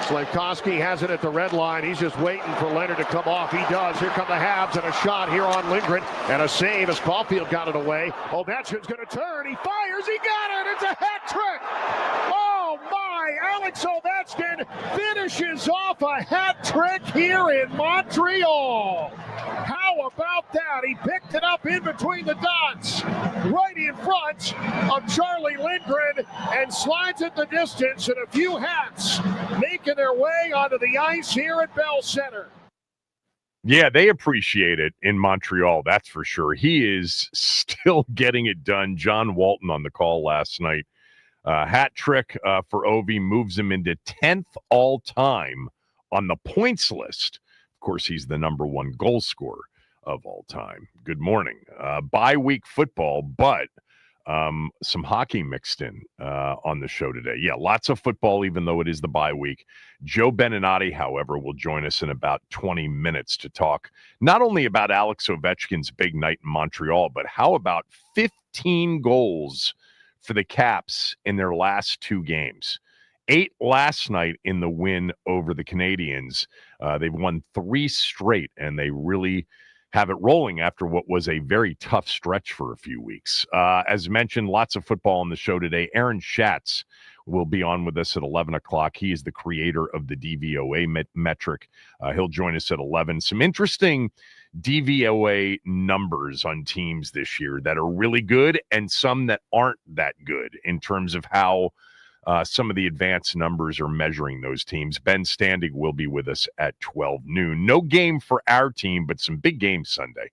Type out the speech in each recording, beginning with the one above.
Slavkovsky has it at the red line. He's just waiting for Leonard to come off. He does. Here come the Habs, and a shot here on Lindgren, and a save as Caulfield got it away. Ovechkin's going to turn. He fires. He got it. It's a hat trick. Oh, my. Alex Ovechkin finishes off a hat trick here in Montreal. How about that? He picked it up in between the dots, right in front of Charlie Lindgren, and slides it the distance, and a few hats making their way onto the ice here at Bell Center. Yeah, they appreciate it in Montreal, that's for sure. He is still getting it done. John Walton on the call last night. Hat trick for Ovi moves him into 10th all-time on the points list. Of course, he's the number one goal scorer of all time. Good morning. Bye-week football, but some hockey mixed in on the show today. Yeah, lots of football, even though it is the bye week. Joe Beninati, however, will join us in about 20 minutes to talk not only about Alex Ovechkin's big night in Montreal, but how about 15 goals for the Caps in their last two games. 8 last night in the win over the Canadiens. They've won 3 straight, and they really have it rolling after what was a very tough stretch for a few weeks. As mentioned, lots of football on the show today. Aaron Schatz will be on with us at 11 o'clock. He is the creator of the DVOA metric. He'll join us at 11. Some interesting DVOA numbers on teams this year that are really good and some that aren't that good in terms of how some of the advanced numbers are measuring those teams. Ben Standing will be with us at 12 noon. No game for our team, but some big games Sunday.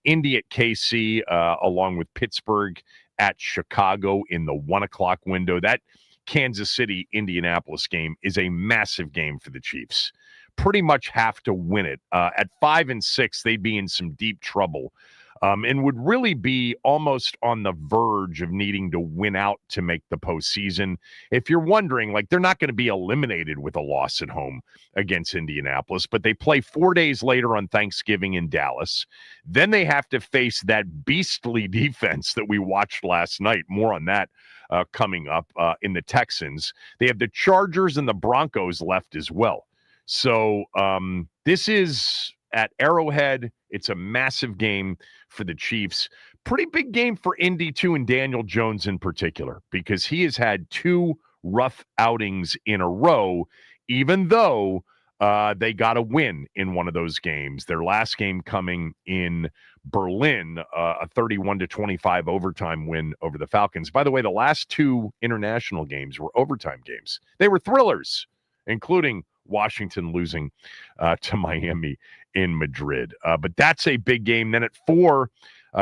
Indy at KC, along with Pittsburgh at Chicago in the 1 o'clock window. That Kansas City-Indianapolis game is a massive game for the Chiefs. Pretty much have to win it. At 5-6, they'd be in some deep trouble. And would really be almost on the verge of needing to win out to make the postseason. If you're wondering, like, they're not going to be eliminated with a loss at home against Indianapolis, but they play 4 days later on Thanksgiving in Dallas. Then they have to face that beastly defense that we watched last night. More on that coming up in the Texans. They have the Chargers and the Broncos left as well. So this is at Arrowhead. It's a massive game for the Chiefs. Pretty big game for Indy, too, and Daniel Jones in particular, because he has had 2 rough outings in a row, even though they got a win in one of those games. Their last game coming in Berlin, a 31-25 overtime win over the Falcons. By the way, the last 2 international games were overtime games. They were thrillers, including Washington losing to Miami in Madrid. But that's a big game. Then at 4,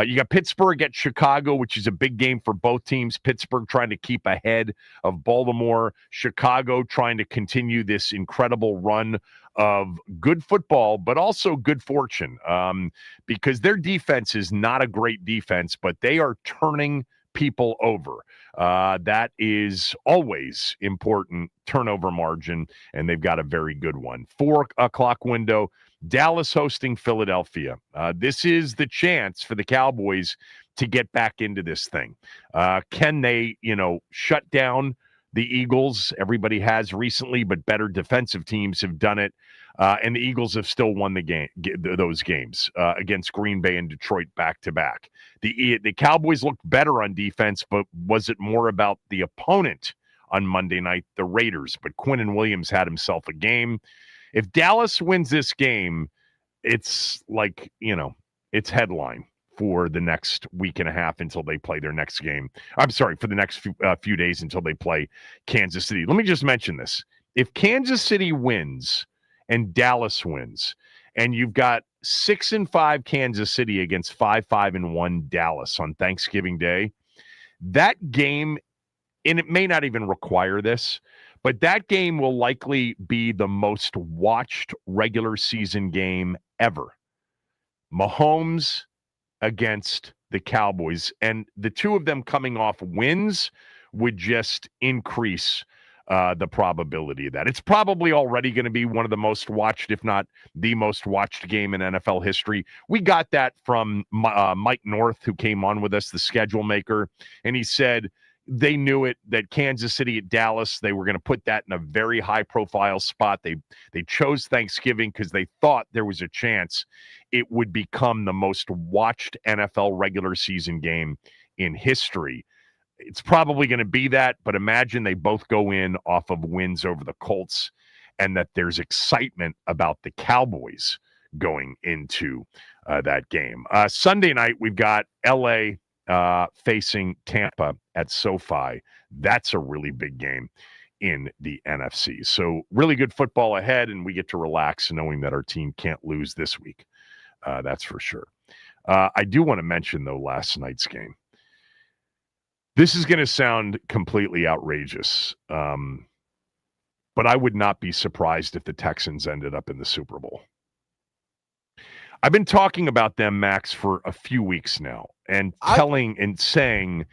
you got Pittsburgh at Chicago, which is a big game for both teams. Pittsburgh trying to keep ahead of Baltimore. Chicago trying to continue this incredible run of good football, but also good fortune, because their defense is not a great defense, but they are turning people over. That is always important, turnover margin, and they've got a very good one. 4 o'clock window, Dallas hosting Philadelphia. This is the chance for the Cowboys to get back into this thing. Can they, shut down the Eagles? Everybody has recently, but better defensive teams have done it. And the Eagles have still won those games against Green Bay and Detroit back-to-back. The Cowboys looked better on defense, but was it more about the opponent on Monday night, the Raiders? But Quinnen Williams had himself a game. If Dallas wins this game, it's like, it's headline for the next week and a half until they play their next game. I'm sorry, for the next few days until they play Kansas City. Let me just mention this. If Kansas City wins and Dallas wins, and you've got 6-5 Kansas City against 5-1 Dallas on Thanksgiving Day, that game, and it may not even require this, but that game will likely be the most watched regular season game ever. Mahomes against the Cowboys, and the two of them coming off wins would just increase the probability of that. It's probably already going to be one of the most watched, if not the most watched game in NFL history. We got that from Mike North, who came on with us, the schedule maker, and he said, they knew it, that Kansas City at Dallas, they were going to put that in a very high-profile spot. They chose Thanksgiving because they thought there was a chance it would become the most watched NFL regular season game in history. It's probably going to be that, but imagine they both go in off of wins over the Colts and that there's excitement about the Cowboys going into that game. Sunday night, we've got L.A. Facing Tampa at SoFi. That's a really big game in the NFC. So really good football ahead, and we get to relax knowing that our team can't lose this week. That's for sure. I do want to mention, though, last night's game. This is going to sound completely outrageous, but I would not be surprised if the Texans ended up in the Super Bowl. I've been talking about them, Max, for a few weeks now and saying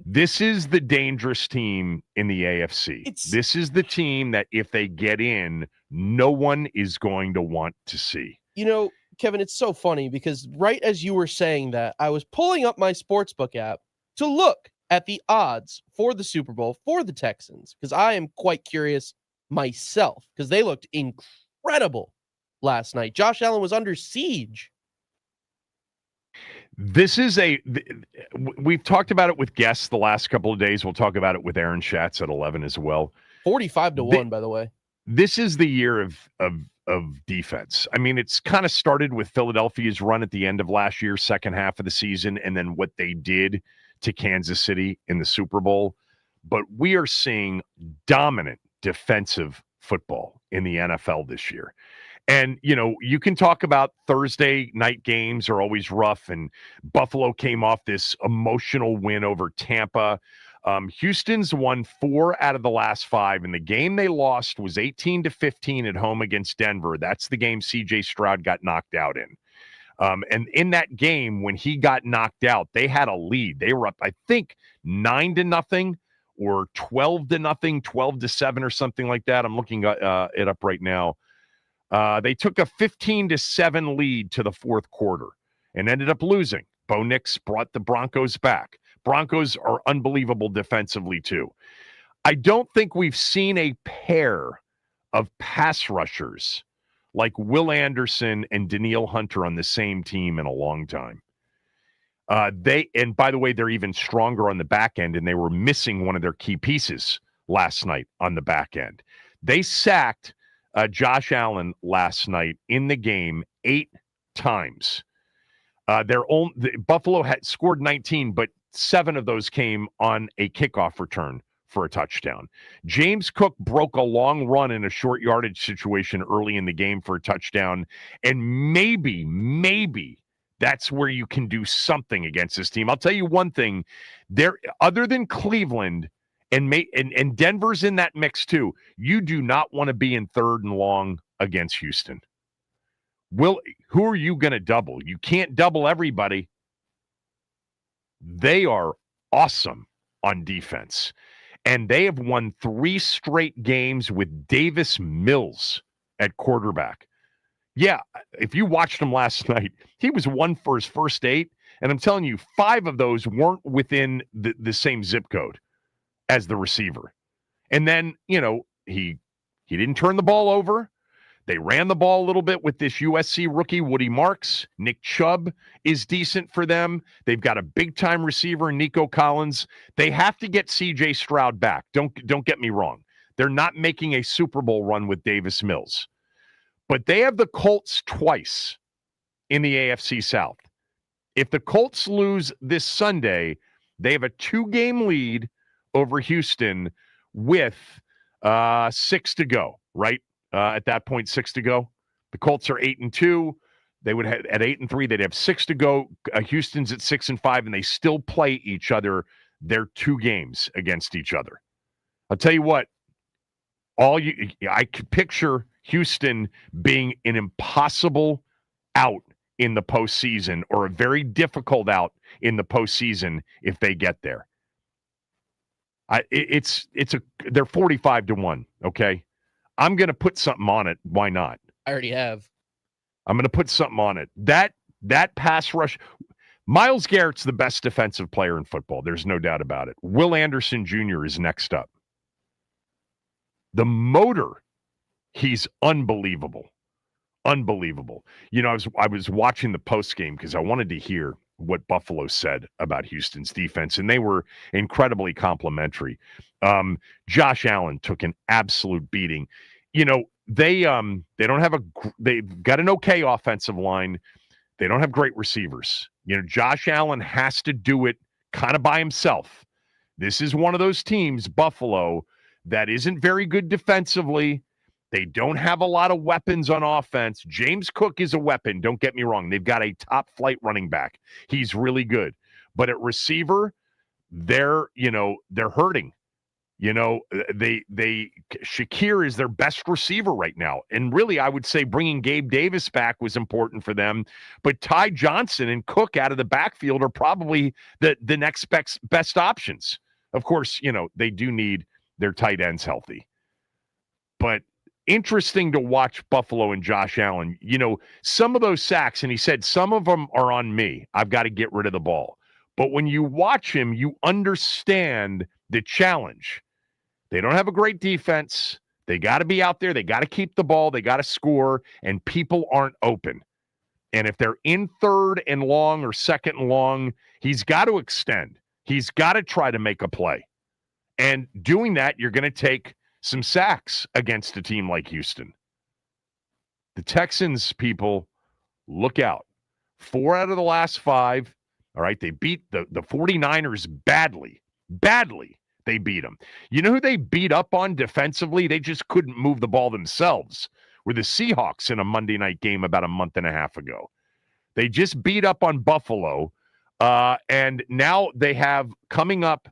this is the dangerous team in the AFC. This is the team that if they get in, no one is going to want to see. You know, Kevin, it's so funny because right as you were saying that, I was pulling up my sportsbook app to look at the odds for the Super Bowl for the Texans because I am quite curious myself because they looked incredible last night. Josh Allen was under siege. This is we've talked about it with guests the last couple of days. We'll talk about it with Aaron Schatz at 11 as well. 45-1, by the way. This is the year of defense. I mean, it's kind of started with Philadelphia's run at the end of last year, second half of the season, and then what they did to Kansas City in the Super Bowl. But we are seeing dominant defensive football in the NFL this year. And, you know, you can talk about Thursday night games are always rough, and Buffalo came off this emotional win over Tampa. Houston's won 4 out of the last 5, and the game they lost was 18-15 at home against Denver. That's the game C.J. Stroud got knocked out in. And in that game, when he got knocked out, they had a lead. They were up, I think, 9-0 or 12-0, 12-7 or something like that. I'm looking it up right now. They took a 15-7 lead to the fourth quarter and ended up losing. Bo Nix brought the Broncos back. Broncos are unbelievable defensively, too. I don't think we've seen a pair of pass rushers like Will Anderson and Danielle Hunter on the same team in a long time. And by the way, they're even stronger on the back end, and they were missing one of their key pieces last night on the back end. They sacked Josh Allen last night in the game 8 times. Buffalo had scored 19, but 7 of those came on a kickoff return for a touchdown. James Cook broke a long run in a short yardage situation early in the game for a touchdown, and maybe that's where you can do something against this team. I'll tell you one thing, there other than Cleveland and Denver's in that mix too, you do not want to be in 3rd and long against Houston. Who are you going to double? You can't double everybody. They are awesome on defense. And they have won 3 straight games with Davis Mills at quarterback. Yeah, if you watched him last night, he was 1 for his first 8. And I'm telling you, 5 of those weren't within the same zip code as the receiver. And then, you know, he didn't turn the ball over. They ran the ball a little bit with this USC rookie, Woody Marks. Nick Chubb is decent for them. They've got a big-time receiver, Nico Collins. They have to get C.J. Stroud back. Don't get me wrong. They're not making a Super Bowl run with Davis Mills. But they have the Colts twice in the AFC South. If the Colts lose this Sunday, they have a 2-game lead over Houston with 6 to go, right? At that point, 6 to go. The Colts are 8-2. They would have at 8-3. They'd have 6 to go. Houston's at 6-5, and they still play each other. They're 2 games against each other. I'll tell you what. I could picture Houston being an impossible out in the postseason, or a very difficult out in the postseason if they get there. They're 45-1. Okay. I'm going to put something on it. Why not? I already have. I'm going to put something on it. That pass rush, Myles Garrett's the best defensive player in football. There's no doubt about it. Will Anderson Jr. is next up. The motor, he's unbelievable. Unbelievable. You know, I was watching the post game because I wanted to hear what Buffalo said about Houston's defense, and they were incredibly complimentary. Josh Allen took an absolute beating. You know, they don't have they've got an okay offensive line. They don't have great receivers. You know, Josh Allen has to do it kind of by himself. This is one of those teams, Buffalo, that isn't very good defensively. They don't have a lot of weapons on offense. James Cook is a weapon. Don't get me wrong. They've got a top flight running back. He's really good. But at receiver, they're hurting. You know, Shakir is their best receiver right now. And really, I would say bringing Gabe Davis back was important for them. But Ty Johnson and Cook out of the backfield are probably the next best options. Of course, you know, they do need their tight ends healthy. But interesting to watch Buffalo and Josh Allen. You know, some of those sacks, and he said, some of them are on me. I've got to get rid of the ball. But when you watch him, you understand the challenge. They don't have a great defense. They got to be out there. They got to keep the ball. They got to score, and people aren't open. And if they're in third and long or second and long, he's got to extend. He's got to try to make a play. And doing that, you're going to take some sacks against a team like Houston. The Texans, people, look out. 4 out of the last 5. All right, they beat the 49ers badly. Badly, they beat them. You know who they beat up on defensively? They just couldn't move the ball themselves. Were the Seahawks in a Monday night game about a month and a half ago. They just beat up on Buffalo, and now they have coming up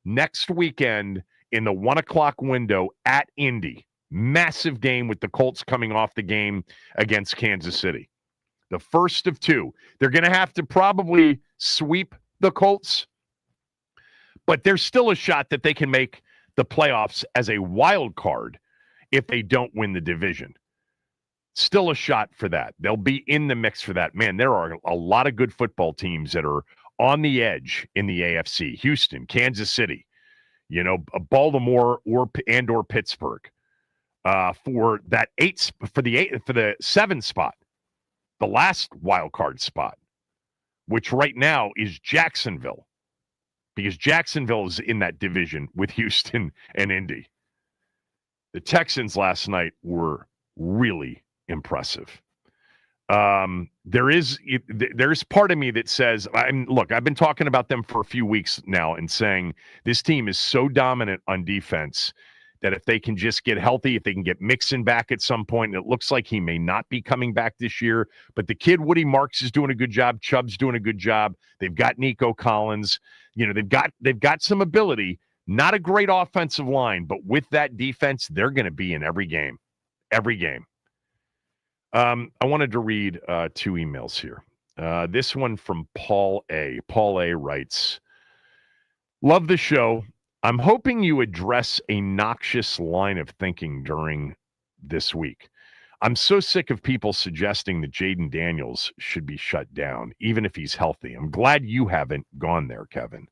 next weekend in the 1 o'clock window at Indy. Massive game with the Colts coming off the game against Kansas City. The first of 2. They're going to have to probably sweep the Colts, but there's still a shot that they can make the playoffs as a wild card if they don't win the division. Still a shot for that. They'll be in the mix for that. Man, there are a lot of good football teams that are on the edge in the AFC. Houston, Kansas City, you know, Baltimore or Pittsburgh for the 7 spot, the last wild card spot, which right now is Jacksonville, because Jacksonville is in that division with Houston and Indy. The Texans last night were really impressive. There's part of me that says, I've been talking about them for a few weeks now and saying this team is so dominant on defense that if they can just get healthy, if they can get Mixon back at some point, and it looks like he may not be coming back this year, but the kid Woody Marks is doing a good job. Chubb's doing a good job. They've got Nico Collins. You know, they've got some ability. Not a great offensive line, but with that defense, they're going to be in every game. Every game. I wanted to read 2 emails here. This one from Paul A. Paul A. writes, "Love the show. I'm hoping you address a noxious line of thinking during this week. I'm so sick of people suggesting that Jayden Daniels should be shut down, even if he's healthy. I'm glad you haven't gone there, Kevin.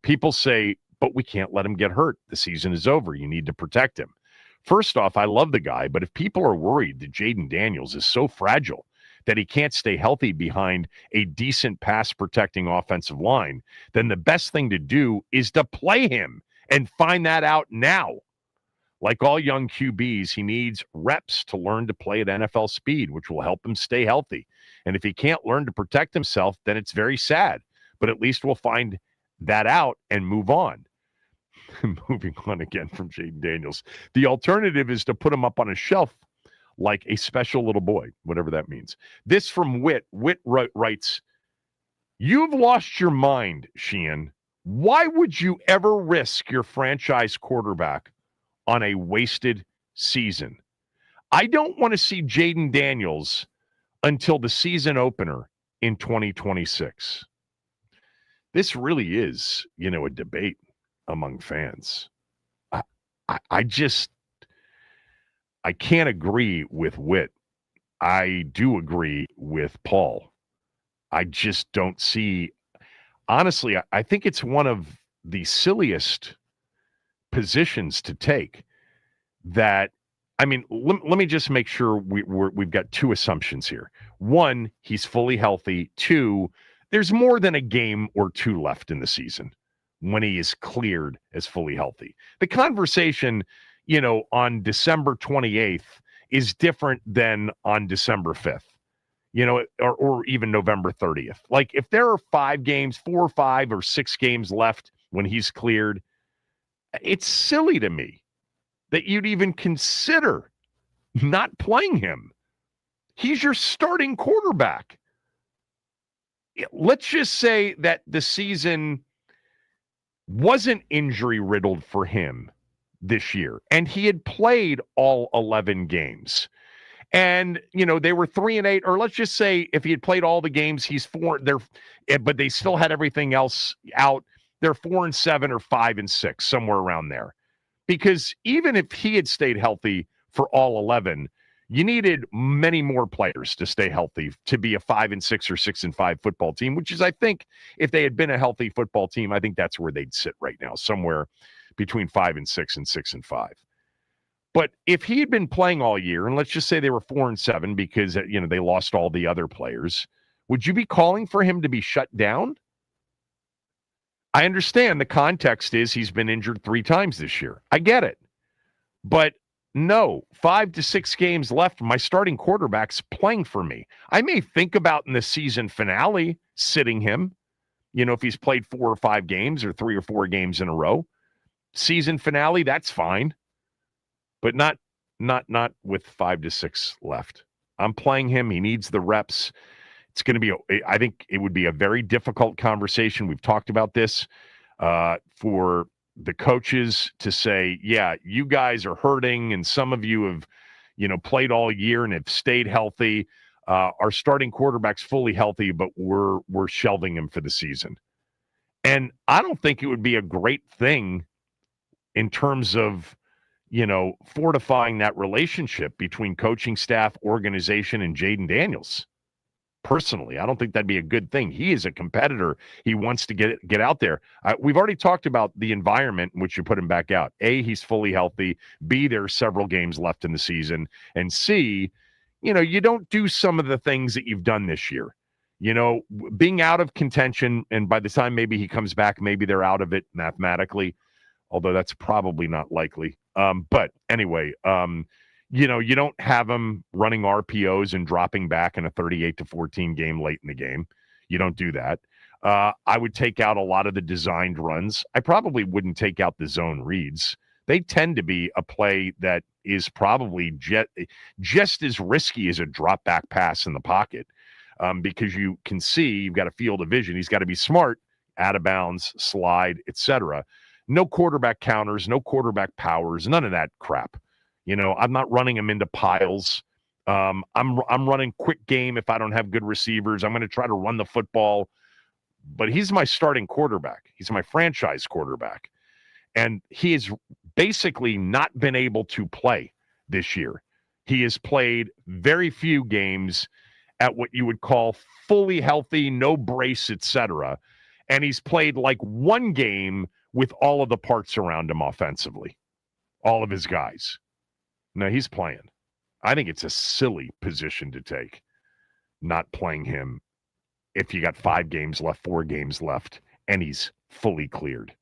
People say, but we can't let him get hurt. The season is over. You need to protect him. First off, I love the guy, but if people are worried that Jayden Daniels is so fragile that he can't stay healthy behind a decent pass-protecting offensive line, then the best thing to do is to play him and find that out now. Like all young QBs, he needs reps to learn to play at NFL speed, which will help him stay healthy. And if he can't learn to protect himself, then it's very sad. But at least we'll find that out and move on." Moving on again from Jayden Daniels. The alternative is to put him up on a shelf like a special little boy, whatever that means. This from Whit. Whit writes, "You've lost your mind, Sheehan. Why would you ever risk your franchise quarterback on a wasted season? I don't want to see Jayden Daniels until the season opener in 2026. This really is, a debate among fans. I can't agree with Whit. I do agree with Paul. I just don't see. Honestly, I think it's one of the silliest positions to take. That, I mean, let me just make sure we've got two assumptions here. One, he's fully healthy. Two, there's more than a game or two left in the season when he is cleared as fully healthy. The conversation, on December 28th is different than on December 5th, or even November 30th. Like, if there are 5 games, 4 or 5 or 6 games left when he's cleared, it's silly to me that you'd even consider not playing him. He's your starting quarterback. Let's just say that the season wasn't injury riddled for him this year, and he had played all 11 games. And, they were 3-8, or let's just say if he had played all the games, he's 4 there, but they still had everything else out. They're 4-7 or 5-6, somewhere around there. Because even if he had stayed healthy for all 11, you needed many more players to stay healthy to be a 5-6 or 6-5 football team, which is, I think, if they had been a healthy football team, I think that's where they'd sit right now, somewhere between 5-6 and 6-5. But if he had been playing all year, and let's just say they were 4-7 because, they lost all the other players, would you be calling for him to be shut down? I understand the context is he's been injured 3 times this year. I get it. But no, 5 to 6 games left. My starting quarterback's playing for me. I may think about in the season finale sitting him, if he's played 4 or 5 games or 3 or 4 games in a row. Season finale, that's fine. But not with 5 to 6 left. I'm playing him. He needs the reps. It's going to be, I think it would be a very difficult conversation. We've talked about this for the coaches to say, yeah, you guys are hurting, and some of you have, played all year and have stayed healthy. Our starting quarterback's fully healthy, but we're shelving him for the season. And I don't think it would be a great thing in terms of, fortifying that relationship between coaching staff, organization, and Jayden Daniels. Personally, I don't think that'd be a good thing. He is a competitor. He wants to get out there. We've already talked about the environment in which you put him back out. A, he's fully healthy. B, there are several games left in the season. And C, you don't do some of the things that you've done this year. Being out of contention, and by the time maybe he comes back, maybe they're out of it mathematically, although that's probably not likely. But anyway, you don't have him running RPOs and dropping back in a 38-14 game late in the game. You don't do that. I would take out a lot of the designed runs. I probably wouldn't take out the zone reads. They tend to be a play that is probably just as risky as a drop back pass in the pocket, because you can see you've got a field of vision. He's got to be smart, out of bounds, slide, etc. No quarterback counters, no quarterback powers, none of that crap. I'm not running him into piles. I'm running quick game if I don't have good receivers. I'm going to try to run the football. But he's my starting quarterback. He's my franchise quarterback. And he has basically not been able to play this year. He has played very few games at what you would call fully healthy, no brace, etc. And he's played like 1 game with all of the parts around him offensively, all of his guys. No, he's playing. I think it's a silly position to take, not playing him if you got 5 games left, 4 games left, and he's fully cleared.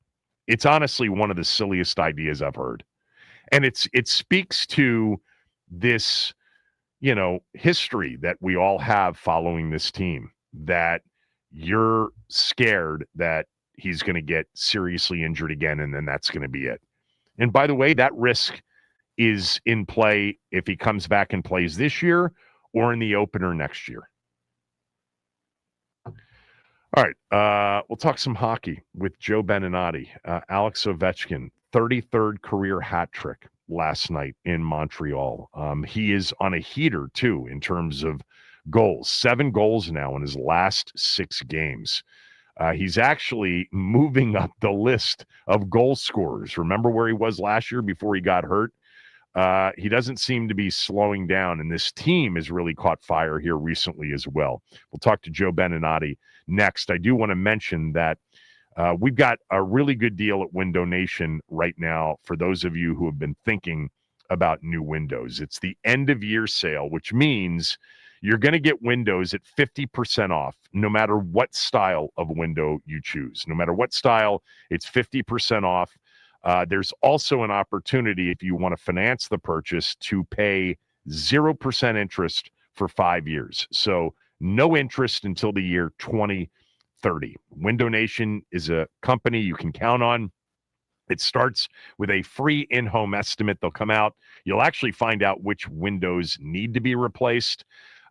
It's honestly one of the silliest ideas I've heard. And it speaks to this, history that we all have following this team, that you're scared that he's going to get seriously injured again, and then that's going to be it. And by the way, that risk is in play if he comes back and plays this year or in the opener next year. All right, we'll talk some hockey with Joe Beninati. Alex Ovechkin, 33rd career hat trick last night in Montreal. He is on a heater, too, in terms of goals. 7 goals now in his last 6 games. He's actually moving up the list of goal scorers. Remember where he was last year before he got hurt? He doesn't seem to be slowing down, and this team has really caught fire here recently as well. We'll talk to Joe Beninati next. I do want to mention that we've got a really good deal at Window Nation right now for those of you who have been thinking about new windows. It's the end of year sale, which means you're going to get windows at 50% off no matter what style of window you choose. No matter what style, it's 50% off. There's also an opportunity if you want to finance the purchase to pay 0% interest for 5 years. So no interest until the year 2030. Window Nation is a company you can count on. It starts with a free in-home estimate. They'll come out. You'll actually find out which windows need to be replaced.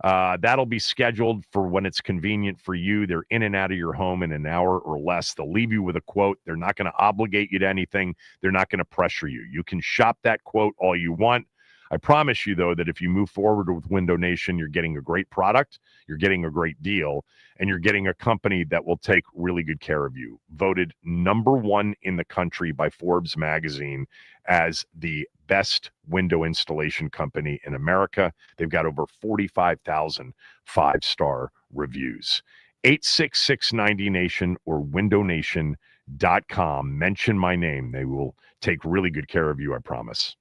That'll be scheduled for when it's convenient for you. They're in and out of your home in an hour or less. They'll leave you with a quote. They're not going to obligate you to anything. They're not going to pressure you. You can shop that quote all you want. I promise you, though, that if you move forward with Window Nation, you're getting a great product, you're getting a great deal, and you're getting a company that will take really good care of you. Voted #1 in the country by Forbes magazine as the best window installation company in America. They've got over 45,000 five-star reviews. 866-90Nation or windownation.com. Mention my name. They will take really good care of you, I promise.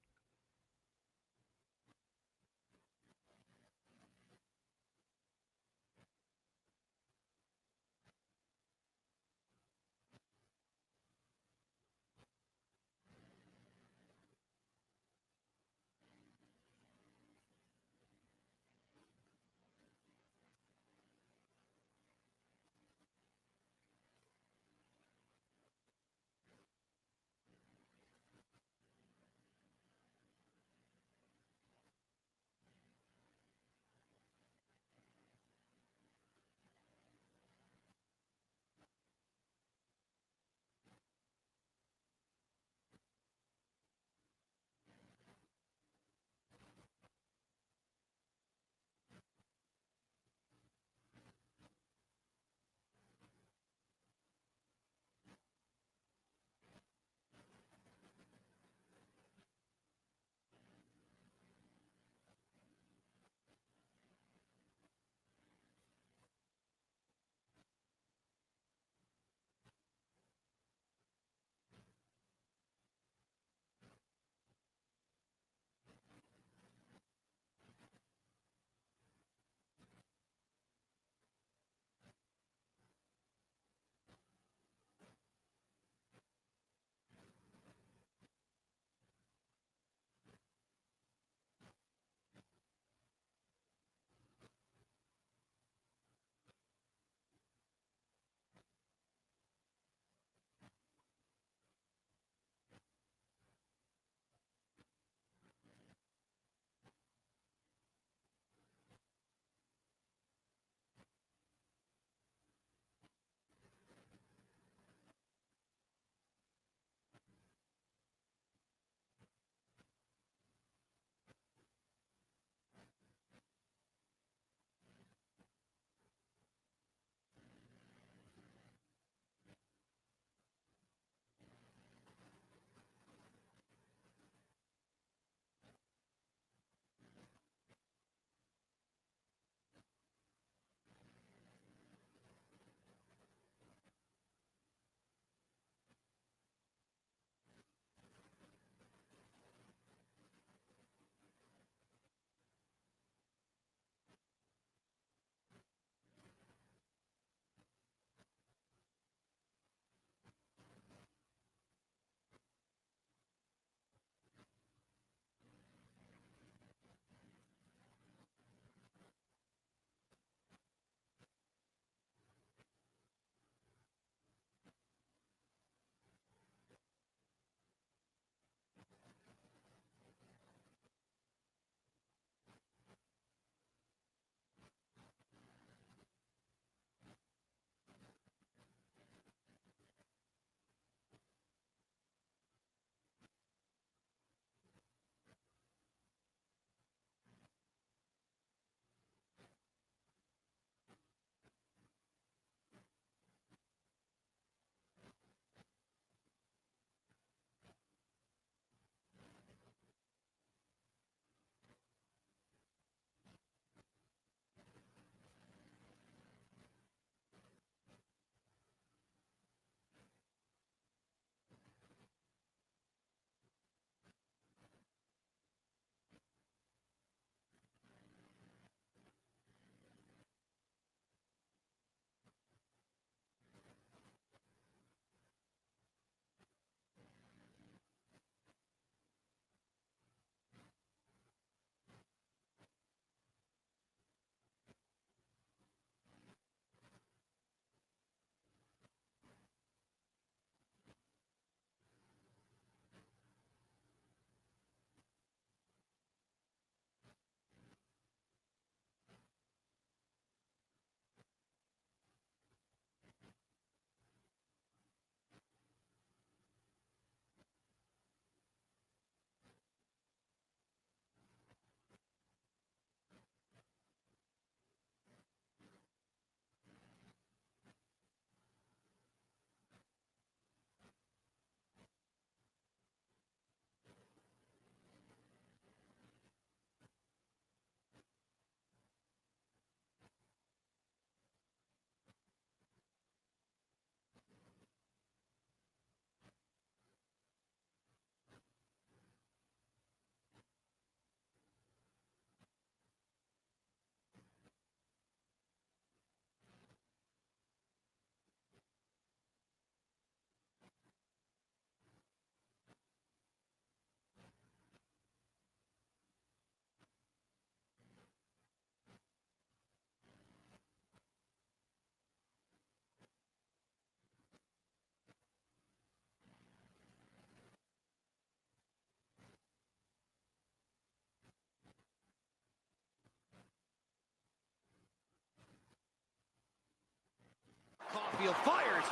Caulfield fires.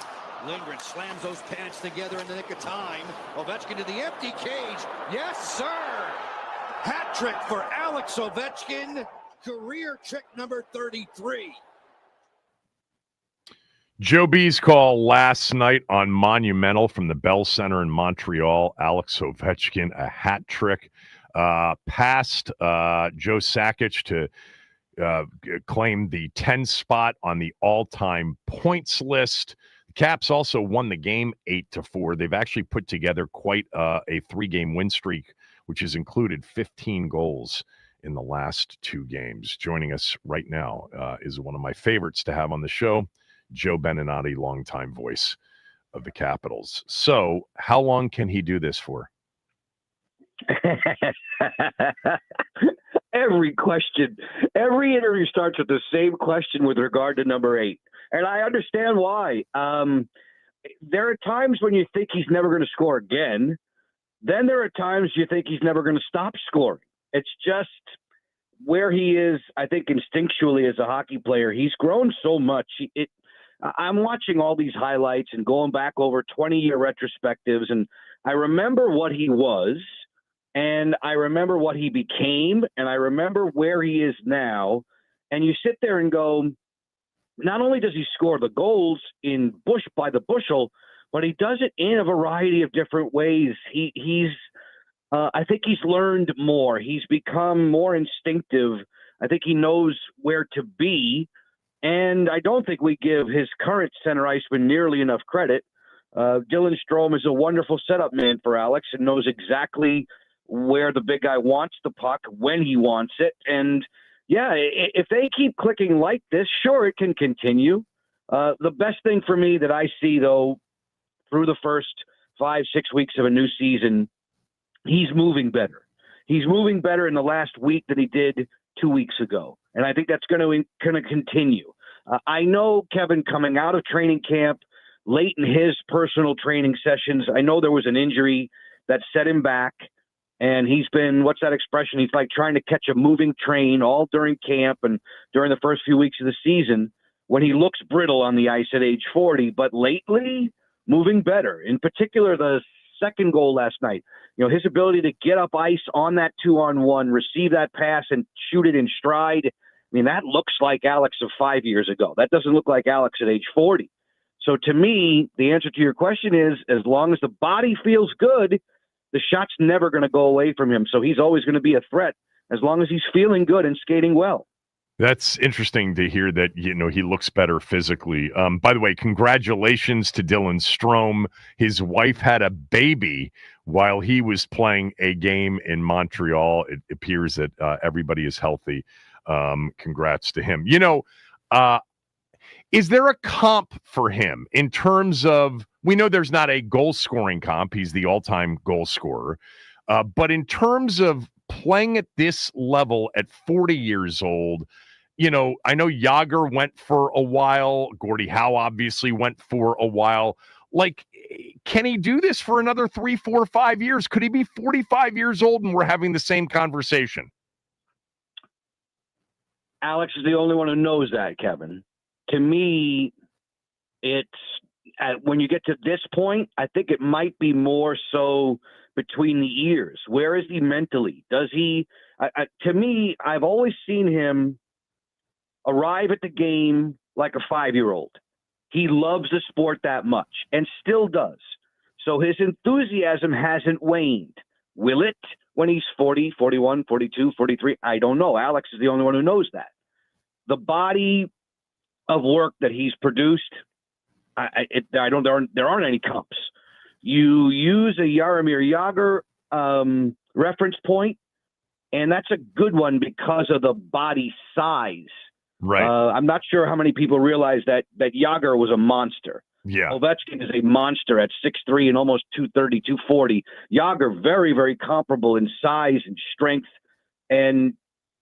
Lindgren slams those pants together in the nick of time. Ovechkin to the empty cage. Yes, sir. Hat trick for Alex Ovechkin. Career trick number 33. Joe B's call last night on Monumental from the Bell Center in Montreal. Alex Ovechkin, a hat trick. Passed Joe Sakic to claim the 10 spot on the all-time points list. The Caps also won the game 8-4. They've actually put together quite a 3-game win streak, which has included 15 goals in the last 2 games. Joining us right now is one of my favorites to have on the show, Joe Beninati, longtime voice of the Capitals. So how long can he do this for? Every interview starts with the same question with regard to number 8. And I understand why. There are times when you think he's never going to score again. Then there are times you think he's never going to stop scoring. It's just where he is, I think, instinctually as a hockey player. He's grown so much. I'm watching all these highlights and going back over 20-year retrospectives, and I remember what he was, and I remember what he became, and I remember where he is now. And you sit there and go, not only does he score the goals by the bushel, but he does it in a variety of different ways. I think he's learned more. He's become more instinctive. I think he knows where to be. And I don't think we give his current center iceman nearly enough credit. Dylan Strome is a wonderful setup man for Alex and knows exactly where the big guy wants the puck, when he wants it. And, yeah, if they keep clicking like this, sure, it can continue. The best thing for me that I see, though, through the first 5-6 weeks of a new season, he's moving better. He's moving better in the last week than he did 2 weeks ago. And I think that's going to continue. I know, Kevin, coming out of training camp, late in his personal training sessions, I know there was an injury that set him back. And he's been, what's that expression? He's like trying to catch a moving train all during camp and during the first few weeks of the season when he looks brittle on the ice at age 40. But lately, moving better. In particular, the second goal last night. His ability to get up ice on that 2-on-1, receive that pass and shoot it in stride. That looks like Alex of 5 years ago. That doesn't look like Alex at age 40. So to me, the answer to your question is, as long as the body feels good, the shot's never going to go away from him. So he's always going to be a threat as long as he's feeling good and skating well. That's interesting to hear that, he looks better physically. By the way, congratulations to Dylan Strome. His wife had a baby while he was playing a game in Montreal. It appears that everybody is healthy. Congrats to him. Is there a comp for him in terms of, we know there's not a goal scoring comp. He's the all-time goal scorer. But in terms of playing at this level at 40 years old, I know Jágr went for a while. Gordie Howe obviously went for a while. Can he do this for another 3, 4, 5 years? Could he be 45 years old and we're having the same conversation? Alex is the only one who knows that, Kevin. To me, it's when you get to this point, I think it might be more so between the ears. Where is he mentally? Does he? To me, I've always seen him arrive at the game like a 5-year-old. He loves the sport that much and still does. So his enthusiasm hasn't waned. Will it when he's 40, 41, 42, 43? I don't know. Alex is the only one who knows that. The body of work that he's produced, there aren't any comps. You use a Jaromir Jágr reference point, and that's a good one because of the body size. Right. I'm not sure how many people realize that Jágr was a monster. Yeah. Ovechkin is a monster at 6'3" and almost 230, 240. Jágr, very, very comparable in size and strength. And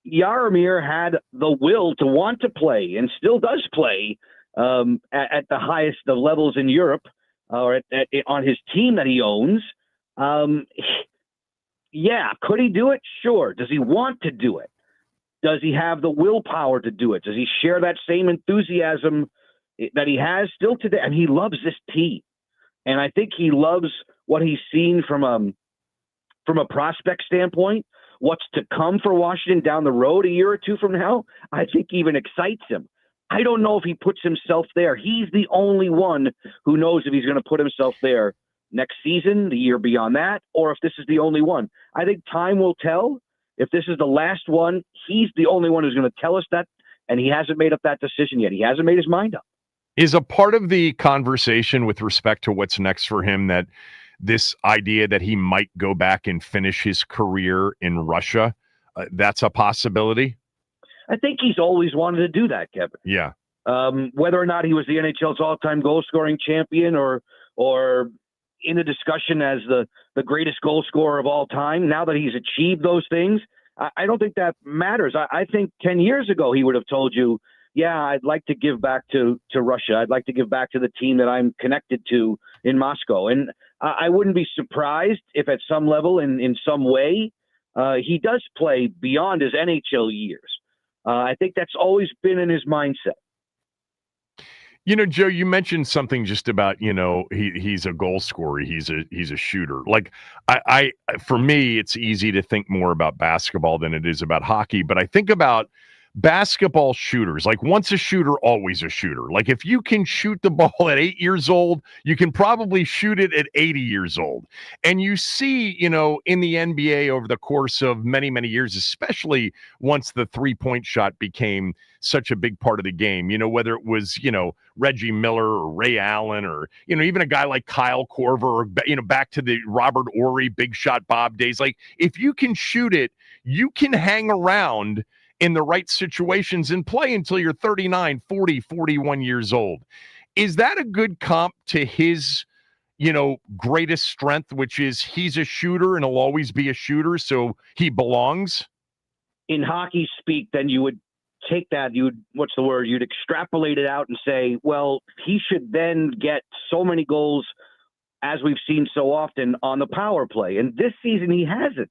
Jaromir had the will to want to play and still does play at the highest of levels in Europe or on his team that he owns. Yeah, could he do it? Sure. Does he want to do it? Does he have the willpower to do it? Does he share that same enthusiasm that he has still today, and he loves this team. And I think he loves what he's seen from a prospect standpoint. What's to come for Washington down the road a year or two from now, I think even excites him. I don't know if he puts himself there. He's the only one who knows if he's going to put himself there next season, the year beyond that, or if this is the only one. I think time will tell. If this is the last one, he's the only one who's going to tell us that, and he hasn't made up that decision yet. He hasn't made his mind up. Is a part of the conversation with respect to what's next for him that this idea that he might go back and finish his career in Russia, that's a possibility? I think he's always wanted to do that, Kevin. Yeah. Whether or not he was the NHL's all-time goal-scoring champion or in the discussion as the greatest goal scorer of all time, now that he's achieved those things, I don't think that matters. I think 10 years ago he would have told you, yeah, I'd like to give back to Russia. I'd like to give back to the team that I'm connected to in Moscow. And I wouldn't be surprised if at some level, in some way, he does play beyond his NHL years. I think that's always been in his mindset. You know, Joe, you mentioned something just about, he's a goal scorer. He's a shooter. Like I for me, it's easy to think more about basketball than it is about hockey. But I think about basketball shooters, like once a shooter, always a shooter. Like if you can shoot the ball at 8 years old, you can probably shoot it at 80 years old. And you see, in the NBA over the course of many, many years, especially once the 3-point shot became such a big part of the game, whether it was, Reggie Miller or Ray Allen or, even a guy like Kyle Korver or, back to the Robert Horry, Big Shot Bob days. Like if you can shoot it, you can hang around in the right situations and play until you're 39, 40, 41 years old. Is that a good comp to his, greatest strength, which is he's a shooter and he'll always be a shooter, so he belongs? In hockey speak, then you would take that, you'd extrapolate it out and say, well, he should then get so many goals, as we've seen so often, on the power play. And this season he hasn't.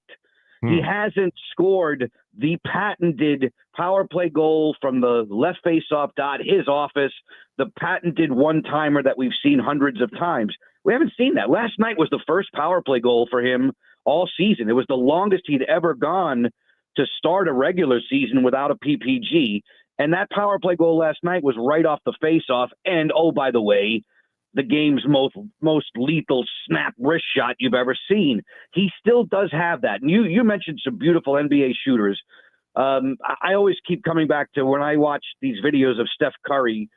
He hasn't scored the patented power play goal from the left faceoff dot, his office, the patented one-timer that we've seen hundreds of times. We haven't seen that. Last night was the first power play goal for him all season. It was the longest he'd ever gone to start a regular season without a PPG. And that power play goal last night was right off the faceoff. And, oh, by the way, the game's most lethal snap wrist shot you've ever seen. He still does have that. And you mentioned some beautiful NBA shooters. I always keep coming back to when I watch these videos of Steph Curry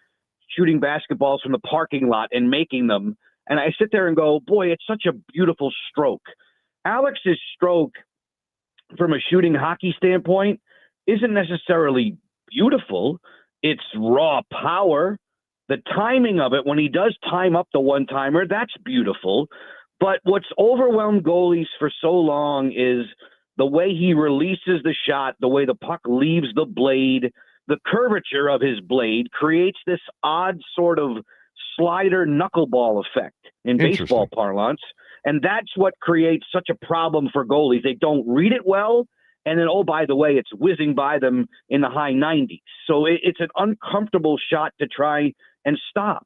shooting basketballs from the parking lot and making them. And I sit there and go, boy, it's such a beautiful stroke. Alex's stroke, from a shooting hockey standpoint, isn't necessarily beautiful. It's raw power. The timing of it, when he does time up the one-timer, that's beautiful. But what's overwhelmed goalies for so long is the way he releases the shot, the way the puck leaves the blade, the curvature of his blade creates this odd sort of slider knuckleball effect in baseball parlance. And that's what creates such a problem for goalies. They don't read it well. And then, oh, by the way, it's whizzing by them in the high 90s. So it's an uncomfortable shot to try and stop.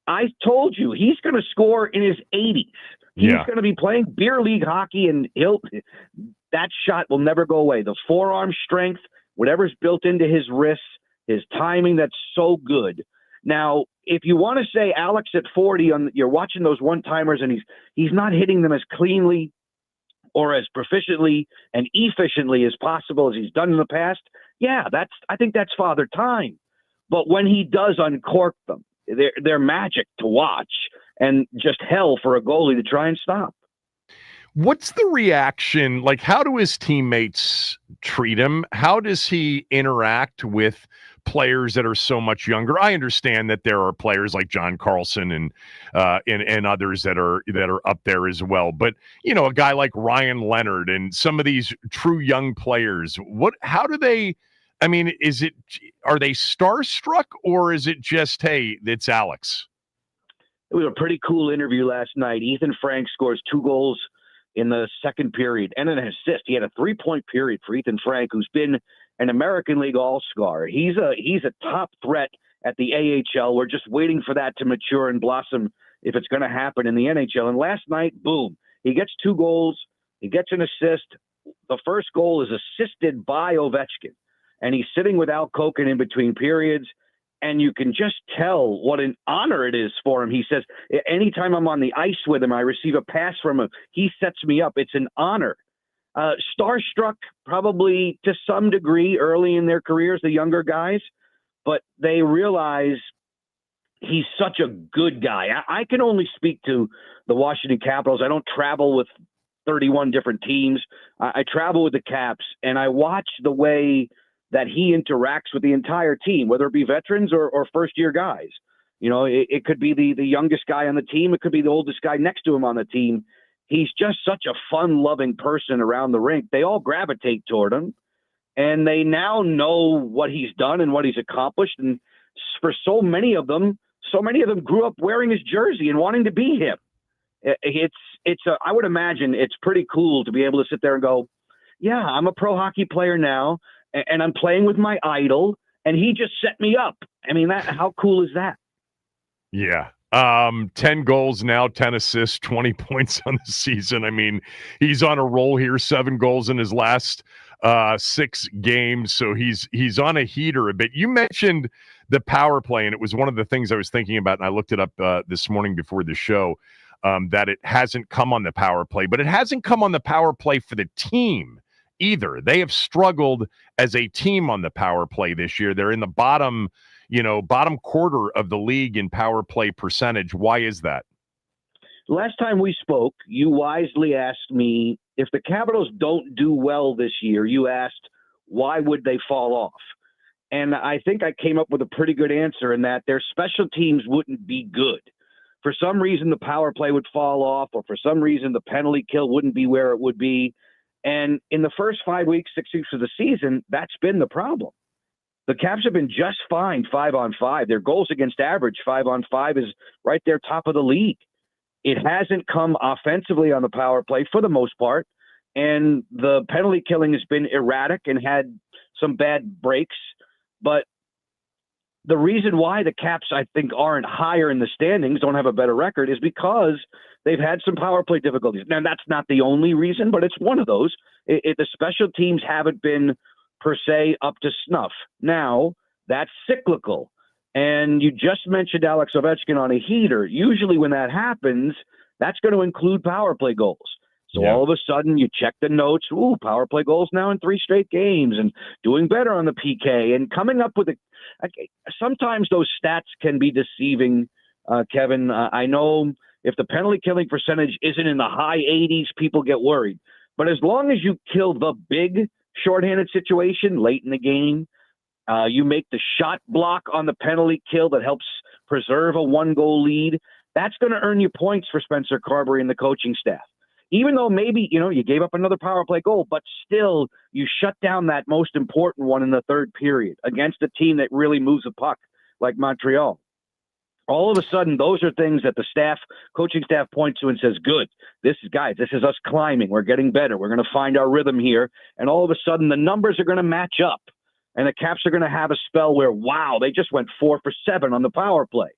I told you, he's going to score in his 80s. He's going to be playing beer league hockey, and that shot will never go away. The forearm strength, whatever's built into his wrists, his timing, that's so good. Now, if you want to say Alex at 40, you're watching those one-timers, and he's not hitting them as cleanly or as proficiently and efficiently as possible as he's done in the past, I think that's Father Time. But when he does uncork them, they're magic to watch and just hell for a goalie to try and stop. What's the reaction? Like, how do his teammates treat him? How does he interact with players that are so much younger? I understand that there are players like John Carlson and others that are up there as well. But, a guy like Ryan Leonard and some of these true young players, how do they, are they starstruck, or is it just, hey, it's Alex? It was a pretty cool interview last night. Ethan Frank scores 2 goals in the second period and an assist. He had a 3-point period for Ethan Frank, who's been an American League All-Star. He's a top threat at the AHL. We're just waiting for that to mature and blossom if it's going to happen in the NHL. And last night, boom, he gets 2 goals. He gets an assist. The first goal is assisted by Ovechkin, and he's sitting with Al Koken in between periods, and you can just tell what an honor it is for him. He says, anytime I'm on the ice with him, I receive a pass from him, he sets me up. It's an honor. Starstruck probably to some degree early in their careers, the younger guys, but they realize he's such a good guy. I can only speak to the Washington Capitals. I don't travel with 31 different teams. I travel with the Caps, and I watch the way that he interacts with the entire team, whether it be veterans or first-year guys. You know, it could be the youngest guy on the team. It could be the oldest guy next to him on the team. He's just such a fun-loving person around the rink. They all gravitate toward him, and they now know what he's done and what he's accomplished. And for so many of them grew up wearing his jersey and wanting to be him. I would imagine it's pretty cool to be able to sit there and go, yeah, I'm a pro hockey player now, and I'm playing with my idol, and he just set me up. I mean, how cool is that? Yeah. 10 goals now, 10 assists, 20 points on the season. I mean, he's on a roll here, 7 goals in his last 6 games. So he's on a heater a bit. You mentioned the power play, and it was one of the things I was thinking about, and I looked it up this morning before the show, that it hasn't come on the power play, but it hasn't come on the power play for the team either. They have struggled as a team on the power play this year. They're in the bottom quarter of the league in power play percentage. Why is that? Last time we spoke, you wisely asked me, if the Capitals don't do well this year, you asked, why would they fall off? And I think I came up with a pretty good answer in that their special teams wouldn't be good. For some reason, the power play would fall off, or for some reason, the penalty kill wouldn't be where it would be. And in the first 5 weeks, 6 weeks of the season, that's been the problem. The Caps have been just fine 5-on-5. Their goals against average 5-on-5 is right there top of the league. It hasn't come offensively on the power play for the most part, and the penalty killing has been erratic and had some bad breaks. But the reason why the Caps, I think, aren't higher in the standings, don't have a better record, is because they've had some power play difficulties. Now, that's not the only reason, but it's one of those. The special teams haven't been, per se, up to snuff. Now, that's cyclical. And you just mentioned Alex Ovechkin on a heater. Usually when that happens, that's going to include power play goals. So all of a sudden you check the notes, power play goals now in 3 straight games and doing better on the PK and coming up with sometimes those stats can be deceiving, Kevin. I know if the penalty killing percentage isn't in the high 80s, people get worried. But as long as you kill the big shorthanded situation late in the game, you make the shot block on the penalty kill that helps preserve a 1-goal lead, that's going to earn you points for Spencer Carberry and the coaching staff. Even though maybe, you gave up another power play goal, but still you shut down that most important one in the third period against a team that really moves a puck like Montreal. All of a sudden, those are things that the coaching staff points to and says, good, this is us climbing. We're getting better. We're going to find our rhythm here. And all of a sudden, the numbers are going to match up. And the Caps are going to have a spell where, wow, they just went 4 for 7 on the power play.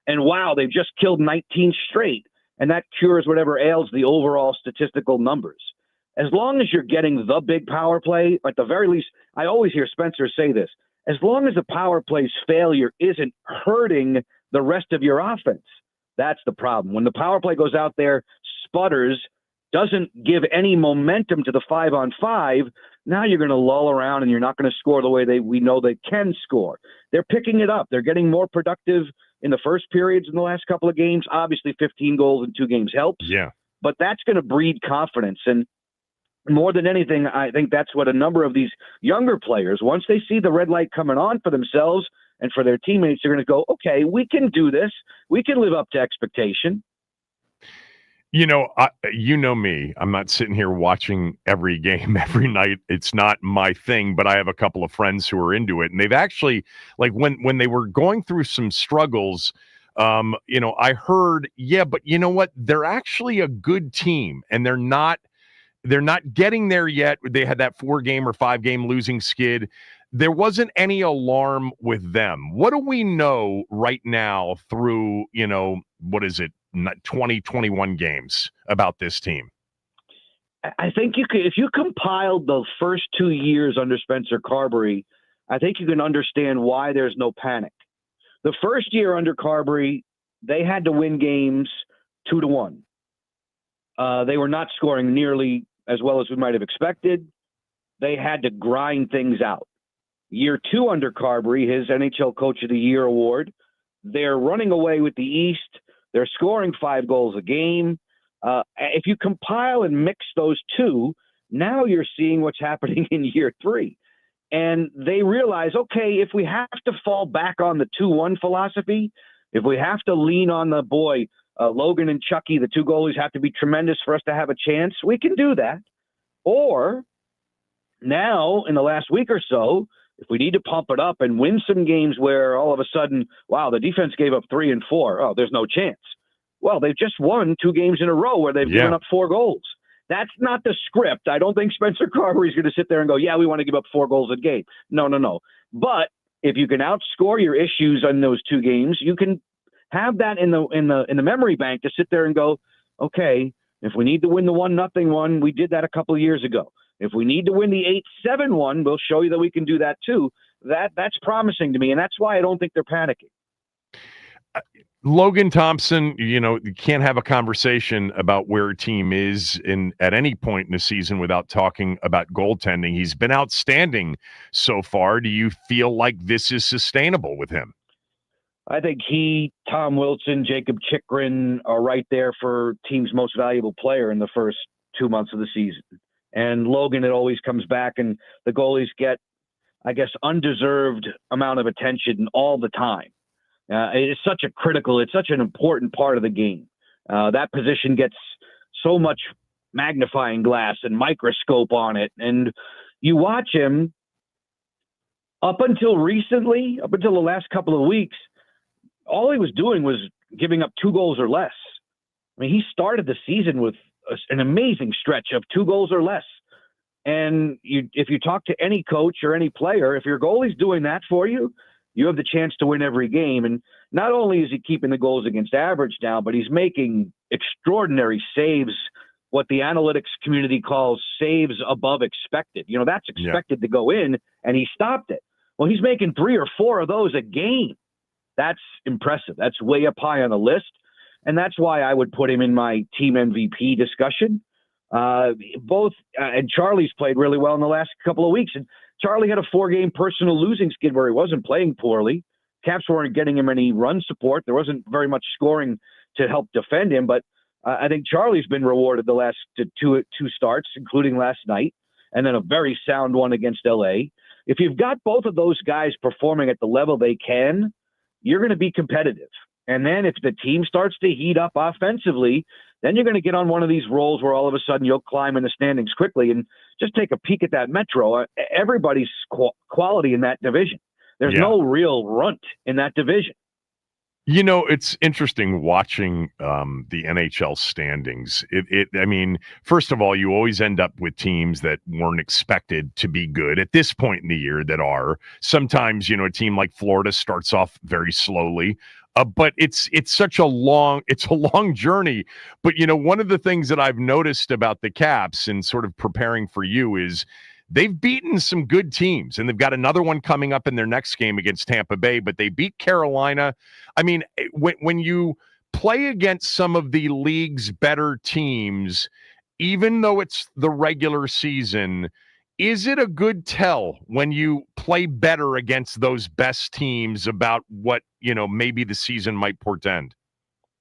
And wow, they've just killed 19 straight. And that cures whatever ails the overall statistical numbers. As long as you're getting the big power play, at the very least, I always hear Spencer say this, as long as the power play's failure isn't hurting the rest of your offense, that's the problem. When the power play goes out there, sputters, doesn't give any momentum to the 5-on-5, now you're going to lull around and you're not going to score the way we know they can score. They're picking it up. They're getting more productive in the first periods in the last couple of games. Obviously, 15 goals in 2 games helps. Yeah. But that's going to breed confidence. And more than anything, I think that's what a number of these younger players, once they see the red light coming on for themselves and for their teammates, they're going to go, okay, we can do this. We can live up to expectation. You know me. I'm not sitting here watching every game every night. It's not my thing, but I have a couple of friends who are into it. And they've actually, like when they were going through some struggles, I heard, but you know what? They're actually a good team, and they're not they're not getting there yet. They had that 4-game or 5-game losing skid. There wasn't any alarm with them. What do we know right now through, 20, 21 games about this team? I think you could, if you compiled the first 2 years under Spencer Carberry, I think you can understand why there's no panic. The first year under Carberry, they had to win games 2-1. They were not scoring nearly as well as we might have expected. They had to grind things out. Year 2 under Carberry, his NHL Coach of the Year award, they're running away with the East. They're scoring 5 goals a game. If you compile and mix those two, now you're seeing what's happening in year 3. And they realize, okay, if we have to fall back on the 2-1 philosophy, if we have to lean on the boy, Logan and Chucky, the 2 goalies have to be tremendous for us to have a chance, we can do that. Or now, in the last week or so, if we need to pump it up and win some games where all of a sudden, wow, the defense gave up 3 and 4. Oh, there's no chance. Well, they've just won 2 games in a row where they've given up 4 goals. That's not the script. I don't think Spencer Carberry is going to sit there and go, yeah, we want to give up 4 goals a game. No. But if you can outscore your issues on those 2 games, you can have that in the memory bank to sit there and go, okay, if we need to win the 1-0 one, we did that a couple of years ago. If we need to win the 8-7 one, we'll show you that we can do that too. That's promising to me, and that's why I don't think they're panicking. Logan Thompson, you can't have a conversation about where a team is at any point in the season without talking about goaltending. He's been outstanding so far. Do you feel like this is sustainable with him? I think he, Tom Wilson, Jacob Chikrin are right there for team's most valuable player in the first 2 months of the season. And Logan, it always comes back, and the goalies get, I guess, undeserved amount of attention all the time. It's such an important part of the game. That position gets so much magnifying glass and microscope on it. And you watch him up until recently, up until the last couple of weeks, all he was doing was giving up 2 goals or less. I mean, he started the season with an amazing stretch of 2 goals or less. And if you talk to any coach or any player, if your goalie's doing that for you, you have the chance to win every game. And not only is he keeping the goals against average down, but he's making extraordinary saves, what the analytics community calls saves above expected. That's expected to go in, and he stopped it. Well, he's making 3 or 4 of those a game. That's impressive. That's way up high on the list. And that's why I would put him in my team MVP discussion. And Charlie's played really well in the last couple of weeks. And Charlie had a 4-game personal losing skid where he wasn't playing poorly. Caps weren't getting him any run support. There wasn't very much scoring to help defend him. But I think Charlie's been rewarded the last two starts, including last night, and then a very sound one against LA. If you've got both of those guys performing at the level they can, you're going to be competitive. And then if the team starts to heat up offensively, then you're going to get on one of these rolls where all of a sudden you'll climb in the standings quickly. And just take a peek at that Metro. Everybody's quality in that division. There's no real runt in that division. It's interesting watching the NHL standings. I mean, first of all, you always end up with teams that weren't expected to be good at this point in the year that are. Sometimes, a team like Florida starts off very slowly. But it's a long journey. But, one of the things that I've noticed about the Caps and sort of preparing for you is they've beaten some good teams, and they've got another one coming up in their next game against Tampa Bay, but they beat Carolina. I mean, when you play against some of the league's better teams, even though it's the regular season, is it a good tell when you play better against those best teams about what, maybe the season might portend?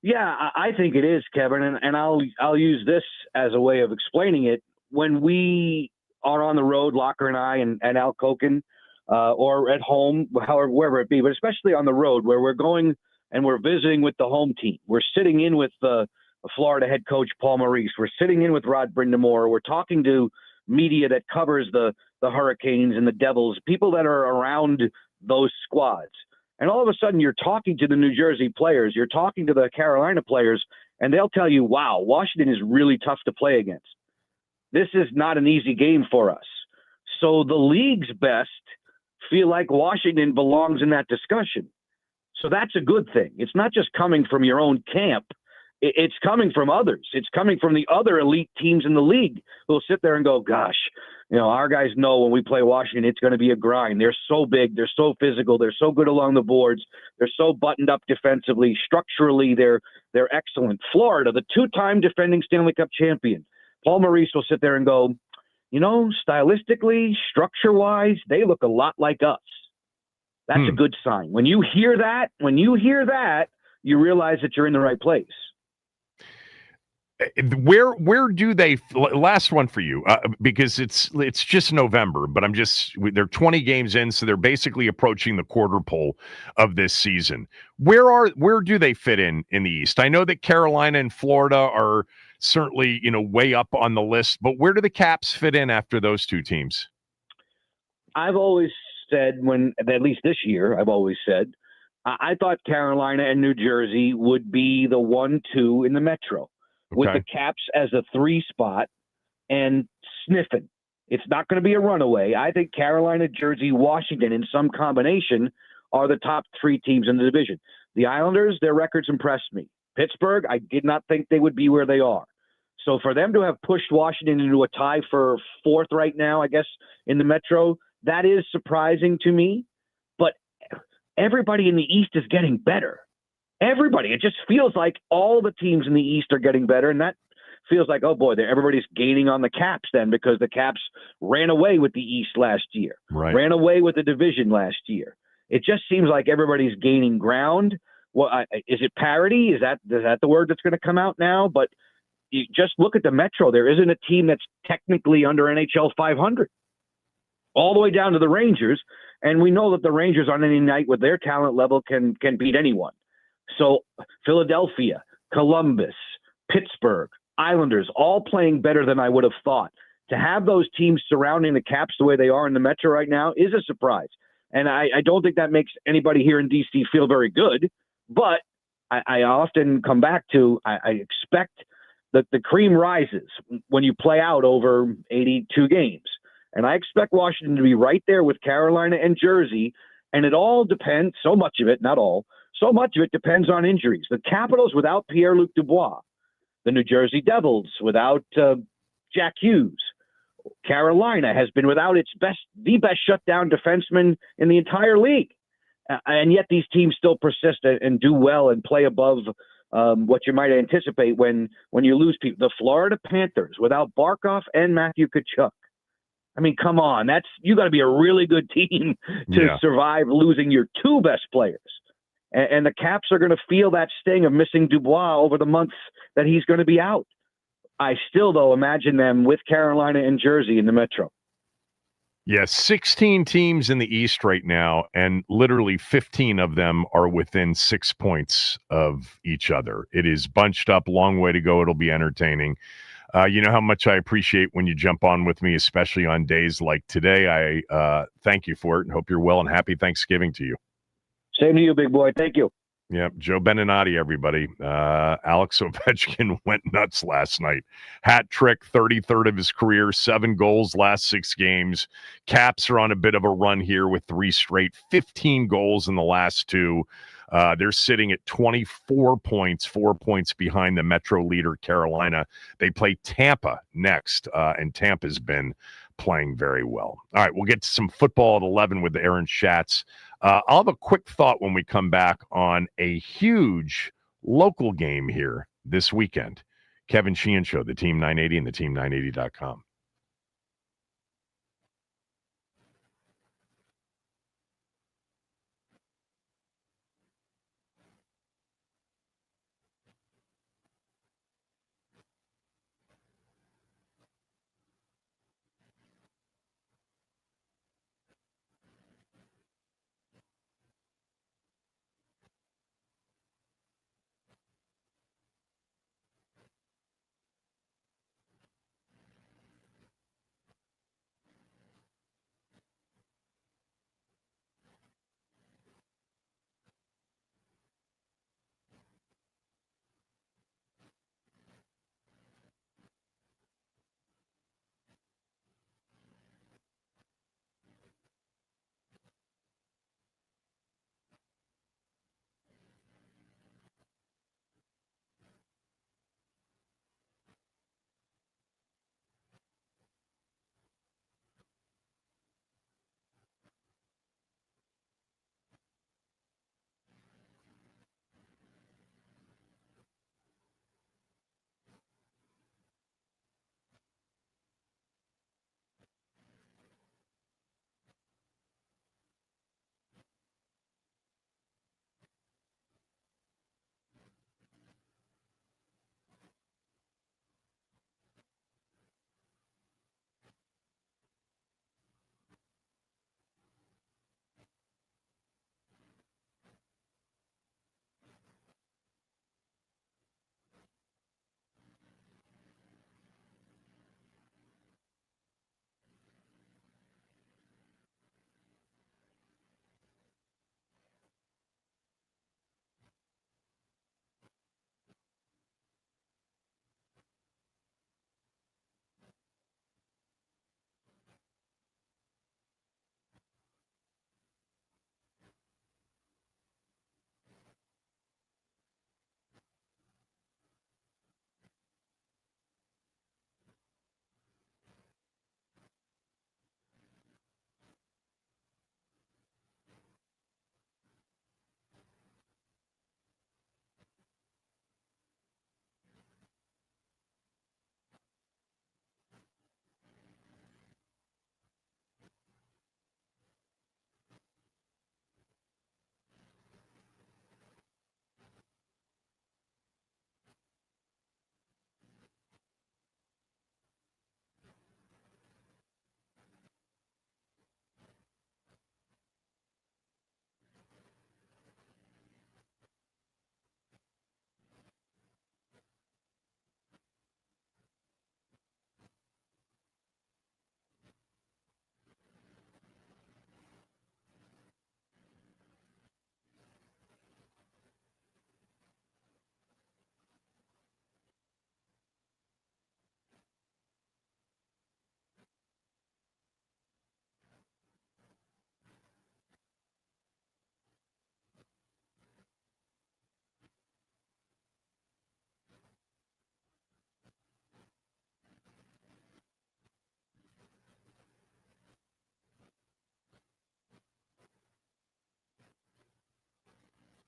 Yeah, I think it is, Kevin, and I'll use this as a way of explaining it. When we are on the road, Locker and I and Al Koken, or at home, wherever it be, but especially on the road where we're going and we're visiting with the home team. We're sitting in with the Florida head coach, Paul Maurice. We're sitting in with Rod Brindamore. We're talking to media that covers the Hurricanes and the Devils, people that are around those squads. And all of a sudden you're talking to the New Jersey players, you're talking to the Carolina players, and they'll tell you, wow, Washington is really tough to play against. this is not an easy game for us. So the league's best feel like Washington belongs in that discussion. So that's a good thing. It's not just coming from your own camp. It's coming from others. It's coming from the other elite teams in the league who'll sit there and go, gosh, our guys know when we play Washington, it's going to be a grind. They're so big. They're so physical. They're so good along the boards. They're so buttoned up defensively. Structurally, they're excellent. Florida, the two-time defending Stanley Cup champion, Paul Maurice will sit there and go, stylistically, structure-wise, they look a lot like us. That's a good sign. When you hear that, you realize that you're in the right place. Where do they? Last one for you, because it's just November, but they're 20 games in, so they're basically approaching the quarter pole of this season. Where do they fit in the East? I know that Carolina and Florida are certainly way up on the list, but where do the Caps fit in after those two teams? I've always said, at least this year, I thought Carolina and New Jersey would be the 1-2 in the Metro, with the Caps as a 3 spot and sniffing. It's not going to be a runaway. I think Carolina, Jersey, Washington in some combination are the top 3 teams in the division. The Islanders, their records impressed me. Pittsburgh, I did not think they would be where they are. So for them to have pushed Washington into a tie for 4th right now, I guess, in the Metro, that is surprising to me. But everybody in the East is getting better. Everybody. It just feels like all the teams in the East are getting better, and that feels like, oh boy, everybody's gaining on the Caps then, because the Caps ran away with the East last year, ran away with the division last year. It just seems like everybody's gaining ground. Well, is it parity? Is that the word that's going to come out now? But you just look at the Metro. There isn't a team that's technically under NHL 500, all the way down to the Rangers, and we know that the Rangers on any night with their talent level can beat anyone. So Philadelphia, Columbus, Pittsburgh, Islanders, all playing better than I would have thought. To have those teams surrounding the Caps the way they are in the Metro right now is a surprise. And I don't think that makes anybody here in D.C. feel very good. But I often come back to, I expect that the cream rises when you play out over 82 games. And I expect Washington to be right there with Carolina and Jersey. And it all depends, so much of it, not all, so much of it depends on injuries. The Capitals without Pierre-Luc Dubois, the New Jersey Devils without Jack Hughes. Carolina has been without the best shutdown defenseman in the entire league. And yet these teams still persist and do well and play above what you might anticipate when you lose people. The Florida Panthers without Barkov and Matthew Tkachuk. I mean, come on. You got to be a really good team to survive losing your 2 best players. And the Caps are going to feel that sting of missing Dubois over the months that he's going to be out. I still, though, imagine them with Carolina and Jersey in the Metro. Yes, 16 teams in the East right now, and literally 15 of them are within 6 points of each other. It is bunched up, long way to go. It'll be entertaining. You know how much I appreciate when you jump on with me, especially on days like today. I thank you for it and hope you're well, and happy Thanksgiving to you. Same to you, big boy. Thank you. Yep, Joe Beninati, everybody. Alex Ovechkin went nuts last night. Hat trick, 33rd of his career, 7 goals last 6 games. Caps are on a bit of a run here with 3 straight, 15 goals in the last 2. They're sitting at 24 points, 4 points behind the Metro leader, Carolina. They play Tampa next, and Tampa's been playing very well. All right, we'll get to some football at 11 with Aaron Schatz. I'll have a quick thought when we come back on a huge local game here this weekend. Kevin Sheehan Show, the Team 980 and the Team980.com.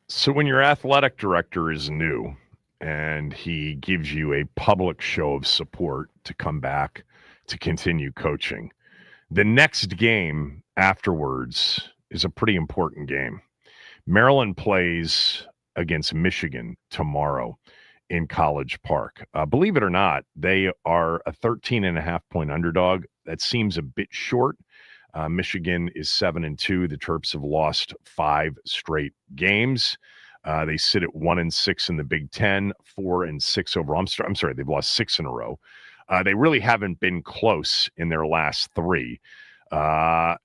So when your athletic director is new and he gives you a public show of support to come back to continue coaching, the next game afterwards is a pretty important game. Maryland plays against Michigan tomorrow in College Park. Believe it or not, they are a 13.5-point underdog. That seems a bit short. Michigan is 7-2. The Terps have lost 5 straight games. They sit at 1-6 in the Big Ten, 4-6 overall. I'm sorry, they've lost 6 in a row. They really haven't been close in their last 3.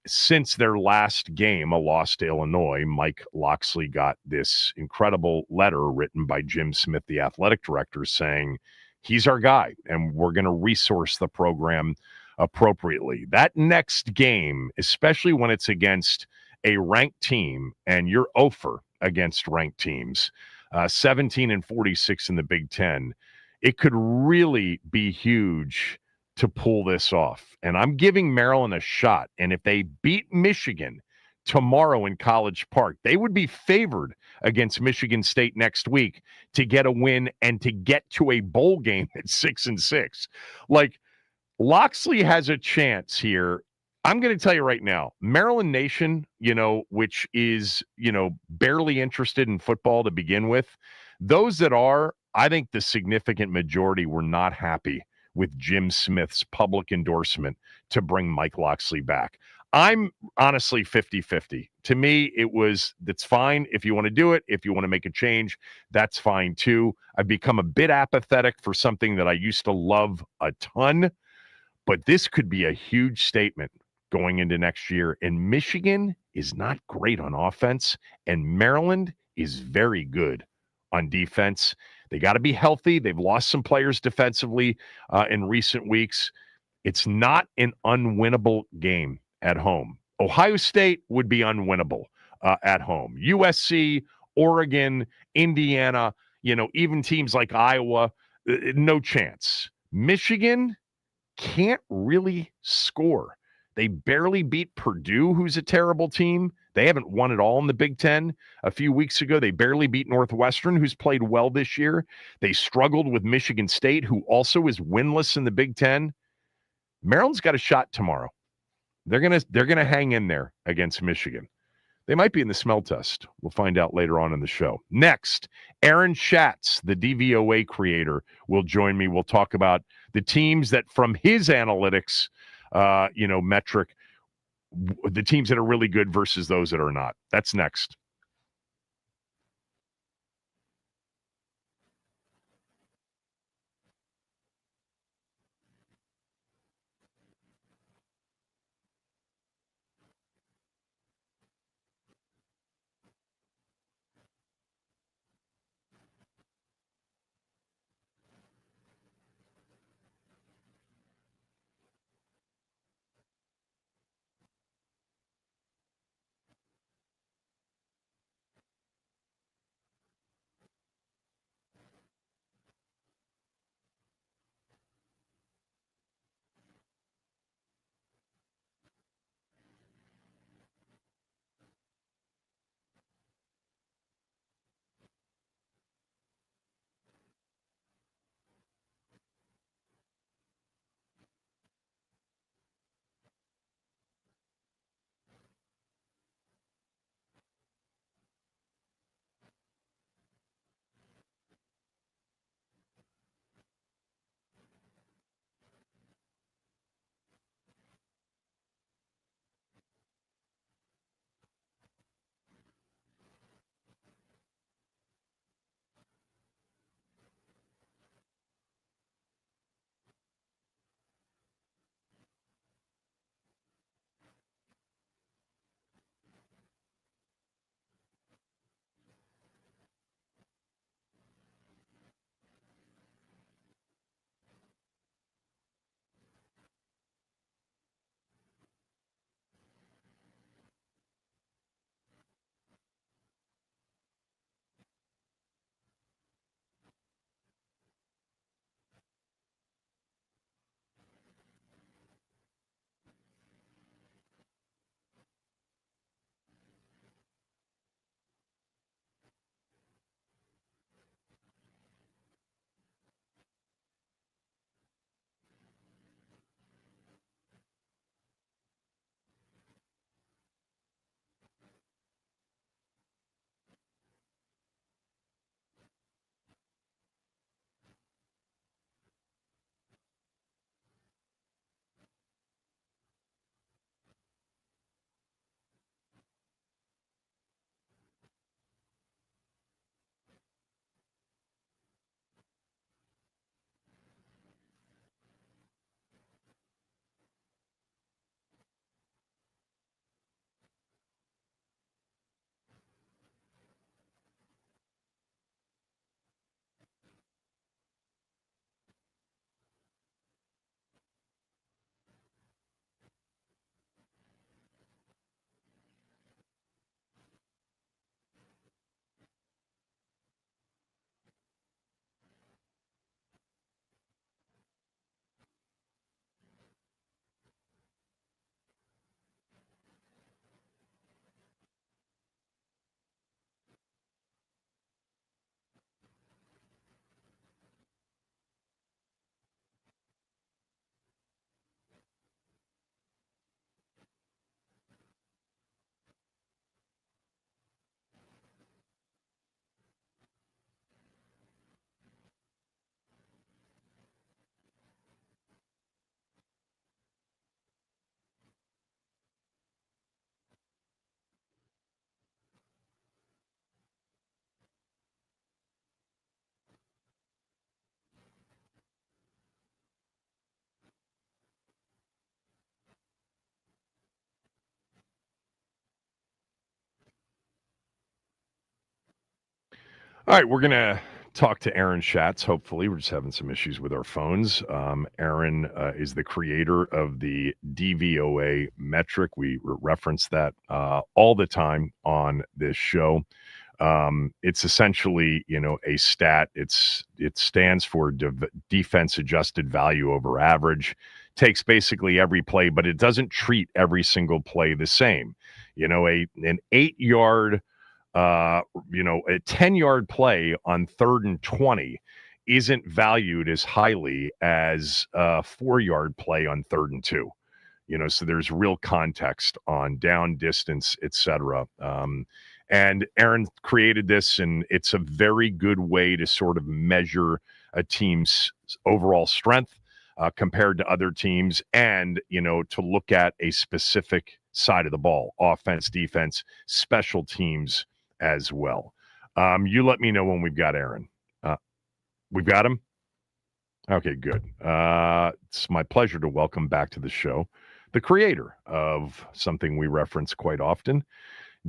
Since their last game, a loss to Illinois, Mike Locksley got this incredible letter written by Jim Smith, the athletic director, saying he's our guy and we're going to resource the program appropriately. That next game, especially when it's against a ranked team and you're 0 against ranked teams, 17-46 in the Big Ten, it could really be huge to pull this off. And I'm giving Maryland a shot. And if they beat Michigan tomorrow in College Park, they would be favored against Michigan State next week to get a win and to get to a bowl game at 6-6. Like, Locksley has a chance here. I'm going to tell you right now, Maryland Nation, which is, barely interested in football to begin with, those that are, I think the significant majority were not happy with Jim Smith's public endorsement to bring Mike Locksley back. I'm honestly 50-50. To me, that's fine. If you want to do it, if you want to make a change, that's fine too. I've become a bit apathetic for something that I used to love a ton, but this could be a huge statement going into next year. And Michigan is not great on offense, and Maryland is very good on defense. They got to be healthy. They've lost some players defensively in recent weeks. It's not an unwinnable game at home. Ohio State would be unwinnable at home. USC, Oregon, Indiana, even teams like Iowa, no chance. Michigan can't really score. They barely beat Purdue, who's a terrible team. They haven't won at all in the Big Ten. A few weeks ago, they barely beat Northwestern, who's played well this year. They struggled with Michigan State, who also is winless in the Big Ten. Maryland's got a shot tomorrow. They're gonna hang in there against Michigan. They might be in the smell test. We'll find out later on in the show. Next, Aaron Schatz, the DVOA creator, will join me. We'll talk about the teams that, from his analytics, metric, the teams that are really good versus those that are not. That's next. All right, we're going to talk to Aaron Schatz, hopefully. We're just having some issues with our phones. Aaron is the creator of the DVOA metric. We reference that all the time on this show. It's essentially, a stat. It stands for defense adjusted value over average. Takes basically every play, but it doesn't treat every single play the same. An 8-yard, a 10-yard play on 3rd and 20 isn't valued as highly as a 4-yard play on 3rd and 2. So there's real context on down distance, etc. And Aaron created this, and it's a very good way to sort of measure a team's overall strength compared to other teams, and to look at a specific side of the ball: offense, defense, special teams as well. You let me know when we've got Aaron. We've got him? Okay, good. It's my pleasure to welcome back to the show the creator of something we reference quite often,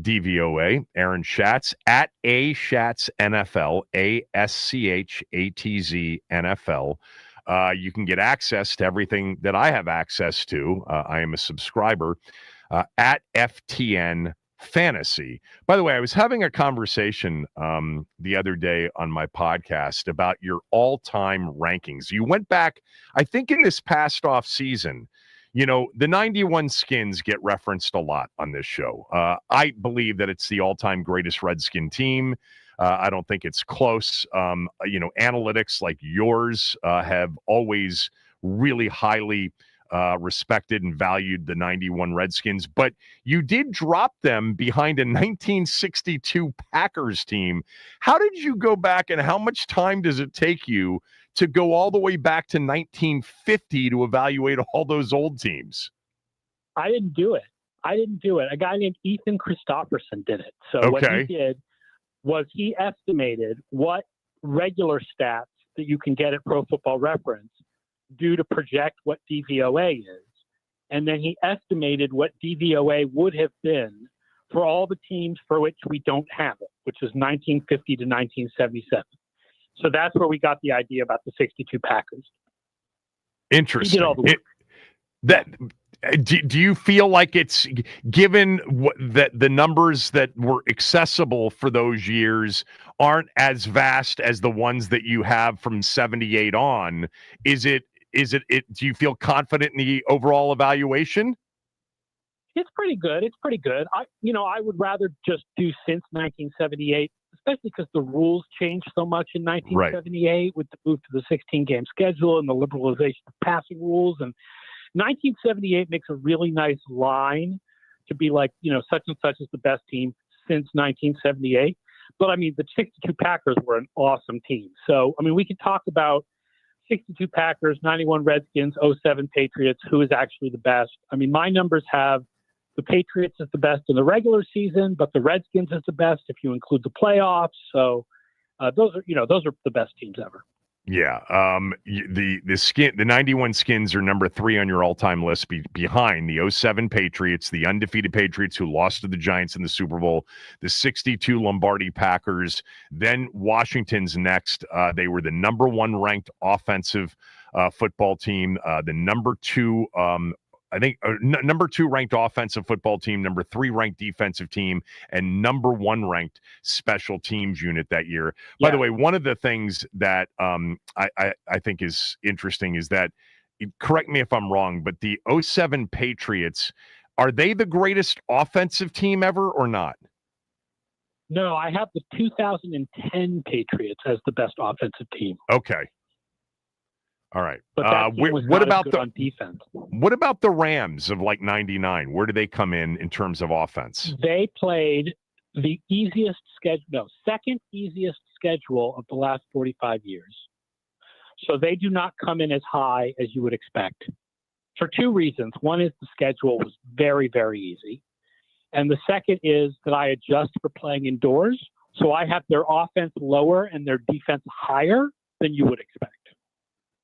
DVOA, Aaron Schatz, at A Schatz NFL, ASCHATZ NFL. You can get access to everything that I have access to. I am a subscriber at FTN Fantasy. By the way, I was having a conversation the other day on my podcast about your all-time rankings. You went back, I think in this past off season, the 91 Skins get referenced a lot on this show. I believe that it's the all-time greatest Redskin team. I don't think it's close. Analytics like yours have always really highly respected and valued the 91 Redskins, but you did drop them behind a 1962 Packers team. How did you go back, and how much time does it take you to go all the way back to 1950 to evaluate all those old teams? I didn't do it. A guy named Ethan Christopherson did it. So What he did was he estimated what regular stats that you can get at Pro Football Reference do to project what DVOA is. And then he estimated what DVOA would have been for all the teams for which we don't have it, which is 1950 to 1977. So that's where we got the idea about the 62 Packers. Interesting. He did all the work. Do you feel like it's given that the numbers that were accessible for those years aren't as vast as the ones that you have from 78 on? Do you feel confident in the overall evaluation? It's pretty good. I would rather just do since 1978, especially because the rules changed so much in 1978 with the move to the 16-game schedule and the liberalization of passing rules. And 1978 makes a really nice line to be like, such and such is the best team since 1978. But I mean, the 62 Packers were an awesome team. So, I mean, we could talk about 62 Packers, 91 Redskins, 07 Patriots, who is actually the best. I mean, my numbers have the Patriots is the best in the regular season, but the Redskins is the best if you include the playoffs. So those are the best teams ever. Yeah. The 91 Skins are number 3 on your all-time list behind the 07 Patriots, the undefeated Patriots who lost to the Giants in the Super Bowl, the 62 Lombardi Packers, then Washington's next. They were the number 1 ranked offensive football team, the number 2 number 2 ranked offensive football team, number 3 ranked defensive team, and number 1 ranked special teams unit that year. Yeah. By the way, one of the things that I think is interesting is that, correct me if I'm wrong, but the 07 Patriots, are they the greatest offensive team ever or not? No, I have the 2010 Patriots as the best offensive team. Okay. All right. But that team was not as good on defense. What about the Rams of like 99? Where do they come in terms of offense? They played the second easiest schedule of the last 45 years. So they do not come in as high as you would expect for 2 reasons. One is the schedule was very, very easy. And the second is that I adjust for playing indoors. So I have their offense lower and their defense higher than you would expect.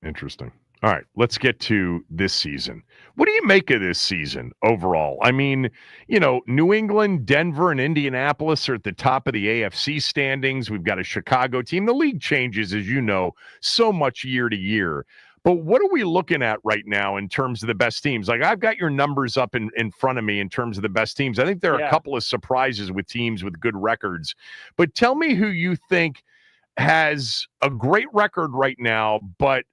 Interesting. All right, let's get to this season. What do you make of this season overall? I mean, New England, Denver, and Indianapolis are at the top of the AFC standings. We've got a Chicago team. The league changes, as you know, so much year to year. But what are we looking at right now in terms of the best teams? Like, I've got your numbers up in front of me in terms of the best teams. I think there are a couple of surprises with teams with good records. But tell me who you think has a great record right now, but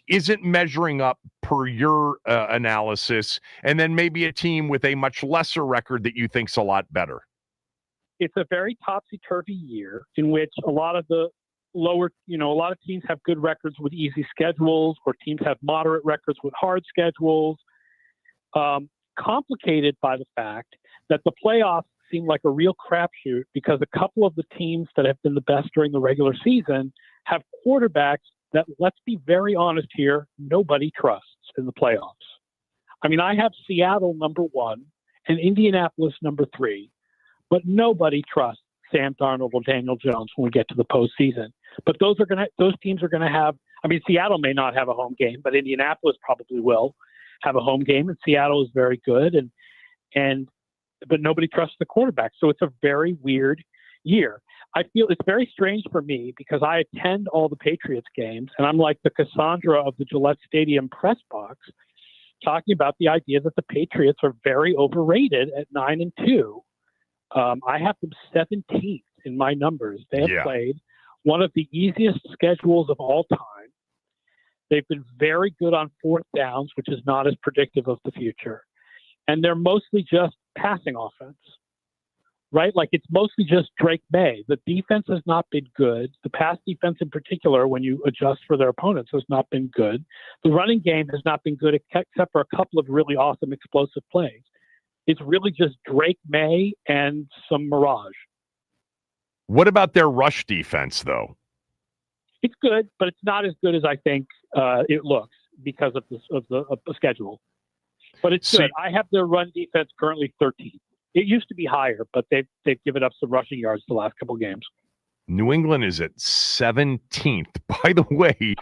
isn't measuring up per your analysis, and then maybe a team with a much lesser record that you think's a lot better. It's a very topsy-turvy year in which a lot of the lower, a lot of teams have good records with easy schedules, or teams have moderate records with hard schedules. Complicated by the fact that the playoffs seem like a real crapshoot because a couple of the teams that have been the best during the regular season have quarterbacks that, let's be very honest here, nobody trusts in the playoffs. I mean, I have Seattle number 1 and Indianapolis number 3, but nobody trusts Sam Darnold or Daniel Jones when we get to the postseason. But those teams are gonna have. I mean, Seattle may not have a home game, but Indianapolis probably will have a home game, and Seattle is very good, but nobody trusts the quarterback. So it's a very weird year. I feel it's very strange for me because I attend all the Patriots games, and I'm like the Cassandra of the Gillette Stadium press box, talking about the idea that the Patriots are very overrated at 9-2. I have them 17th in my numbers. They have played one of the easiest schedules of all time. They've been very good on fourth downs, which is not as predictive of the future. And they're mostly just passing offense. Right? Like, it's mostly just Drake May. The defense has not been good. The pass defense in particular, when you adjust for their opponents, has not been good. The running game has not been good except for a couple of really awesome explosive plays. It's really just Drake May and some mirage. What about their rush defense, though? It's good, but it's not as good as I think it looks because of the schedule. But it's good. I have their run defense currently 13th. It used to be higher, but they've given up some rushing yards the last couple of games. New England is at 17th. By the way,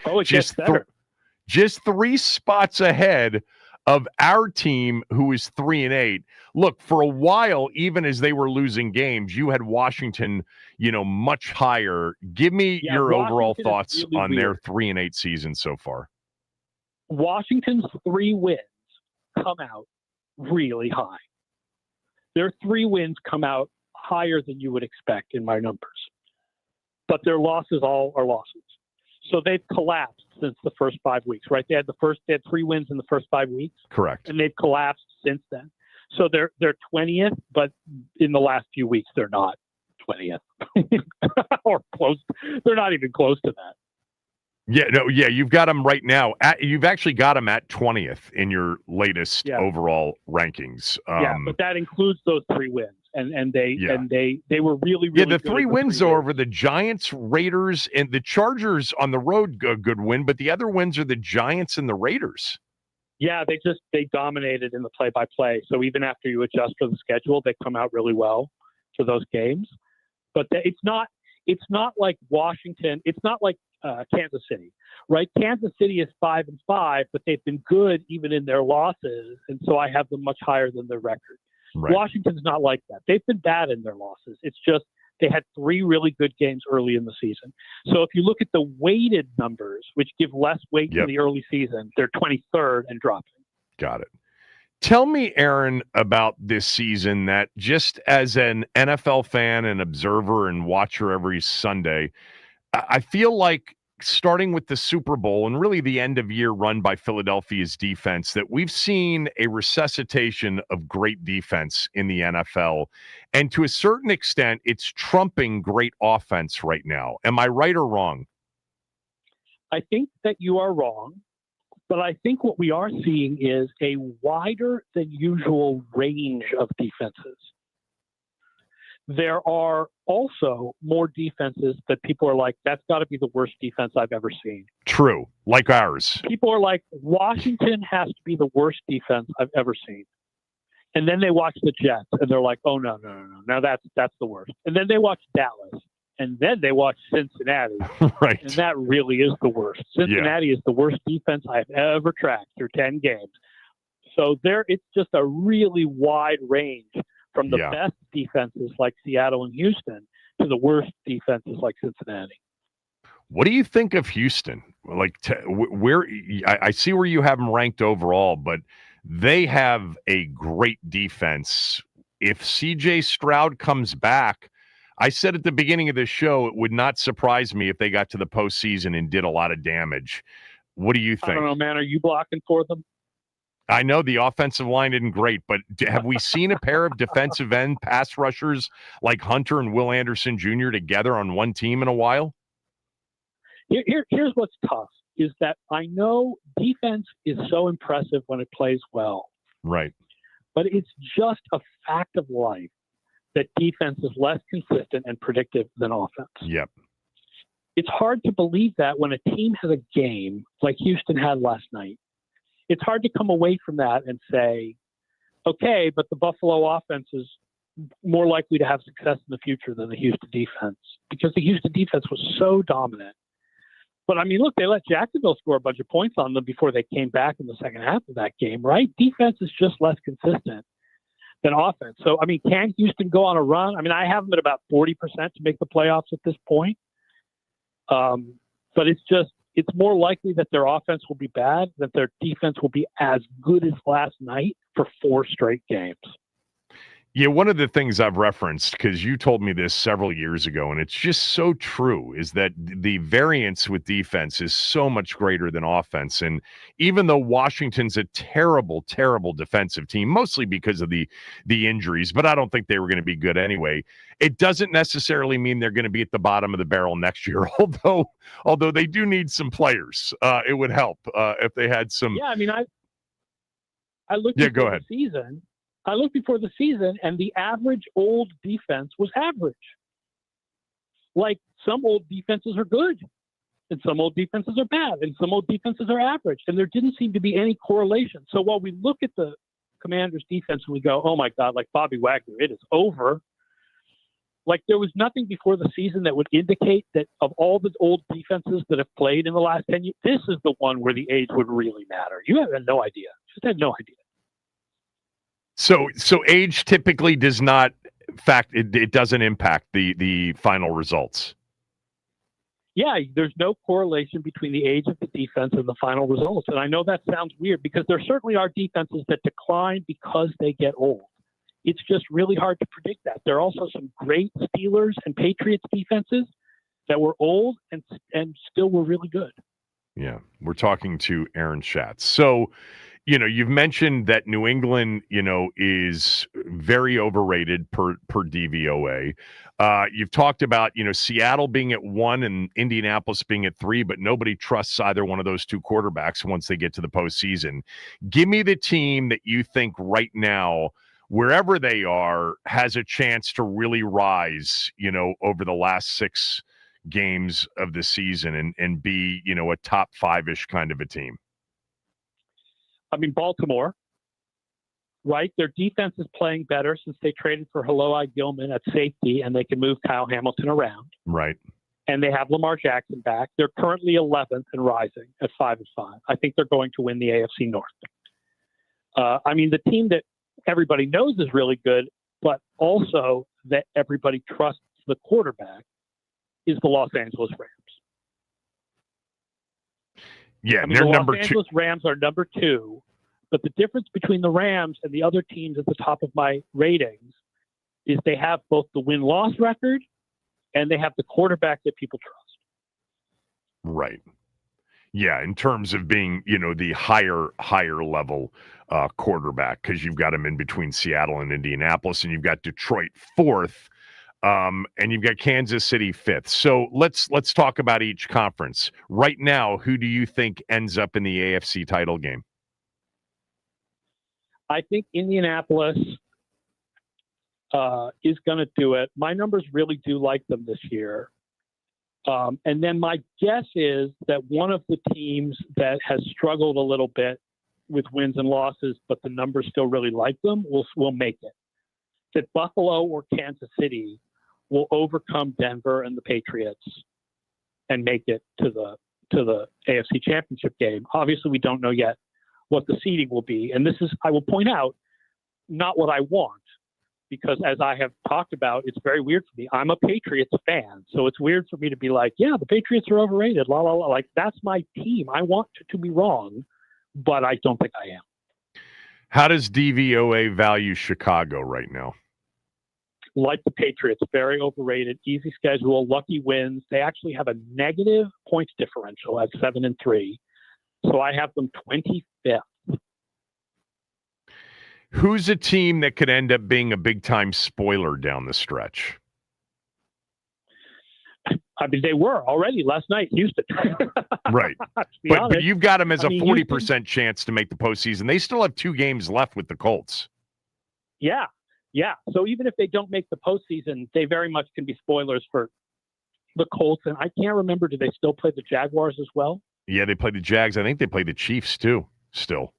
just 3 spots ahead of our team, who is 3-8. Look, for a while, even as they were losing games, you had Washington, much higher. Give me your overall thoughts really on their 3-8 season so far. Washington's 3 wins come out really high. Their 3 wins come out higher than you would expect in my numbers. But their losses all are losses. So they've collapsed since the first 5 weeks, right? They had 3 wins in the first 5 weeks. Correct. And they've collapsed since then. So they're 20th, but in the last few weeks they're not 20th. Or close. They're not even close to that. You've got them right now. You've actually got them at 20th in your latest overall rankings. But that includes those 3 wins, and they were really the good 3 wins are over the Giants, Raiders, and the Chargers on the road. Good win, but the other wins are the Giants and the Raiders. Yeah, they dominated in the play-by-play. So even after you adjust for the schedule, they come out really well for those games. But it's not like Washington. It's not like Kansas City, right? Kansas City is 5-5, but they've been good even in their losses, and so I have them much higher than their record. Right. Washington's not like that. They've been bad in their losses. It's just they had 3 really good games early in the season. So if you look at the weighted numbers, which give less weight in the early season, they're 23rd and dropping. Got it. Tell me, Aaron, about this season that, just as an NFL fan and observer and watcher every Sunday, I feel like, starting with the Super Bowl and really the end of year run by Philadelphia's defense, that we've seen a resuscitation of great defense in the NFL. And to a certain extent, it's trumping great offense right now. Am I right or wrong? I think that you are wrong, but I think what we are seeing is a wider than usual range of defenses. There are also more defenses that people are like, that's got to be the worst defense I've ever seen. True. Like ours. People are like, Washington has to be the worst defense I've ever seen. And then they watch the Jets and they're like, oh, no. Now that's the worst. And then they watch Dallas and then they watch Cincinnati. Right. And that really is the worst. Cincinnati is the worst defense I've ever tracked through 10 games. So it's just a really wide range from the best defenses like Seattle and Houston to the worst defenses like Cincinnati. What do you think of Houston? Like, where I see where you have them ranked overall, but they have a great defense. If CJ Stroud comes back, I said at the beginning of this show, it would not surprise me if they got to the postseason and did a lot of damage. What do you think? I don't know, man. Are you blocking for them? I know the offensive line isn't great, but have we seen a pair of defensive end pass rushers like Hunter and Will Anderson Jr. together on one team in a while? Here's what's tough, is that I know defense is so impressive when it plays well. Right. But it's just a fact of life that defense is less consistent and predictive than offense. Yep. It's hard to believe that when a team has a game like Houston had last night. It's hard to come away from that and say, okay, but the Buffalo offense is more likely to have success in the future than the Houston defense, because the Houston defense was so dominant. But, I mean, look, they let Jacksonville score a bunch of points on them before they came back in the second half of that game, right? Defense is just less consistent than offense. So, I mean, can Houston go on a run? I mean, I have them at about 40% to make the playoffs at this point. But it's more likely that their offense will be bad, that their defense will be as good as last night for 4 straight games. Yeah, one of the things I've referenced, because you told me this several years ago, and it's just so true, is that the variance with defense is so much greater than offense. And even though Washington's a terrible, terrible defensive team, mostly because of the injuries, but I don't think they were going to be good anyway, it doesn't necessarily mean they're going to be at the bottom of the barrel next year, although they do need some players. It would help if they had some. Yeah, I mean, I looked at the season. I looked before the season, and the average old defense was average. Like, some old defenses are good, and some old defenses are bad, and some old defenses are average, and there didn't seem to be any correlation. So while we look at the Commanders' defense and we go, oh, my God, like Bobby Wagner, it is over. Like, there was nothing before the season that would indicate that of all the old defenses that have played in the last 10 years, this is the one where the age would really matter. You have no idea. Just had no idea. So age typically does not it doesn't impact the final results. Yeah, there's no correlation between the age of the defense and the final results. And I know that sounds weird because there certainly are defenses that decline because they get old. It's just really hard to predict that. There are also some great Steelers and Patriots defenses that were old and still were really good. Yeah, we're talking to Aaron Schatz. So, you've mentioned that New England, is very overrated per DVOA. You've talked about, Seattle being at 1 and Indianapolis being at 3, but nobody trusts either one of those two quarterbacks once they get to the postseason. Give me the team that you think right now, wherever they are, has a chance to really rise, over the last 6 games of the season and be, a top 5-ish kind of a team. I mean, Baltimore, right? Their defense is playing better since they traded for Haloi Gilman at safety, and they can move Kyle Hamilton around. Right. And they have Lamar Jackson back. They're currently 11th and rising at 5-5. I think they're going to win the AFC North. I mean, the team that everybody knows is really good, but also that everybody trusts the quarterback is the Los Angeles Rams. Yeah, I mean, they're the number Los Angeles Rams are number 2, but the difference between the Rams and the other teams at the top of my ratings is they have both the win-loss record and they have the quarterback that people trust. Right. Yeah, in terms of being, the higher level quarterback, because you've got them in between Seattle and Indianapolis, and you've got Detroit 4th. And you've got Kansas City 5th. So let's talk about each conference. Right now, who do you think ends up in the AFC title game? I think Indianapolis is going to do it. My numbers really do like them this year. And then my guess is that one of the teams that has struggled a little bit with wins and losses, but the numbers still really like them, will make it. That Buffalo or Kansas City will overcome Denver and the Patriots and make it to the AFC Championship game. Obviously, we don't know yet what the seeding will be. And this is, I will point out, not what I want, because as I have talked about, it's very weird for me. I'm a Patriots fan, so it's weird for me to be like, yeah, the Patriots are overrated, la, la, la. Like, that's my team. I want to be wrong, but I don't think I am. How does DVOA value Chicago right now? Like the Patriots, very overrated, easy schedule, lucky wins. They actually have a negative points differential at 7-3. So I have them 25th. Who's a team that could end up being a big-time spoiler down the stretch? I mean, they were already last night, Houston. Right. But you've got them as a 40% chance to make the postseason. They still have 2 games left with the Colts. Yeah. Yeah. So even if they don't make the postseason, they very much can be spoilers for the Colts. And I can't remember, do they still play the Jaguars as well? Yeah, they play the Jags. I think they play the Chiefs too, still.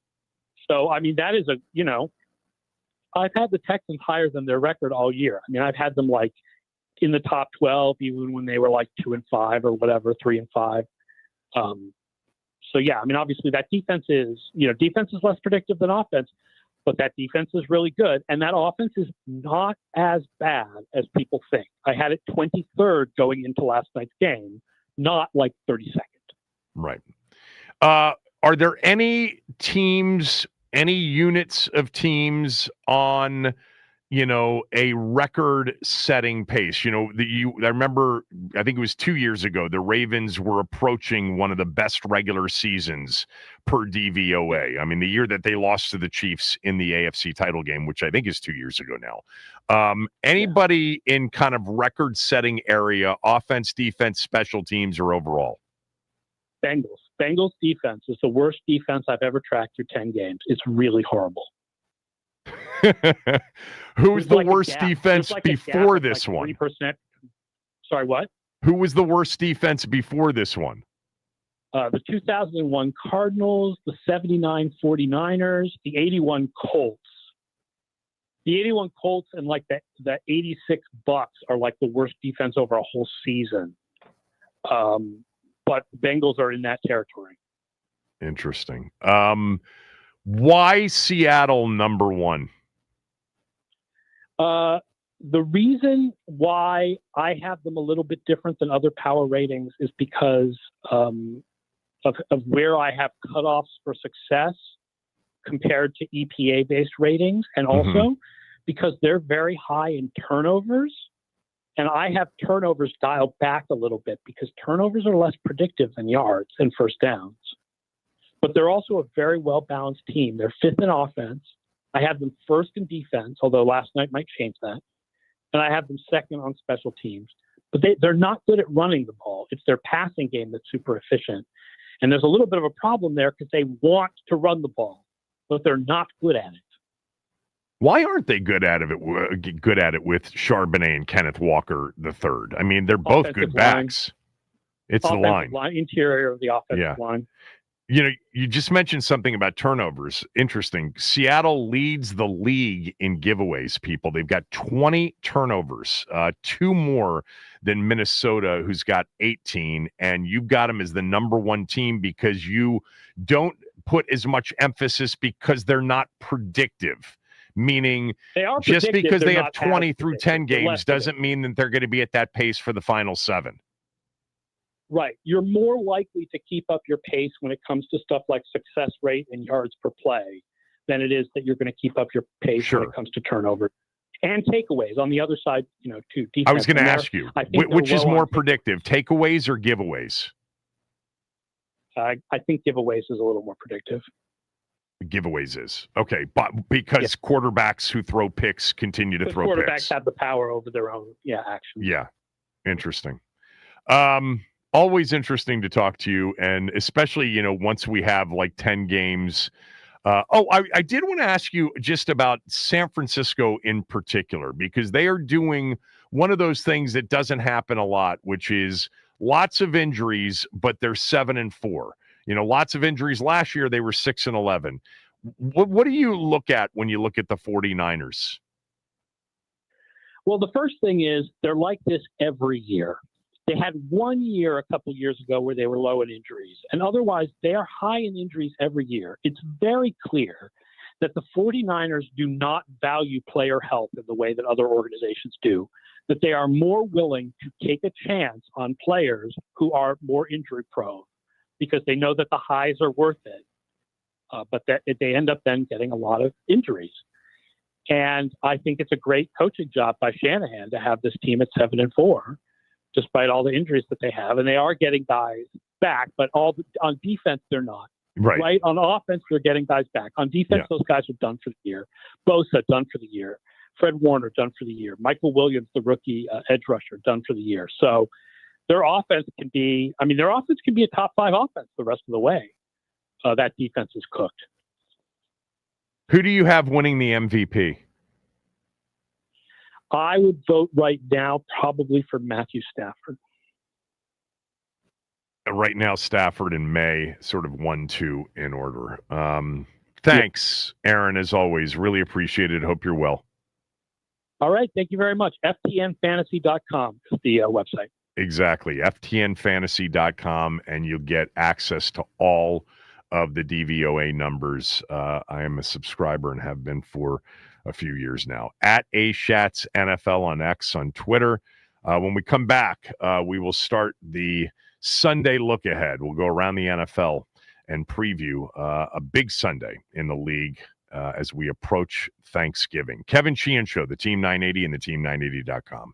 So, I mean, that is I've had the Texans higher than their record all year. I mean, I've had them like in the top 12, even when they were like 2-5 or whatever, 3-5. So yeah, I mean, obviously that defense is less predictive than offense, but that defense is really good. And that offense is not as bad as people think. I had it 23rd going into last night's game, not like 32nd. Right. Are there any teams, any units of teams on, a record-setting pace? I remember, I think it was 2 years ago, the Ravens were approaching one of the best regular seasons per DVOA. I mean, the year that they lost to the Chiefs in the AFC title game, which I think is 2 years ago now. Anybody in kind of record-setting area, offense, defense, special teams, or overall? Bengals defense is the worst defense I've ever tracked through 10 games. It's really horrible. Who was the worst defense before this one? 3%. Sorry, what? Who was the worst defense before this one? The 2001 Cardinals, the 79 49ers, the 81 Colts. The 81 Colts and like the 86 Bucks are like the worst defense over a whole season. But Bengals are in that territory. Interesting. Why Seattle number 1? The reason why I have them a little bit different than other power ratings is because of where I have cutoffs for success compared to EPA-based ratings, and also because they're very high in turnovers. And I have turnovers dialed back a little bit because turnovers are less predictive than yards and first downs. But they're also a very well-balanced team. They're 5th in offense. I have them 1st in defense, although last night might change that. And I have them 2nd on special teams. But they're not good at running the ball. It's their passing game that's super efficient. And there's a little bit of a problem there because they want to run the ball, but they're not good at it. Why aren't they good at it with Charbonnet and Kenneth Walker III? I mean, they're both good backs. It's the line. Interior of the offensive line. You just mentioned something about turnovers. Interesting. Seattle leads the league in giveaways, people. They've got 20 turnovers, 2 more than Minnesota, who's got 18. And you've got them as the number 1 team because you don't put as much emphasis because they're not predictive. Meaning, just because they have 20 through 10 games doesn't mean that they're going to be at that pace for the final 7. Right. You're more likely to keep up your pace when it comes to stuff like success rate and yards per play than it is that you're going to keep up your pace when it comes to turnover and takeaways. On the other side, too. I was going to ask you, which is more predictive, takeaways or giveaways? I think giveaways is a little more predictive. Giveaways is okay, but because quarterbacks who throw picks continue to throw quarterbacks picks. Have the power over their own actions. Yeah, interesting. Always interesting to talk to you, and especially once we have like 10 games. I did want to ask you just about San Francisco in particular, because they are doing one of those things that doesn't happen a lot, which is lots of injuries, but they're 7-4. Lots of injuries. Last year, they were 6-11. What do you look at when you look at the 49ers? Well, the first thing is they're like this every year. They had 1 year a couple years ago where they were low in injuries, and otherwise they are high in injuries every year. It's very clear that the 49ers do not value player health in the way that other organizations do, that they are more willing to take a chance on players who are more injury prone because they know that the highs are worth it, but that they end up then getting a lot of injuries. And I think it's a great coaching job by Shanahan to have this team at 7-4, despite all the injuries that they have. And they are getting guys back, but on defense, they're not. Right? On offense, they're getting guys back. On defense, those guys are done for the year. Bosa, done for the year. Fred Warner, done for the year. Michael Williams, the rookie edge rusher, done for the year. So their offense can be a top 5 offense the rest of the way. That defense is cooked. Who do you have winning the MVP? I would vote right now probably for Matthew Stafford. Right now, Stafford and May, sort of 1-2 in order. Thanks, Aaron, as always. Really appreciate it. Hope you're well. All right. Thank you very much. FTNfantasy.com is the website. Exactly. FTNfantasy.com, and you'll get access to all of the DVOA numbers. I am a subscriber and have been for a few years now. At AShats NFL on X on Twitter. When we come back, we will start the Sunday look ahead. We'll go around the NFL and preview a big Sunday in the league as we approach Thanksgiving. Kevin Sheehan Show, the Team 980 and the Team980.com.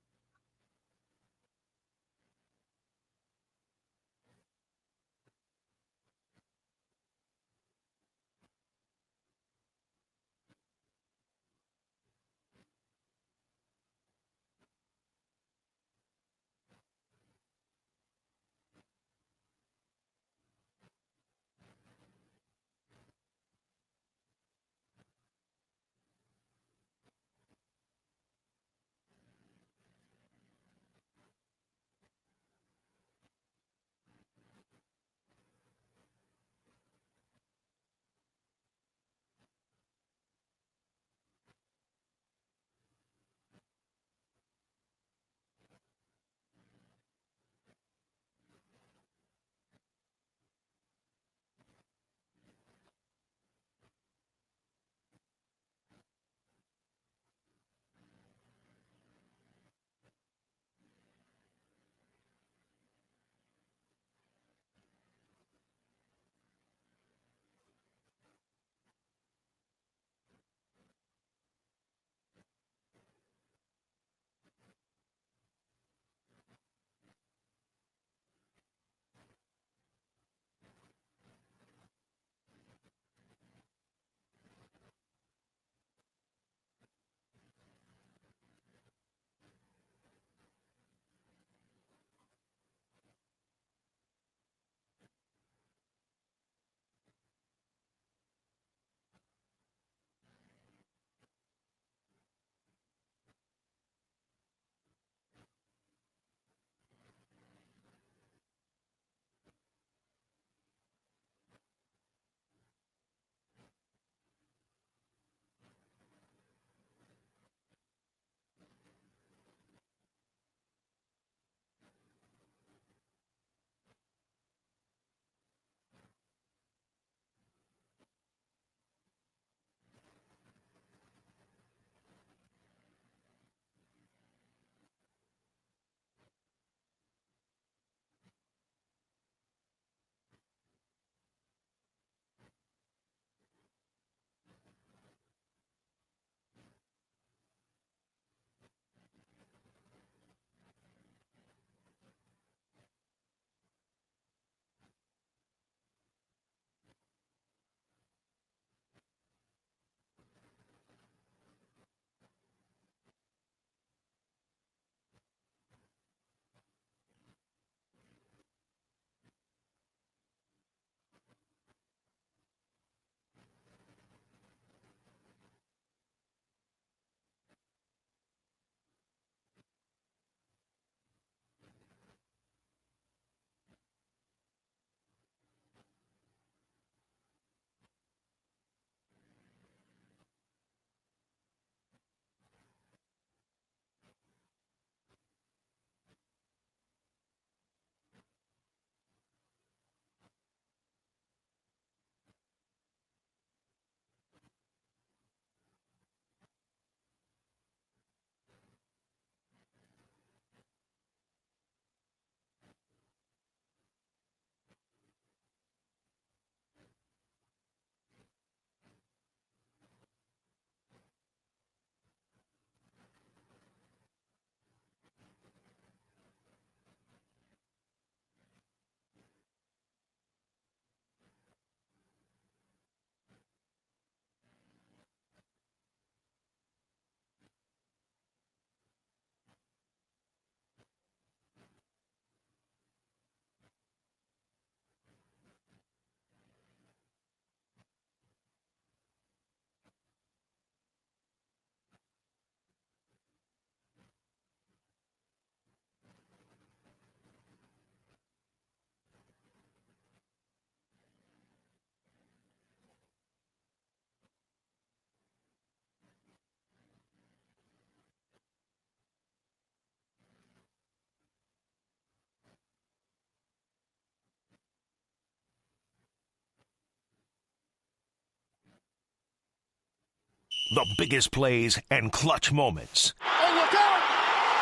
The biggest plays and clutch moments. Oh, look out!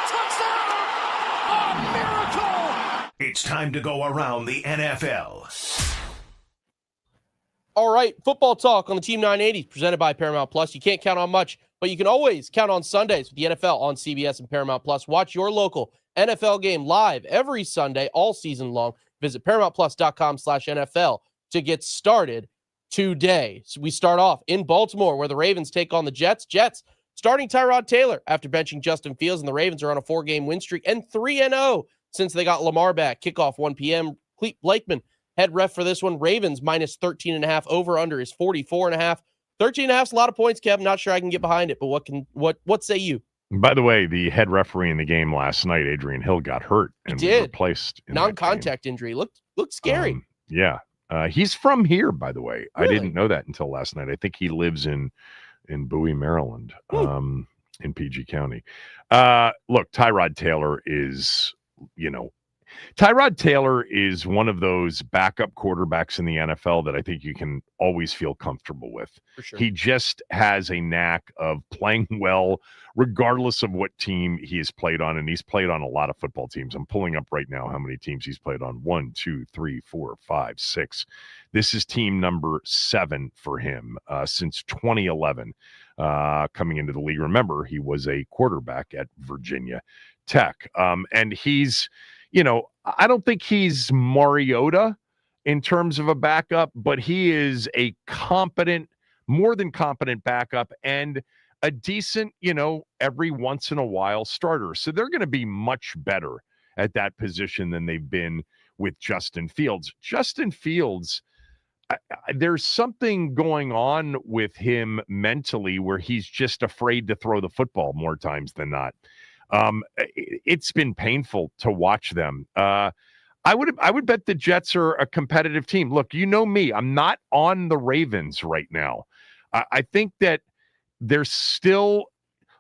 Touchdown! A miracle! It's time to go around the NFL. All right, football talk on the Team 980 presented by Paramount Plus. You can't count on much, but you can always count on Sundays with the NFL on CBS and Paramount Plus. Watch your local NFL game live every Sunday, all season long. Visit ParamountPlus.com/NFL to get started today. So we start off in Baltimore, where the Ravens take on the Jets. Jets starting Tyrod Taylor after benching Justin Fields, and the Ravens are on a 4-game win streak and 3-0 since they got Lamar back. Kickoff 1 p.m. Clete Blakeman, head ref for this one. Ravens minus 13.5. Over under is 44.5. 13.5 is a lot of points, Kev. Not sure I can get behind it, but what say you? By the way, the head referee in the game last night, Adrian Hill, got hurt and was replaced. Non-contact injury. Looked scary. Yeah. He's from here, by the way. Really? I didn't know that until last night. I think he lives in Bowie, Maryland, in PG County. Look, Tyrod Taylor is one of those backup quarterbacks in the NFL that I think you can always feel comfortable with. For sure. He just has a knack of playing well, regardless of what team he has played on. And he's played on a lot of football teams. I'm pulling up right now how many teams he's played on. 1, 2, 3, 4, 5, 6. This is team number 7 for him since 2011 coming into the league. Remember, he was a quarterback at Virginia Tech. And he's, I don't think he's Mariota in terms of a backup, but he is a more than competent backup and a decent, every once in a while starter. So they're going to be much better at that position than they've been with Justin Fields. Justin Fields, there's something going on with him mentally where he's just afraid to throw the football more times than not. It's been painful to watch them. I would bet the Jets are a competitive team. Look, you know me, I'm not on the Ravens right now. I think that their schedule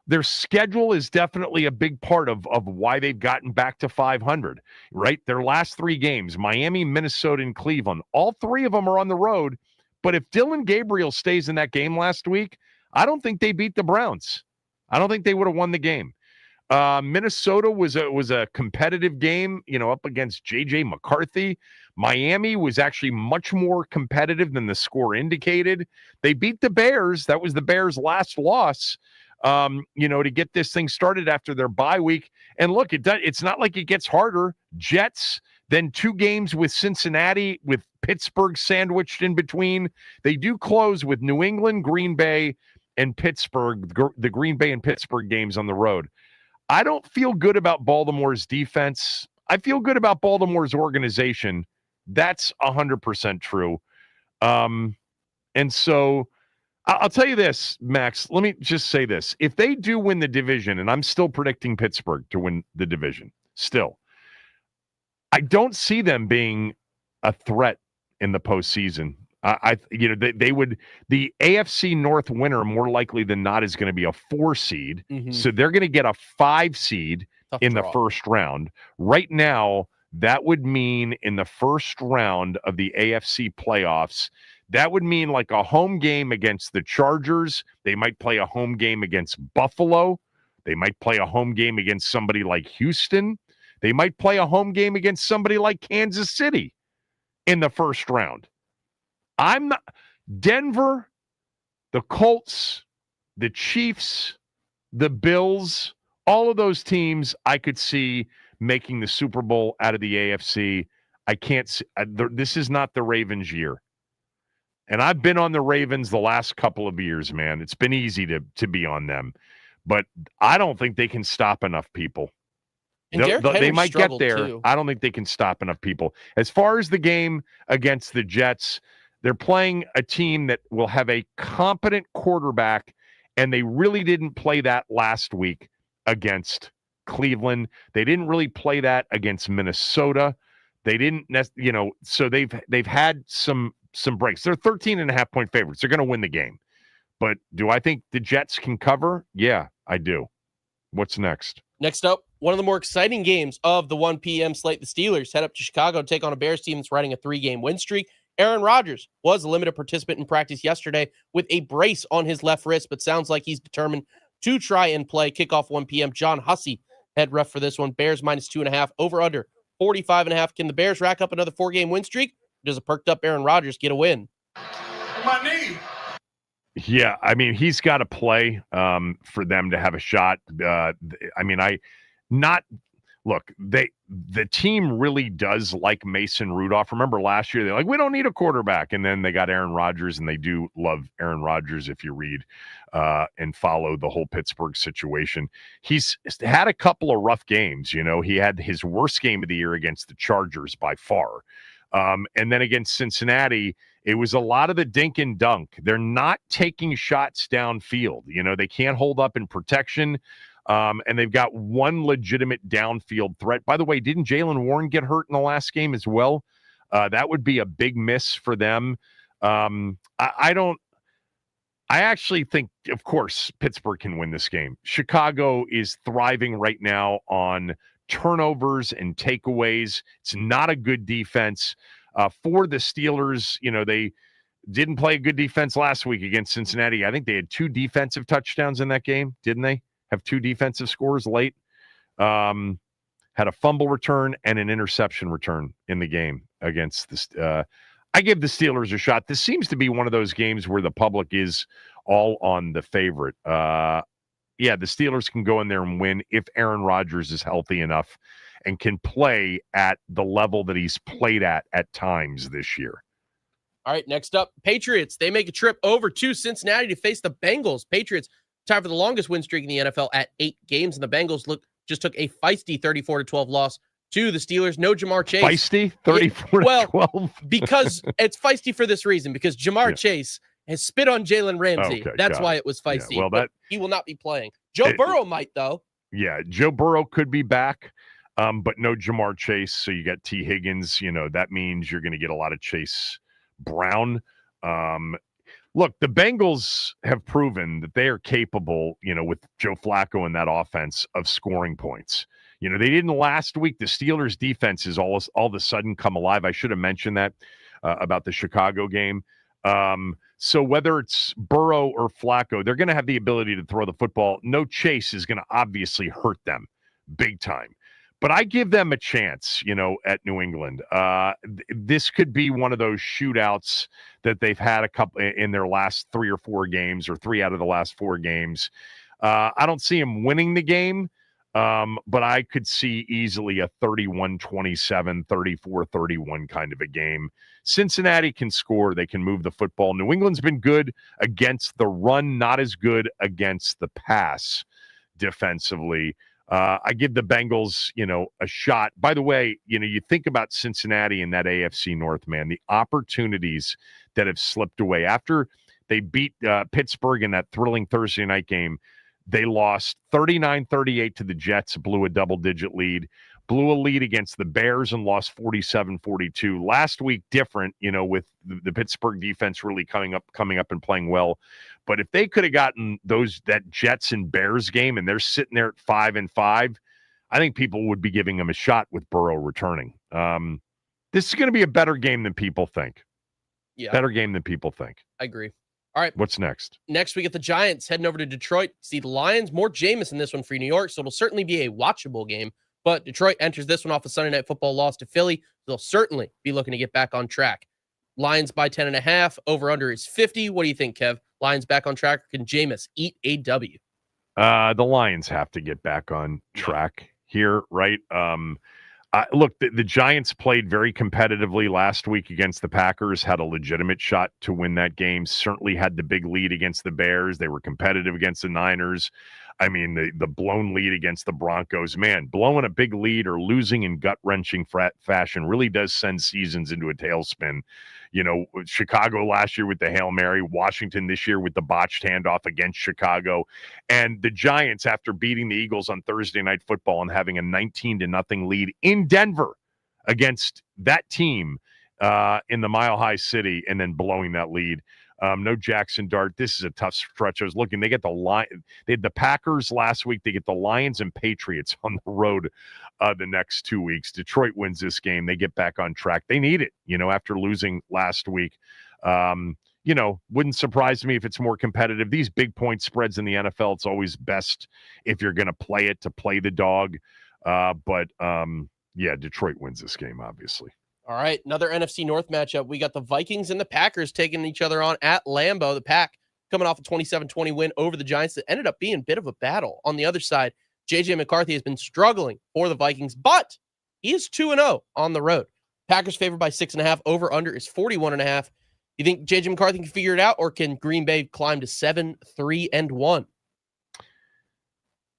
is definitely a big part of why they've gotten back to 500, right? Their last 3 games, Miami, Minnesota, and Cleveland, all 3 of them are on the road. But if Dylan Gabriel stays in that game last week, I don't think they beat the Browns. I don't think they would have won the game. Minnesota was a competitive game, up against J.J. McCarthy. Miami was actually much more competitive than the score indicated. They beat the Bears. That was the Bears' last loss, to get this thing started after their bye week. And look, it's not like it gets harder. Jets, then 2 games with Cincinnati, with Pittsburgh sandwiched in between. They do close with New England, Green Bay, and Pittsburgh, the Green Bay and Pittsburgh games on the road. I don't feel good about Baltimore's defense. I feel good about Baltimore's organization. That's 100% true. And so I'll tell you this, Max, let me just say this. If they do win the division, and I'm still predicting Pittsburgh to win the division, still, I don't see them being a threat in the postseason. They would, the AFC North winner more likely than not is going to be a 4 seed. Mm-hmm. So they're going to get a 5 seed in the first round. Right now, that would mean in the first round of the AFC playoffs, that would mean like a home game against the Chargers. They might play a home game against Buffalo. They might play a home game against somebody like Houston. They might play a home game against somebody like Kansas City in the first round. I'm not Denver, the Colts, the Chiefs, the Bills, all of those teams I could see making the Super Bowl out of the AFC. I can't see, this is not the Ravens year. And I've been on the Ravens the last couple of years, man. It's been easy to be on them. But I don't think they can stop enough people. They might get there. Too. I don't think they can stop enough people. As far as the game against the Jets, they're playing a team that will have a competent quarterback, and they really didn't play that last week against Cleveland. They didn't really play that against Minnesota. They didn't, so they've had some breaks. They're 13.5-point favorites. They're going to win the game. But do I think the Jets can cover? Yeah, I do. What's next? Next up, one of the more exciting games of the 1 p.m. slate. The Steelers head up to Chicago to take on a Bears team that's riding a 3-game win streak. Aaron Rodgers was a limited participant in practice yesterday with a brace on his left wrist, but sounds like he's determined to try and play. Kickoff 1 p.m. John Hussey, head ref for this one. Bears -2.5, over under 45.5. Can the Bears rack up another 4-game win streak? Or does a perked up Aaron Rodgers get a win? My knee. Yeah, I mean, he's got to play for them to have a shot. Look, the team really does like Mason Rudolph. Remember last year, they're like, we don't need a quarterback. And then they got Aaron Rodgers, and they do love Aaron Rodgers if you read and follow the whole Pittsburgh situation. He's had a couple of rough games. You know, he had his worst game of the year against the Chargers by far. And then against Cincinnati, it was a lot of the dink and dunk. They're not taking shots downfield. You know, they can't hold up in protection. And they've got one legitimate downfield threat. By the way, didn't Jaylen Warren get hurt in the last game as well? That would be a big miss for them. I actually think, of course, Pittsburgh can win this game. Chicago is thriving right now on turnovers and takeaways. It's not a good defense. For the Steelers, you know, they didn't play a good defense last week against Cincinnati. I think they had 2 defensive touchdowns in that game, didn't they? Have 2 defensive scores late. Had a fumble return and an interception return in the game against this. I give the Steelers a shot. This seems to be one of those games where the public is all on the favorite. The Steelers can go in there and win if Aaron Rodgers is healthy enough and can play at the level that he's played at times this year. All right, next up, Patriots. They make a trip over to Cincinnati to face the Bengals. Patriots tied for the longest win streak in the NFL at 8 games, and the Bengals just took a feisty 34-12 loss to the Steelers. No Jamar Chase. Feisty? 34-12? Well, because it's feisty for this reason, because Jamar Chase has spit on Jalen Ramsey. Okay, that's why it was feisty. Yeah, well, he will not be playing. Joe Burrow might, though. Yeah, Joe Burrow could be back, but no Jamar Chase. So you got T. Higgins. You know, that means you're going to get a lot of Chase Brown. Look, the Bengals have proven that they are capable, you know, with Joe Flacco in that offense, of scoring points. You know, they didn't last week. The Steelers' defense is all of a sudden come alive. I should have mentioned that about the Chicago game. So whether it's Burrow or Flacco, they're going to have the ability to throw the football. No Chase is going to obviously hurt them big time. But I give them a chance, you know, at New England. This could be one of those shootouts that they've had a couple in their last 3 or 4 games, or 3 out of the last 4 games. I don't see them winning the game, but I could see easily a 31-27, 34-31 kind of a game. Cincinnati can score. They can move the football. New England's been good against the run, not as good against the pass defensively. I give the Bengals, you know, a shot. By the way, you know, you think about Cincinnati in that AFC North, man, the opportunities that have slipped away after they beat Pittsburgh in that thrilling Thursday night game. They lost 39-38 to the Jets, blew a double-digit lead, blew a lead against the Bears and lost 47-42. Last week, different, you know, with the Pittsburgh defense really coming up and playing well. But if they could have gotten that Jets and Bears game, and they're sitting there at 5-5, I think people would be giving them a shot with Burrow returning. This is going to be a better game than people think. Yeah. Better game than people think. I agree. All right. What's next? Next, we get the Giants heading over to Detroit. See the Lions. More Jameis in this one for New York, so it'll certainly be a watchable game. But Detroit enters this one off a Sunday Night Football loss to Philly. They'll certainly be looking to get back on track. Lions by 10.5. Over-under is 50. What do you think, Kev? Lions back on track, or can Jameis eat a W? The Lions have to get back on track here, right? Look, the Giants played very competitively last week against the Packers, had a legitimate shot to win that game, certainly had the big lead against the Bears. They were competitive against the Niners. I mean, the blown lead against the Broncos, man, blowing a big lead or losing in gut-wrenching fashion really does send seasons into a tailspin. You know, Chicago last year with the Hail Mary, Washington this year with the botched handoff against Chicago, and the Giants after beating the Eagles on Thursday Night Football and having a 19-0 lead in Denver against that team in the Mile High City, and then blowing that lead. No Jackson Dart. This is a tough stretch. I was looking. They get the Packers last week. They get the Lions and Patriots on the road the next 2 weeks. Detroit wins this game. They get back on track. They need it, after losing last week. Wouldn't surprise me if it's more competitive. These big point spreads in the NFL, it's always best if you're going to play it to play the dog. But Detroit wins this game, obviously. All right, another NFC North matchup. We got the Vikings and the Packers taking each other on at Lambeau. The Pack coming off a 27-20 win over the Giants that ended up being a bit of a battle. On the other side, J.J. McCarthy has been struggling for the Vikings, but he is 2-0 on the road. Packers favored by 6.5. Over-under is 41.5. You think J.J. McCarthy can figure it out, or can Green Bay climb to 7-3-1?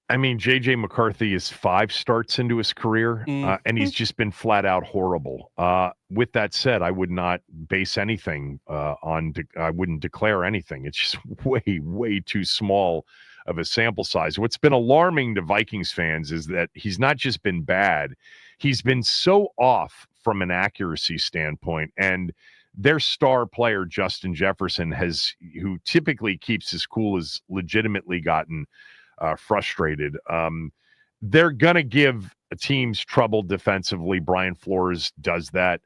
I mean, J.J. McCarthy is 5 starts into his career, and he's just been flat out horrible. With that said, I would not base anything I wouldn't declare anything. It's just way, way too small of a sample size. What's been alarming to Vikings fans is that he's not just been bad, he's been so off from an accuracy standpoint. And their star player, Justin Jefferson, who typically keeps his cool, has legitimately gotten frustrated. They're going to give teams trouble defensively. Brian Flores does that.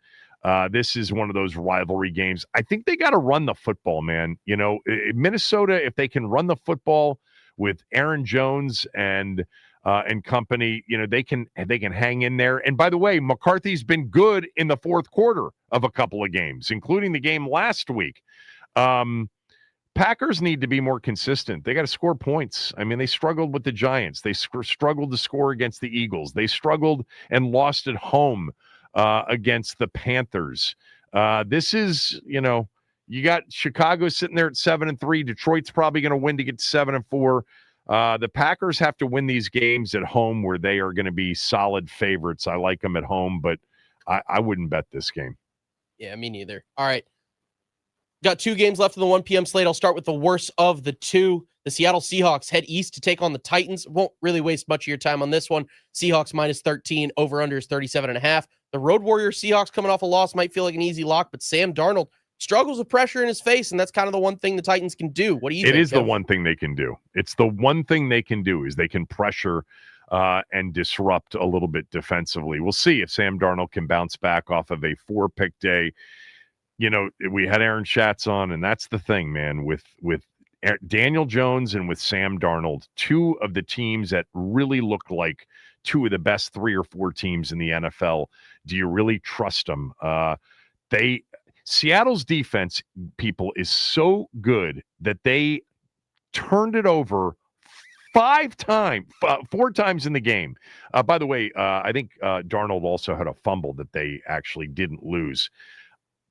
This is one of those rivalry games. I think they got to run the football, man. Minnesota, if they can run the football with Aaron Jones and company, they can hang in there. And by the way, McCarthy's been good in the fourth quarter of a couple of games, including the game last week. Packers need to be more consistent. They got to score points. I mean, they struggled with the Giants. They struggled to score against the Eagles. They struggled and lost at home against the Panthers. This is, you got Chicago sitting there at 7-3. Detroit's probably going to win to get to 7-4. The Packers have to win these games at home where they are going to be solid favorites. I like them at home, but I wouldn't bet this game. Yeah, me neither. All right. Got 2 games left in the 1 p.m. slate. I'll start with the worst of the 2. The Seattle Seahawks head east to take on the Titans. Won't really waste much of your time on this one. Seahawks minus 13. Over-under is 37.5. The Road Warriors Seahawks coming off a loss might feel like an easy lock, but Sam Darnold struggles with pressure in his face, and that's kind of the one thing the Titans can do. What do you think? It is the one thing they can do. It's the one thing they can do is they can pressure and disrupt a little bit defensively. We'll see if Sam Darnold can bounce back off of a 4-pick day. We had Aaron Schatz on, and that's the thing, man, with Daniel Jones and with Sam Darnold, 2 of the teams that really look like 2 of the best 3 or 4 teams in the NFL. Do you really trust them? Seattle's defense, people, is so good that they turned it over 4 times in the game. By the way, I think Darnold also had a fumble that they actually didn't lose.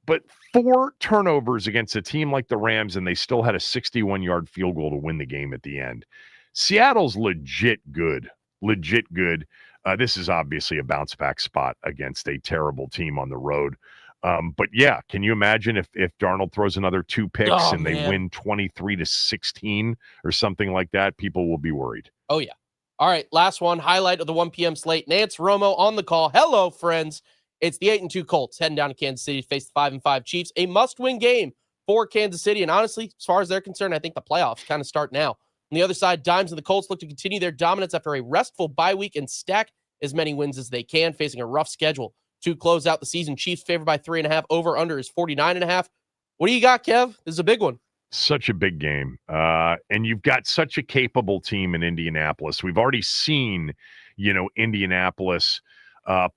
But 4 turnovers against a team like the Rams, and they still had a 61-yard field goal to win the game at the end. Seattle's legit good. This is obviously a bounce-back spot against a terrible team on the road. But yeah, can you imagine if Darnold throws another 2 picks they win 23-16 or something like that? People will be worried. Oh, yeah. All right, last one. Highlight of the 1 p.m. slate. Nance Romo on the call. Hello, friends. It's the 8-2 Colts heading down to Kansas City to face the 5-5 Chiefs. A must-win game for Kansas City. And honestly, as far as they're concerned, I think the playoffs kind of start now. On the other side, Dimes and the Colts look to continue their dominance after a restful bye week and stack as many wins as they can, facing a rough schedule to close out the season. Chiefs favored by 3.5. Over-under is 49.5. What do you got, Kev? This is a big one. Such a big game. And you've got such a capable team in Indianapolis. We've already seen, Indianapolis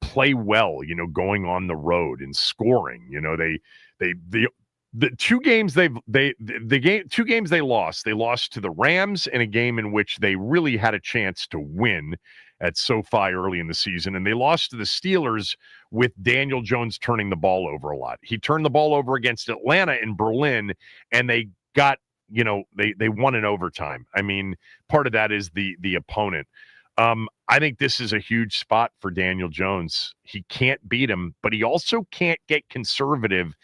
play well, going on the road and scoring. The 2 games they lost. They lost to the Rams in a game in which they really had a chance to win at SoFi early in the season, and they lost to the Steelers with Daniel Jones turning the ball over a lot. He turned the ball over against Atlanta in Berlin, and they got, they won in overtime. I mean, part of that is the opponent. I think this is a huge spot for Daniel Jones. He can't beat him, but he also can't get conservative.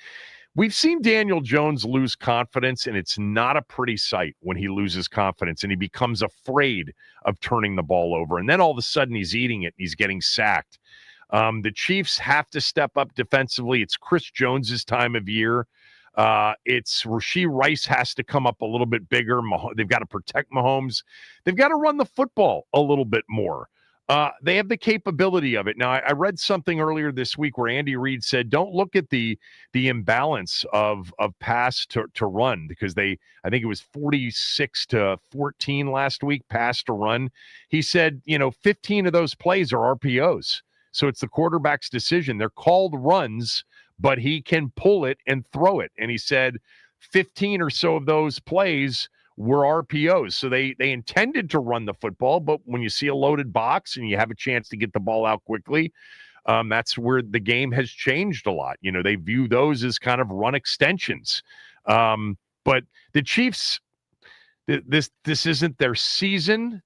We've seen Daniel Jones lose confidence, and it's not a pretty sight when he loses confidence and he becomes afraid of turning the ball over. And then all of a sudden he's eating it and he's getting sacked. The Chiefs have to step up defensively. It's Chris Jones's time of year. It's Rashee Rice has to come up a little bit bigger. They've got to protect Mahomes. They've got to run the football a little bit more. They have the capability of it. Now, I read something earlier this week where Andy Reid said, don't look at the imbalance of pass to run, because I think it was 46-14 last week, pass to run. He said, 15 of those plays are RPOs. So it's the quarterback's decision. They're called runs, but he can pull it and throw it. And he said 15 or so of those plays were RPOs. So they intended to run the football, but when you see a loaded box and you have a chance to get the ball out quickly, that's where the game has changed a lot. They view those as kind of run extensions. But the Chiefs, this isn't their season,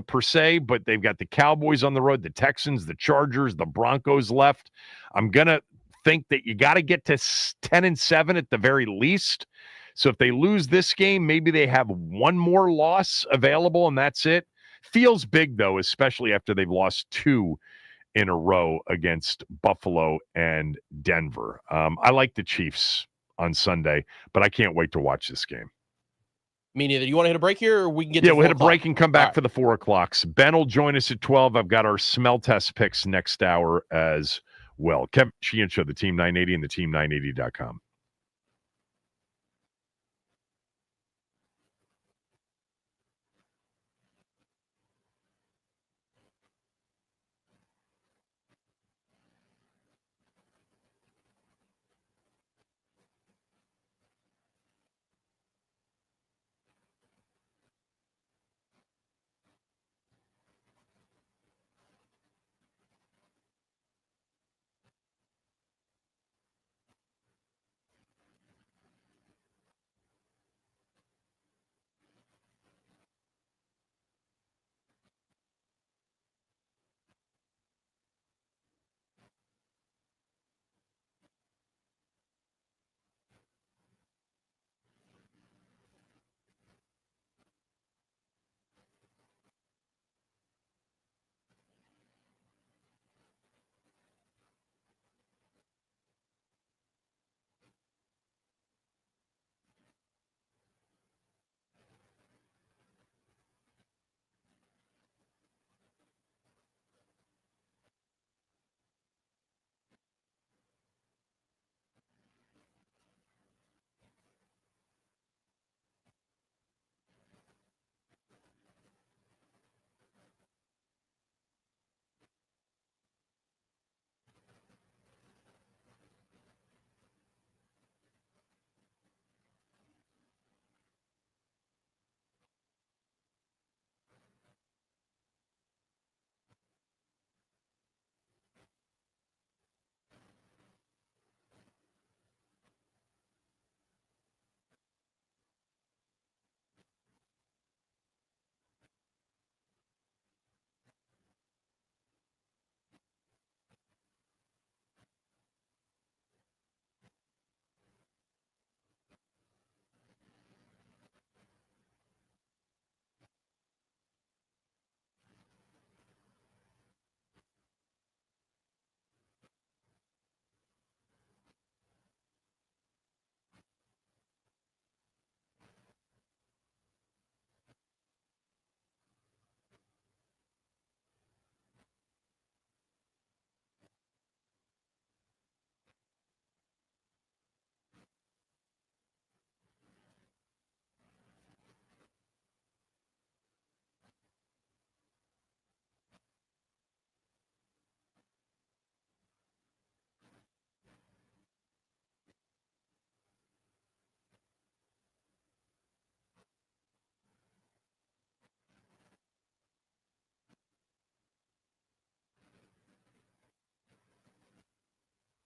per se, but they've got the Cowboys on the road, the Texans, the Chargers, the Broncos left. I'm going to think that you got to get to 10-7 at the very least. So if they lose this game, maybe they have one more loss available, and that's it. Feels big, though, especially after they've lost 2 in a row against Buffalo and Denver. I like the Chiefs on Sunday, but I can't wait to watch this game. Me neither. You want to hit a break here, or we can get we'll hit a break and come back for the 4 o'clocks. Ben will join us at 12. I've got our smell test picks next hour as well. Kevin Sheehan Show, the Team 980 and the team980.com.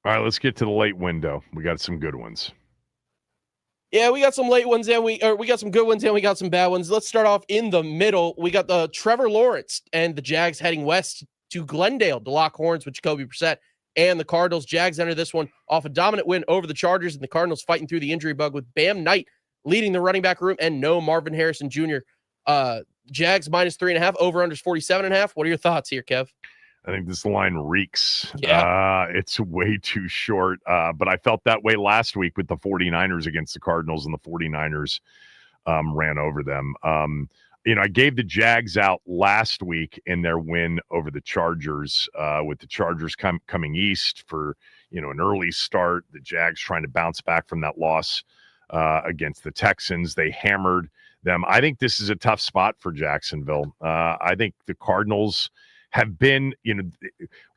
All right, let's get to the late window. We got some good ones. Yeah, we got some late ones, and we got some good ones, and we got some bad ones. Let's start off in the middle. We got the Trevor Lawrence and the Jags heading west to Glendale to lock horns with Jacoby Brissett and the Cardinals. Jags enter this one off a dominant win over the Chargers, and the Cardinals fighting through the injury bug with Bam Knight leading the running back room and no Marvin Harrison Jr. Jags minus 3.5, over unders 47.5. What are your thoughts here, Kev? I think this line reeks. Yeah. It's way too short. But I felt that way last week with the 49ers against the Cardinals, and the 49ers ran over them. I gave the Jags out last week in their win over the Chargers, with the Chargers coming east for, an early start. The Jags trying to bounce back from that loss against the Texans. They hammered them. I think this is a tough spot for Jacksonville. I think the Cardinals have been,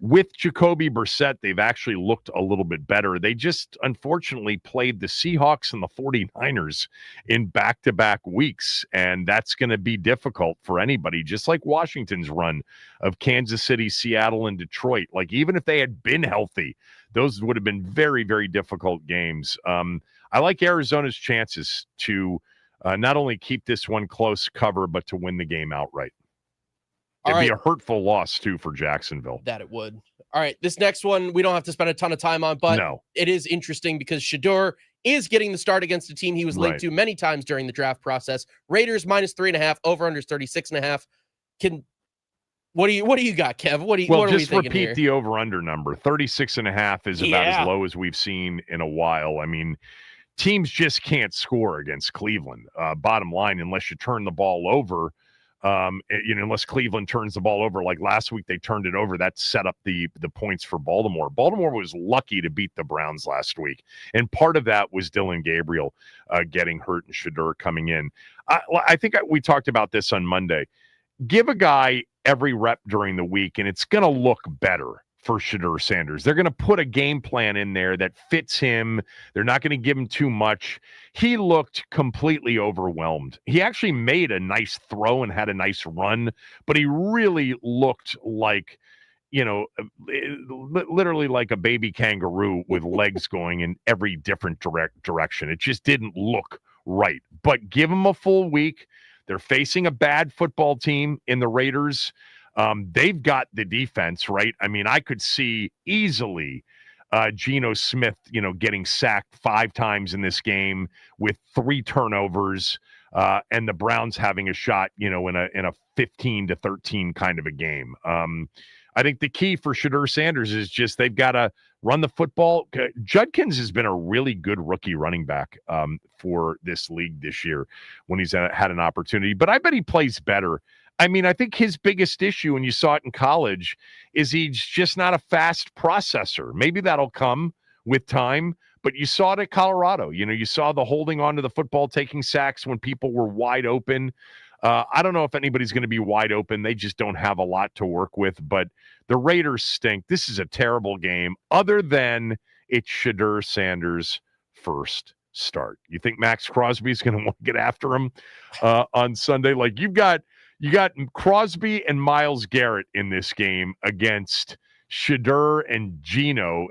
with Jacoby Brissett, they've actually looked a little bit better. They just unfortunately played the Seahawks and the 49ers in back-to-back weeks, and that's going to be difficult for anybody, just like Washington's run of Kansas City, Seattle, and Detroit. Like, even if they had been healthy, those would have been very, very difficult games. I like Arizona's chances to not only keep this one close, cover, but to win the game outright. It'd be a hurtful loss, too, for Jacksonville. That it would. All right, this next one we don't have to spend a ton of time on, but it is interesting because Shedeur is getting the start against a team he was linked to many times during the draft process. Raiders -3.5, over/under 36.5. What do you got, Kev? What are we thinking just repeat the over/under number. 36.5 is about as low as we've seen in a while. I mean, teams just can't score against Cleveland. Bottom line, unless you turn the ball over. Unless Cleveland turns the ball over, like last week they turned it over, that set up the points for Baltimore. Baltimore was lucky to beat the Browns last week, and part of that was Dylan Gabriel getting hurt and Shedeur coming in. I think we talked about this on Monday. Give a guy every rep during the week, and it's going to look better for Shedeur Sanders. They're going to put a game plan in there that fits him. They're not going to give him too much. He looked completely overwhelmed. He actually made a nice throw and had a nice run, but he really looked like, literally like a baby kangaroo with legs going in every different direction. It just didn't look right. But give him a full week. They're facing a bad football team in the Raiders. They've got the defense, right? I mean, I could see easily Geno Smith, getting sacked 5 times in this game with 3 turnovers, and the Browns having a shot, in a 15-13 kind of a game. I think the key for Shedeur Sanders is just they've got to run the football. Judkins has been a really good rookie running back for this league this year when he's had an opportunity, but I bet he plays better. I mean, I think his biggest issue, and you saw it in college, is he's just not a fast processor. Maybe that'll come with time, but you saw it at Colorado. You saw the holding on to the football, taking sacks when people were wide open. I don't know if anybody's going to be wide open. They just don't have a lot to work with, but the Raiders stink. This is a terrible game, other than it's Shedeur Sanders' first start. You think Max Crosby's going to want to get after him on Sunday? Like, you got Crosby and Myles Garrett in this game against Shedeur and Geno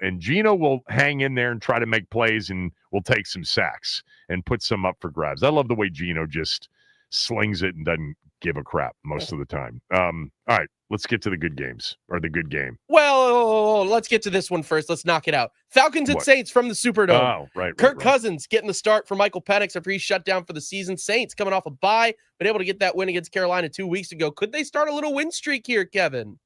will hang in there and try to make plays and will take some sacks and put some up for grabs. I love the way Geno just slings it and doesn't give a crap most of the time. All right, let's get to the good games, or the good game. Well, let's get to this one first. Let's knock it out. Falcons and Saints from the Superdome. Oh, right. Kirk Cousins getting the start for Michael Penix after he shut down for the season. Saints coming off a bye, but able to get that win against Carolina 2 weeks ago. Could they start a little win streak here, Kevin?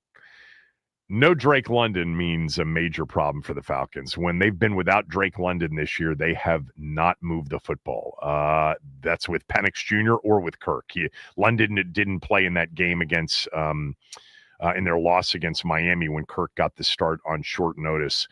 No Drake London means a major problem for the Falcons. When they've been without Drake London this year, they have not moved the football. That's with Penix Jr. or with Kirk. London didn't play in that game against in their loss against Miami when Kirk got the start on short notice.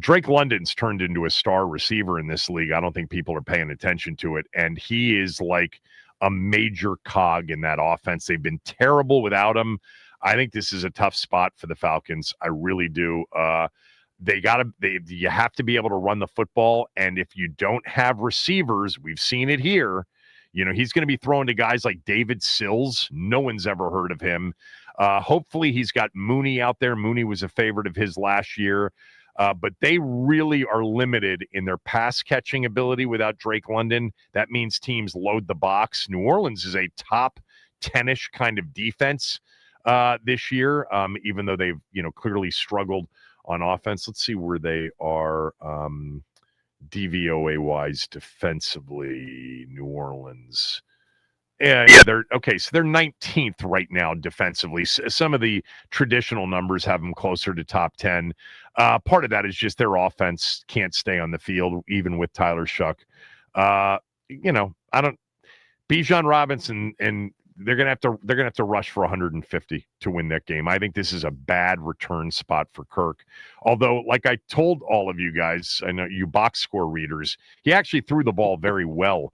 Drake London's turned into a star receiver in this league. I don't think people are paying attention to it, and he is like a major cog in that offense. They've been terrible without him. I think this is a tough spot for the Falcons. I really do. You have to be able to run the football, and if you don't have receivers, we've seen it here. He's going to be throwing to guys like David Sills. No one's ever heard of him. Hopefully he's got Mooney out there. Mooney was a favorite of his last year. But they really are limited in their pass catching ability without Drake London. That means teams load the box. New Orleans is a top 10-ish kind of defense this year, even though they've clearly struggled on offense. Let's see where they are DVOA wise defensively. New Orleans. Yeah, they're okay. So they're 19th right now defensively. Some of the traditional numbers have them closer to top 10. Part of that is just their offense can't stay on the field, even with Tyler Shuck. Bijan Robinson and they're gonna have to rush for 150 to win that game. I think this is a bad return spot for Kirk. Although, like I told all of you guys, I know you box score readers, he actually threw the ball very well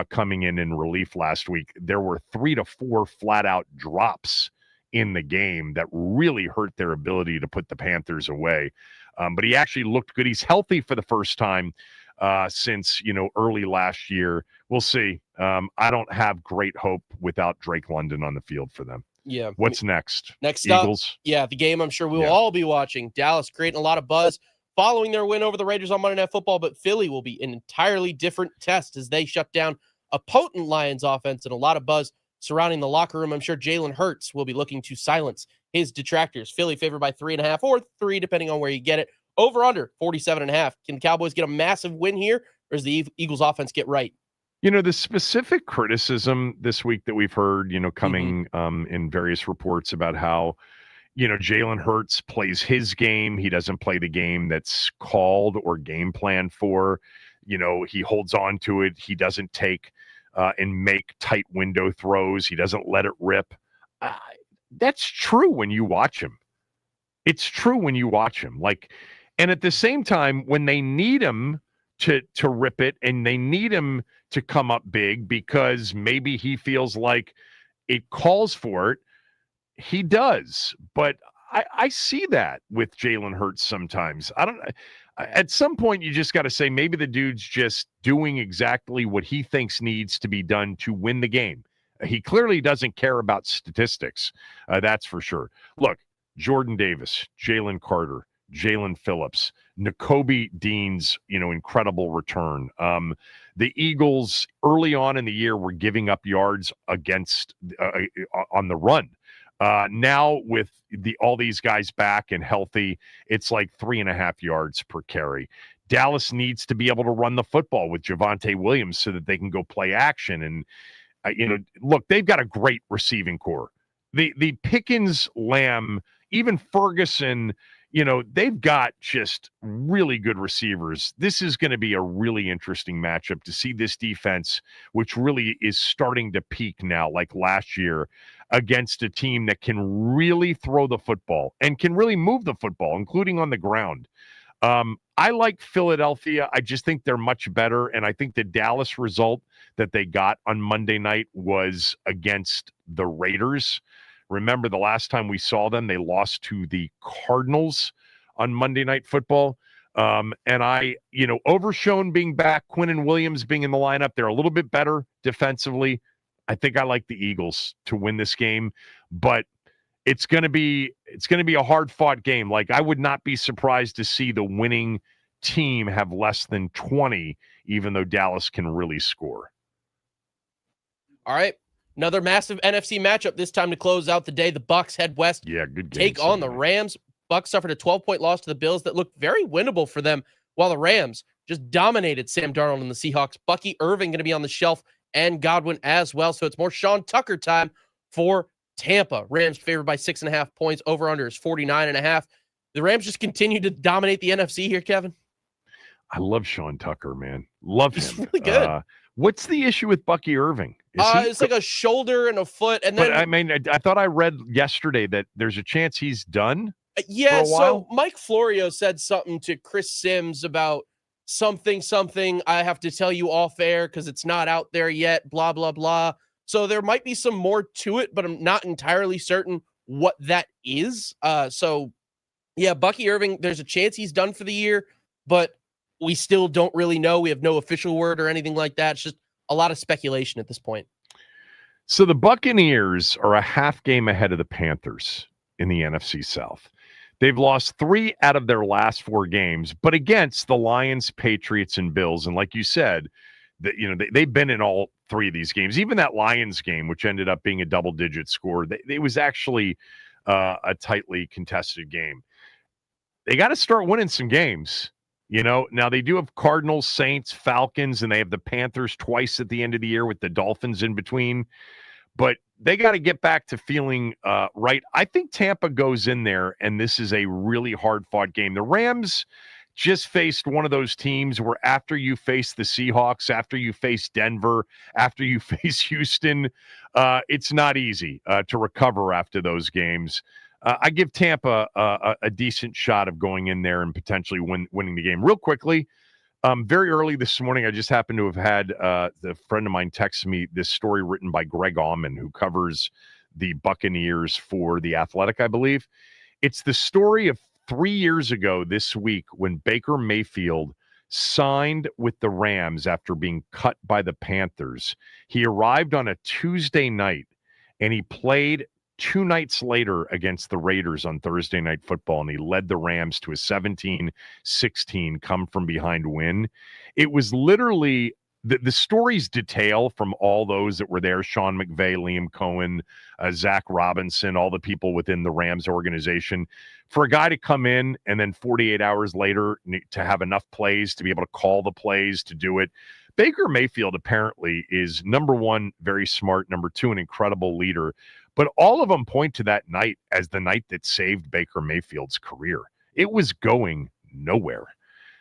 coming in relief last week. There were 3 to 4 flat out drops in the game that really hurt their ability to put the Panthers away. But he actually looked good. He's healthy for the first time since, early last year. We'll see. I don't have great hope without Drake London on the field for them. Yeah. What's next? Next Eagles? The game I'm sure we will all be watching. Dallas creating a lot of buzz following their win over the Raiders on Monday Night Football, but Philly will be an entirely different test as they shut down a potent Lions offense, and a lot of buzz surrounding the locker room. I'm sure Jalen Hurts will be looking to silence his detractors. Philly favored by 3.5 or 3, depending on where you get it. Over under 47.5. Can the Cowboys get a massive win here, or does the Eagles offense get right? The specific criticism this week that we've heard, coming in various reports about how, Jalen Hurts plays his game. He doesn't play the game that's called or game planned for. He holds on to it. He doesn't take and make tight window throws. He doesn't let it rip. That's true when you watch him. It's true when you watch him. And at the same time, when they need him to rip it and they need him to come up big because maybe he feels like it calls for it, he does. But I see that with Jalen Hurts sometimes. At some point, you just got to say maybe the dude's just doing exactly what he thinks needs to be done to win the game. He clearly doesn't care about statistics. That's for sure. Look, Jordan Davis, Jalen Carter, Jalen Phillips, Nakobe Dean's, incredible return. The Eagles early on in the year were giving up yards against on the run. Now with all these guys back and healthy, it's like 3.5 yards per carry. Dallas needs to be able to run the football with Javonte Williams so that they can go play action. And look, they've got a great receiving core. The Pickens, Lamb, even Ferguson, they've got just really good receivers. This is going to be a really interesting matchup to see this defense, which really is starting to peak now, like last year, against a team that can really throw the football and can really move the football, including on the ground. I like Philadelphia. I just think they're much better. And I think the Dallas result that they got on Monday night was against the Raiders. Remember the last time we saw them, they lost to the Cardinals on Monday Night Football. And Overshown being back, Quinnen Williams being in the lineup, they're a little bit better defensively. I think I like the Eagles to win this game, but it's going to be a hard-fought game. Like, I would not be surprised to see the winning team have less than 20, even though Dallas can really score. All right. Another massive NFC matchup this time to close out the day. The Bucs head west. Yeah, good game. Take on the Rams. Bucs suffered a 12-point loss to the Bills that looked very winnable for them, while the Rams just dominated Sam Darnold and the Seahawks. Bucky Irving going to be on the shelf and Godwin as well. So it's more Sean Tucker time for Tampa. Rams favored by 6.5 points. Over under is 49.5. The Rams just continue to dominate the NFC here, Kevin. I love Sean Tucker, man. Love him. He's really good. What's the issue with Bucky Irving? It's like a shoulder and a foot. And then, but I mean, I thought I read yesterday that there's a chance he's done. Yeah, so Mike Florio said something to Chris Sims about something. I have to tell you off air because it's not out there yet, blah, blah, blah. So there might be some more to it, but I'm not entirely certain what that is. So, yeah, Bucky Irving, there's a chance he's done for the year, but we still don't really know. We have no official word or anything like that. It's just a lot of speculation at this point. So the Buccaneers are a half game ahead of the Panthers in the NFC South. They've lost 3 out of their last 4 games, but against the Lions, Patriots, and Bills. And like you said, they've been in all 3 of these games. Even that Lions game, which ended up being a double-digit score, it was actually a tightly contested game. They got to start winning some games. Now they do have Cardinals, Saints, Falcons, and they have the Panthers twice at the end of the year with the Dolphins in between. But they got to get back to feeling right. I think Tampa goes in there, and this is a really hard-fought game. The Rams just faced one of those teams where after you face the Seahawks, after you face Denver, after you face Houston, it's not easy to recover after those games. I give Tampa a decent shot of going in there and potentially winning the game. Real quickly, very early this morning, I just happened to have had the friend of mine text me this story written by Greg Auman, who covers the Buccaneers for The Athletic, I believe. It's the story of 3 years ago this week when Baker Mayfield signed with the Rams after being cut by the Panthers. He arrived on a Tuesday night and he played 2 nights later against the Raiders on Thursday Night Football, and he led the Rams to a 17-16 come from behind win. It was literally the stories detail from all those that were there, Sean McVay, Liam Cohen, Zach Robinson, all the people within the Rams organization, for a guy to come in and then 48 hours later to have enough plays to be able to call the plays to do it. Baker Mayfield apparently is, number one, very smart, number two, an incredible leader. But all of them point to that night as the night that saved Baker Mayfield's career. It was going nowhere.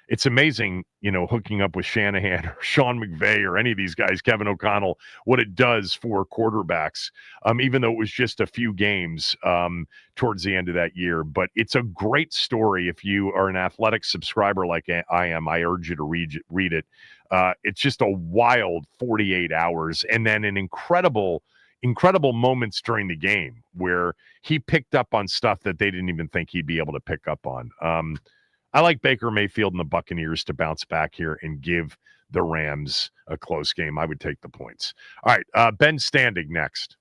It's amazing, hooking up with Shanahan or Sean McVay or any of these guys, Kevin O'Connell, what it does for quarterbacks, even though it was just a few games towards the end of that year. But it's a great story. If you are an Athletic subscriber like I am, I urge you to read it. It's just a wild 48 hours and then an incredible moments during the game where he picked up on stuff that they didn't even think he'd be able to pick up on. I like Baker Mayfield and the Buccaneers to bounce back here and give the Rams a close game. I would take the points. All right, Ben Standing next.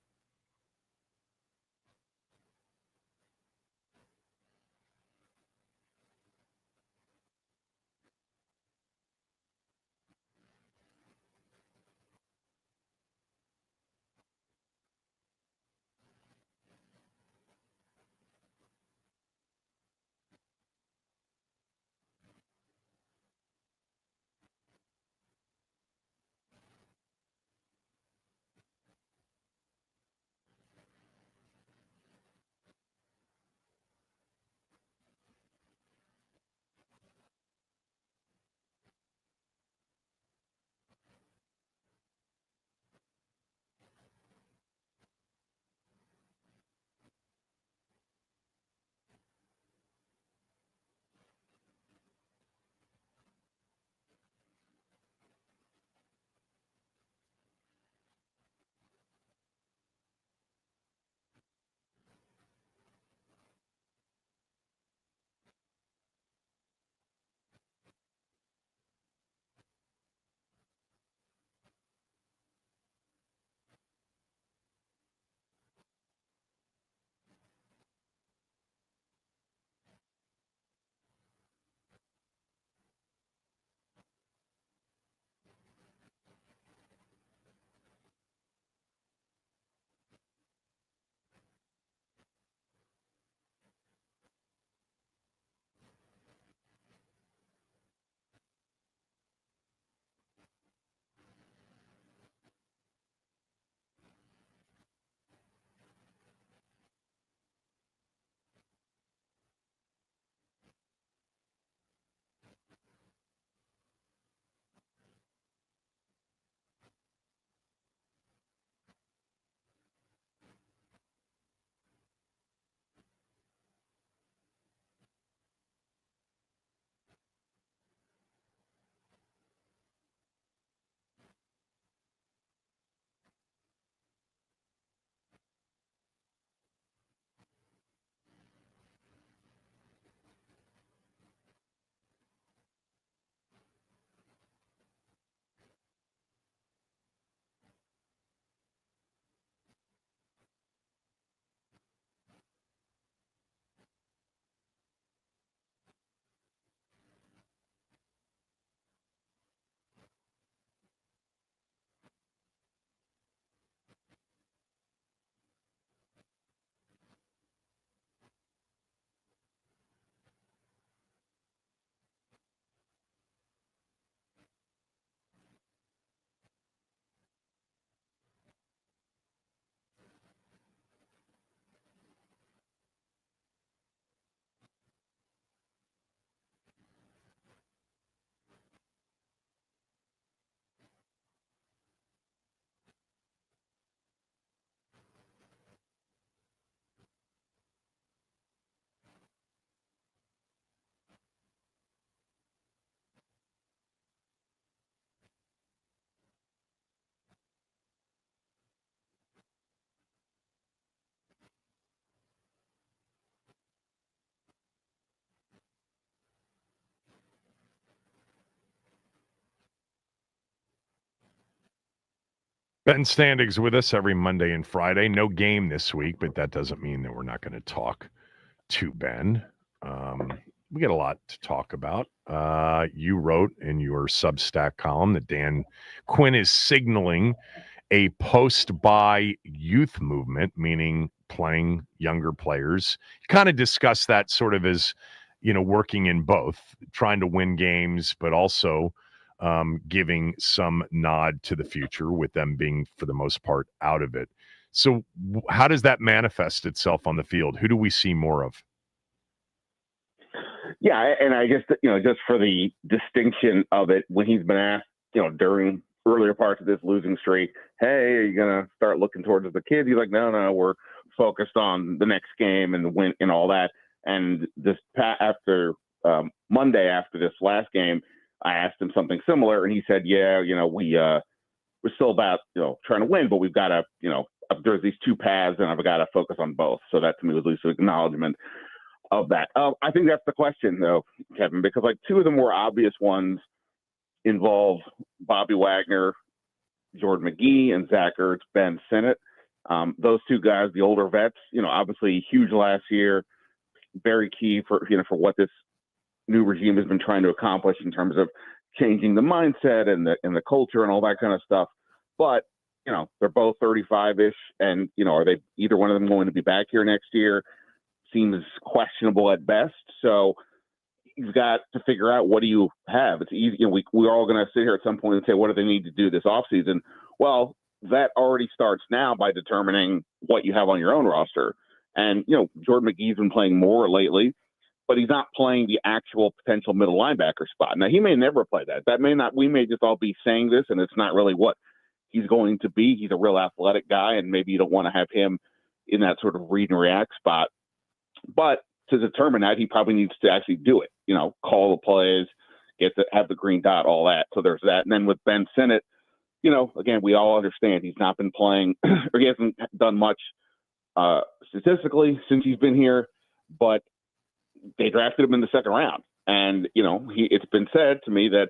Ben Standig's with us every Monday and Friday. No game this week, but that doesn't mean that we're not going to talk to Ben. We got a lot to talk about. You wrote in your Substack column that Dan Quinn is signaling a post-buy youth movement, meaning playing younger players. You kind of discussed that sort of as, working in both, trying to win games, but also giving some nod to the future with them being, for the most part, out of it. So how does that manifest itself on the field? Who do we see more of? Yeah, and I guess, just for the distinction of it, when he's been asked, during earlier parts of this losing streak, hey, are you going to start looking towards the kids? He's like, no, we're focused on the next game and the win and all that. And this after Monday, after this last game, I asked him something similar, and he said, yeah, we're still about, trying to win, but we've got to, there's these two paths, and I've got to focus on both. So that to me was at least an acknowledgement of that. I think that's the question, though, Kevin, because like two of the more obvious ones involve Bobby Wagner, Jordan McGee, and Zach Ertz, Ben Sinnott. Those two guys, the older vets, obviously huge last year, very key for what this new regime has been trying to accomplish in terms of changing the mindset and the culture and all that kind of stuff. But, they're both 35-ish, and, are they either one of them going to be back here next year? Seems questionable at best. So you've got to figure out, what do you have? It's easy. We're all going to sit here at some point and say, what do they need to do this offseason? Well, that already starts now by determining what you have on your own roster. And, Jordan McGee's been playing more lately, but he's not playing the actual potential middle linebacker spot. Now, he may never play that. That may not, we may just all be saying this, and it's not really what he's going to be. He's a real athletic guy, and maybe you don't want to have him in that sort of read and react spot. But to determine that, he probably needs to actually do it, call the plays, have the green dot, all that. So there's that. And then with Ben Sinnott, again, we all understand he's not been playing, or he hasn't done much statistically since he's been here, but they drafted him in the second round. And, it's been said to me that,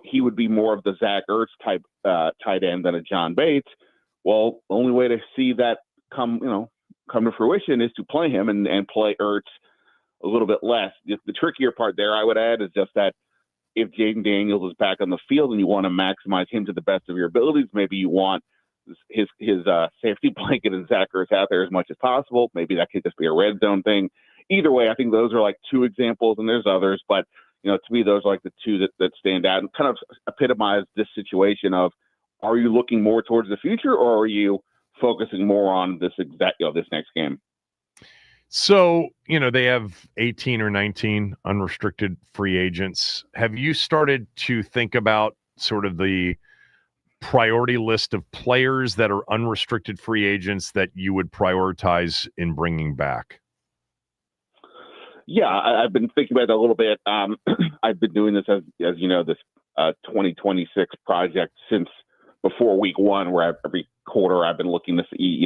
he would be more of the Zach Ertz type tight end than a John Bates. Well, the only way to see that come to fruition is to play him and play Ertz a little bit less. The trickier part there, I would add, is just that if Jayden Daniels is back on the field and you want to maximize him to the best of your abilities, maybe you want his safety blanket and Zach Ertz out there as much as possible. Maybe that could just be a red zone thing. Either way, I think those are like two examples, and there's others, but to me, those are like the two that stand out and kind of epitomize this situation of, are you looking more towards the future, or are you focusing more on this this next game? So, they have 18 or 19 unrestricted free agents. Have you started to think about sort of the priority list of players that are unrestricted free agents that you would prioritize in bringing back? Yeah, I've been thinking about it a little bit. I've been doing this, as this 2026 project since before week one, where every quarter I've been looking to see,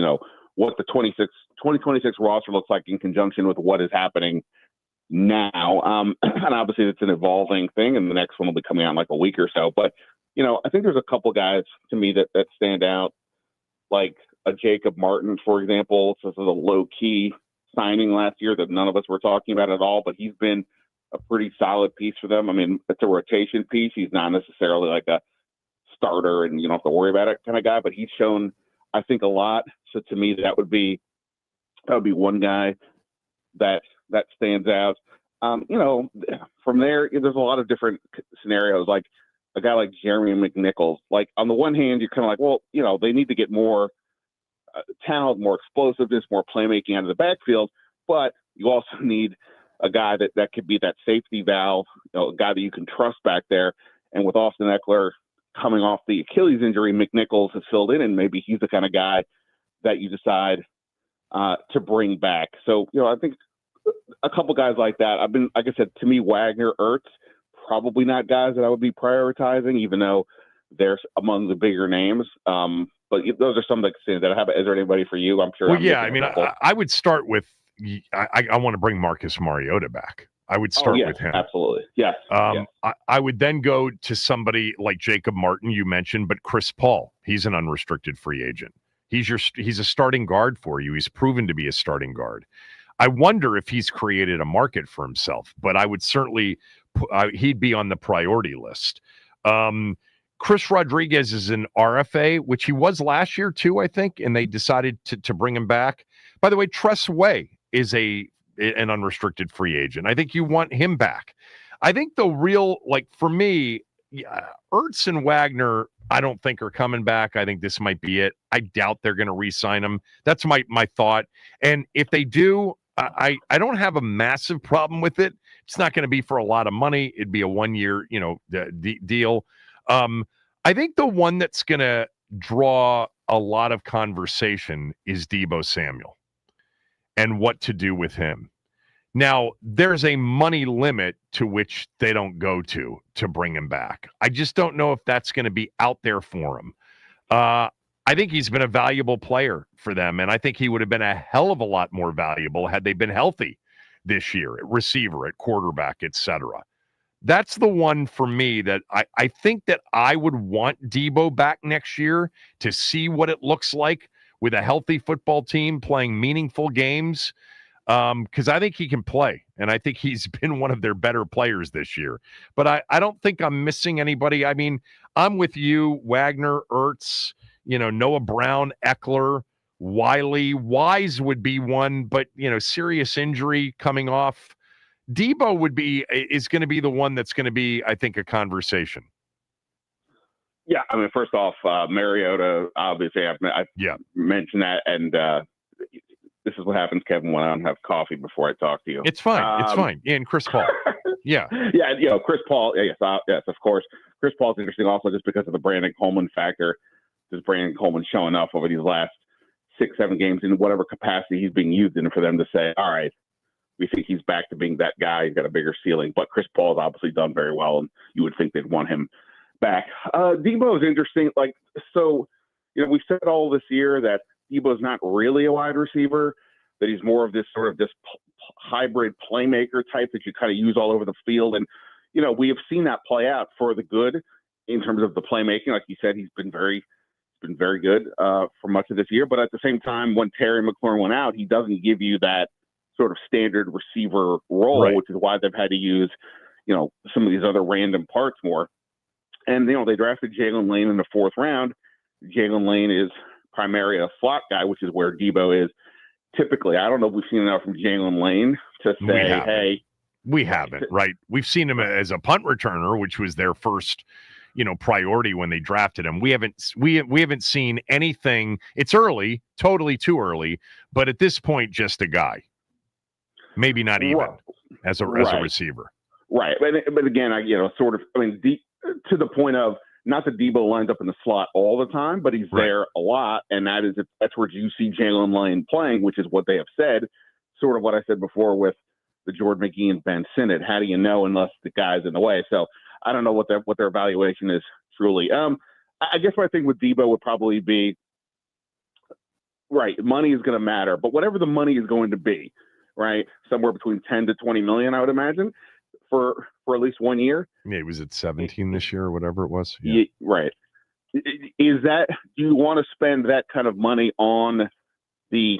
what the 2026 roster looks like in conjunction with what is happening now. And obviously it's an evolving thing, and the next one will be coming out in like a week or so. But, I think there's a couple guys to me that stand out, like a Jacob Martin, for example. So this is a low-key signing last year that none of us were talking about at all, but he's been a pretty solid piece for them. I mean, it's a rotation piece. He's not necessarily like a starter and you don't have to worry about it kind of guy, but he's shown, I think, a lot. So to me, that would be one guy that stands out. From there, there's a lot of different scenarios, like a guy like Jeremy McNichols. Like, on the one hand, you're kind of like, well, they need to get more talent, more explosiveness, more playmaking out of the backfield, but you also need a guy that could be that safety valve, a guy that you can trust back there. And with Austin Eckler coming off the Achilles injury, McNichols has filled in, and maybe he's the kind of guy that you decide to bring back. So, I think a couple guys like that. Like I said, to me, Wagner, Ertz, probably not guys that I would be prioritizing, even though they're among the bigger names. But those are some that stand out. Is there anybody for you? I'm sure. Well, I would start with, I want to bring Marcus Mariota back. I would start with him. Absolutely. Yes. Yes. I would then go to somebody like Jacob Martin, you mentioned, but Chris Paul, he's an unrestricted free agent. He's a starting guard for you. He's proven to be a starting guard. I wonder if he's created a market for himself, but I would certainly he'd be on the priority list. Chris Rodriguez is an RFA, which he was last year too, I think, and they decided to bring him back. By the way, Tress Way is an unrestricted free agent. I think you want him back. I think the real, for me, Ertz and Wagner, I don't think are coming back. I think this might be it. I doubt they're going to re-sign him. That's my thought. And if they do, I don't have a massive problem with it. It's not going to be for a lot of money. It'd be a 1-year, deal. I think the one that's going to draw a lot of conversation is Deebo Samuel and what to do with him. Now, there's a money limit to which they don't go to bring him back. I just don't know if that's going to be out there for him. I think he's been a valuable player for them, and I think he would have been a hell of a lot more valuable had they been healthy this year at receiver, at quarterback, etc. That's the one for me that I think that I would want Deebo back next year to see what it looks like with a healthy football team playing meaningful games, because I think he can play, and I think he's been one of their better players this year. But I don't think I'm missing anybody. I mean, I'm with you, Wagner, Ertz, Noah Brown, Eckler, Wiley. Wise would be one, but, serious injury coming off. Deebo is going to be the one that's going to be, I think, a conversation. Yeah, I mean, first off, Mariota, obviously, I mentioned that, and this is what happens, Kevin, when I don't have coffee before I talk to you. It's fine. It's fine. And Chris Paul. Yeah. Yeah, Chris Paul. Yes, of course. Chris Paul's interesting also just because of the Brandon Coleman factor. Just Brandon Coleman showing up over these last 6-7 games in whatever capacity he's being used in for them to say, all right, we think he's back to being that guy. He's got a bigger ceiling. But Chris Paul's obviously done very well, and you would think they'd want him back. Deebo is interesting. We've said all this year that Deebo's not really a wide receiver, that he's more of this sort of this hybrid playmaker type that you kind of use all over the field. And, we have seen that play out for the good in terms of the playmaking. Like you said, he's been very good for much of this year. But at the same time, when Terry McLaurin went out, he doesn't give you that sort of standard receiver role, right, which is why they've had to use, some of these other random parts more. And, they drafted Jaylen Lane in the 4th round. Jaylen Lane is primarily a slot guy, which is where Deebo is typically. I don't know if we've seen enough from Jaylen Lane to say, hey. We haven't, right? We've seen him as a punt returner, which was their first, priority when they drafted him. We haven't seen anything. It's early, totally too early, but at this point, just a guy. Maybe not even as a receiver. Right. But again, to the point of not that Deebo lines up in the slot all the time, but he's there a lot. And that's where you see Jaylen Lane playing, which is what they have said, sort of what I said before with the Jordan McGee and Ben Sinnott. How do you know unless the guy's in the way? So I don't know what their evaluation is truly. I guess what I think with Deebo would probably be, right, money is going to matter, but whatever the money is going to be, right, somewhere between 10 to 20 million, I would imagine, for at least 1 year. Yeah, he was at 17 this year or whatever it was. Yeah. Right. Do you want to spend that kind of money on the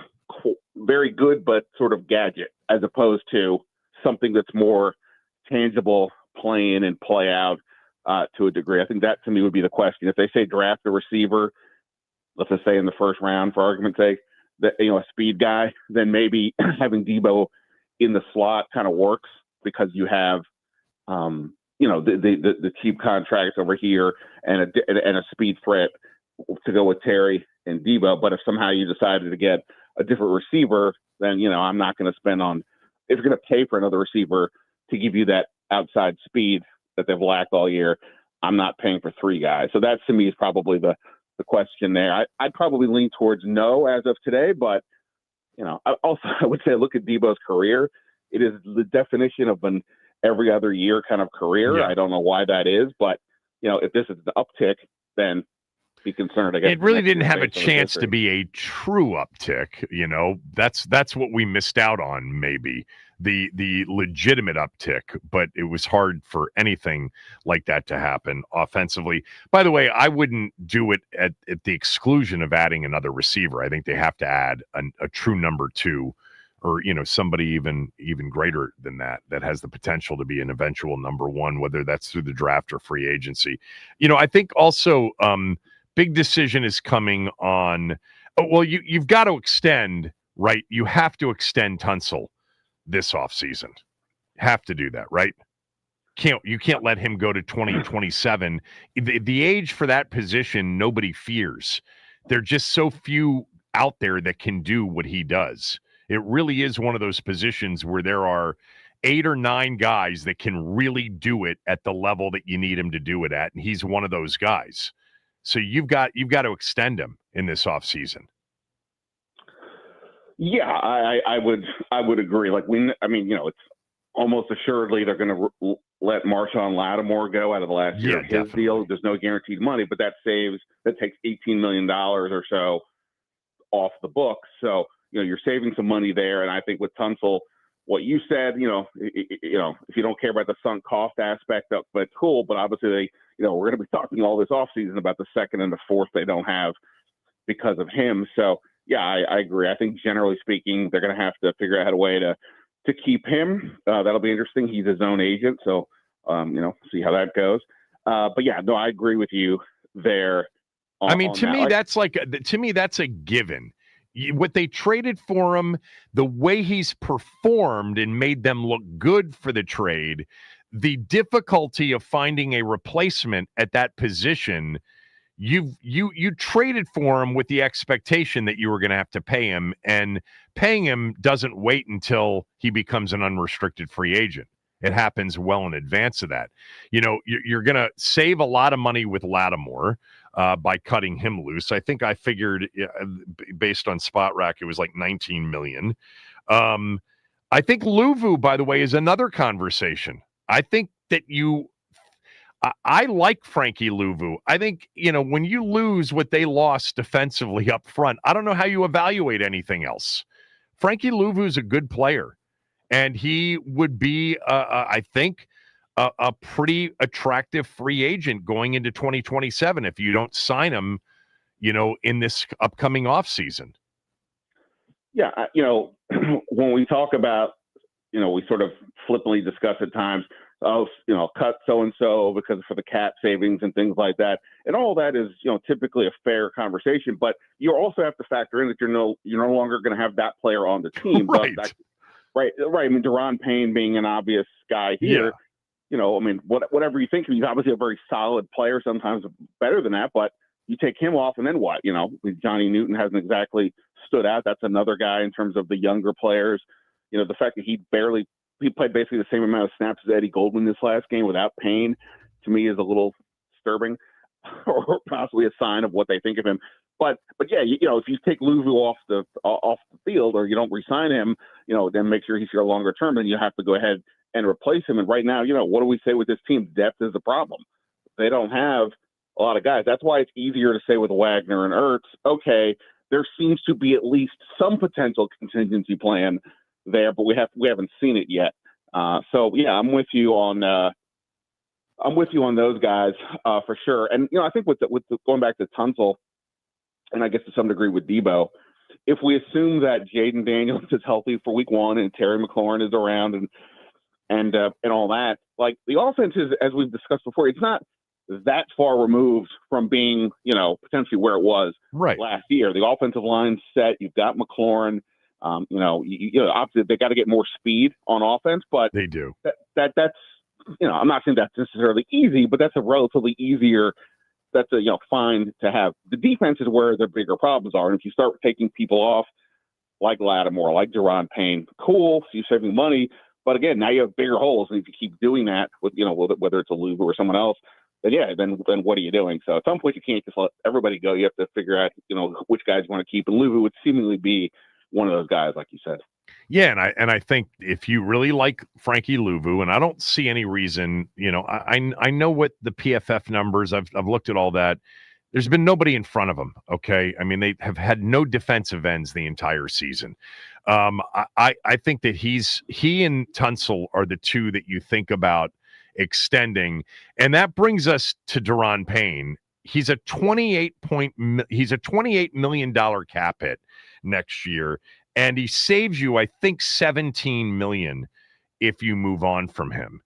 very good but sort of gadget as opposed to something that's more tangible, play in and play out to a degree? I think that to me would be the question. If they say draft a receiver, let's just say in the 1st round, for argument's sake, that a speed guy, then maybe having Deebo in the slot kind of works because you have the cheap contracts over here and a speed threat to go with Terry and Deebo. But if somehow you decided to get a different receiver, then I'm not going to spend on, if you're going to pay for another receiver to give you that outside speed that they've lacked all year, I'm not paying for 3 guys. So that to me is probably the question there. I'd probably lean towards no as of today, but I would say look at Deebo's career. It is the definition of an every other year kind of career. Yeah. I don't know why that is, but if this is the uptick, then be concerned. I guess it really didn't have a chance to be a true uptick. That's what we missed out on maybe the legitimate uptick, but it was hard for anything like that to happen offensively. By the way, I wouldn't do it at the exclusion of adding another receiver. I think they have to add a true number 2, or somebody even greater than that has the potential to be an eventual number 1, whether that's through the draft or free agency. I think also big decision is coming on. Well, you've got to extend, right? You have to extend Tunsil this offseason. Have to do that, right? You can't let him go to 2027. The age for that position, nobody fears. There are just so few out there that can do what he does. It really is one of those positions where there are 8 or 9 guys that can really do it at the level that you need him to do it at, and he's one of those guys. So you've got to extend him in this offseason. Yeah, I would agree. It's almost assuredly they're going to let Marshawn Lattimore go out of the last year of his definitely. deal. There's no guaranteed money, but that takes $18 million or so off the books. So, you're saving some money there. And I think with Tunsil, what you said, if you don't care about the sunk cost aspect of it, cool. But obviously we're going to be talking all this offseason about the second and the fourth they don't have because of him. So, yeah, I agree. I think generally speaking, they're going to have to figure out a way to keep him. That'll be interesting. He's his own agent. So, see how that goes. But yeah, no, I agree with you there. To me, that's a given. What they traded for him, the way he's performed and made them look good for the trade, the difficulty of finding a replacement at that position, you traded for him with the expectation that you were going to have to pay him, and paying him doesn't wait until he becomes an unrestricted free agent. It happens well in advance of that. You're going to save a lot of money with Lattimore by cutting him loose. I think I figured, based on Spot Rack, it was like $19 million. I think Luvu, by the way, is another conversation. I think that I like Frankie Luvu. I think, when you lose what they lost defensively up front, I don't know how you evaluate anything else. Frankie Luvu is a good player. And he would be, I think, a pretty attractive free agent going into 2027 if you don't sign him, in this upcoming offseason. Yeah, when we talk about, we sort of flippantly discuss at times, cut so-and-so because for the cap savings and things like that. And all that is, typically a fair conversation. But you also have to factor in that you're no longer going to have that player on the team. Right. Right. I mean, Deron Payne being an obvious guy here, whatever you think, he's obviously a very solid player, sometimes better than that, but you take him off and then what? Johnny Newton hasn't exactly stood out. That's another guy in terms of the younger players. The fact that he played basically the same amount of snaps as Eddie Goldman this last game without Payne, to me, is a little disturbing or possibly a sign of what they think of him. But yeah, if you take Luvu off the field or you don't re-sign him, then make sure he's here longer term, then you have to go ahead and replace him. And right now, what do we say with this team? Depth is the problem. They don't have a lot of guys. That's why it's easier to say with Wagner and Ertz, okay, there seems to be at least some potential contingency plan there, but we haven't seen it yet. So yeah, I'm with you on those guys for sure. And I think with going back to Tunsil, and I guess to some degree with Debo, if we assume that Jayden Daniels is healthy for week 1 and Terry McLaurin is around and all that, like the offense is, as we've discussed before, it's not that far removed from being, potentially where it was last year. The offensive line's set. You've got McLaurin. Obviously they got to get more speed on offense, but they do. That's I'm not saying that's necessarily easy, but that's a relatively easier. That's fine to have. The defense is where the bigger problems are. And if you start taking people off like Lattimore, like Deron Payne, cool, so you're saving money. But again, now you have bigger holes. And if you keep doing that with, whether it's a Luvu or someone else, then what are you doing? So at some point you can't just let everybody go. You have to figure out, which guys you want to keep. And Luvu would seemingly be one of those guys, like you said. Yeah, and I think if you really like Frankie Luvu, and I don't see any reason, I know what the PFF numbers, I've looked at all that. There's been nobody in front of him, okay? I mean, they have had no defensive ends the entire season. I think that he and Tunsil are the two that you think about extending, and that brings us to Deron Payne. He's a $28 million cap hit next year, and he saves you, I think, $17 million if you move on from him.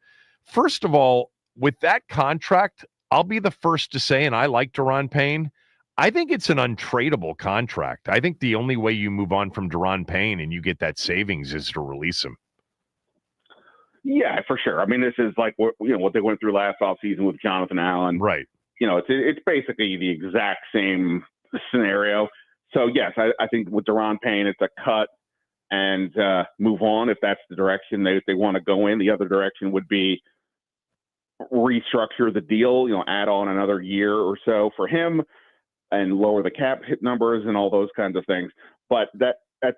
First of all, with that contract, I'll be the first to say, and I like Deron Payne, I think it's an untradeable contract. I think the only way you move on from Deron Payne and you get that savings is to release him. Yeah, for sure. I mean, this is like what they went through last offseason with Jonathan Allen. Right. It's basically the exact same scenario. So, yes, I think with Deron Payne, it's a cut and move on if that's the direction they want to go in. The other direction would be restructure the deal, add on another year or so for him and lower the cap hit numbers and all those kinds of things. But that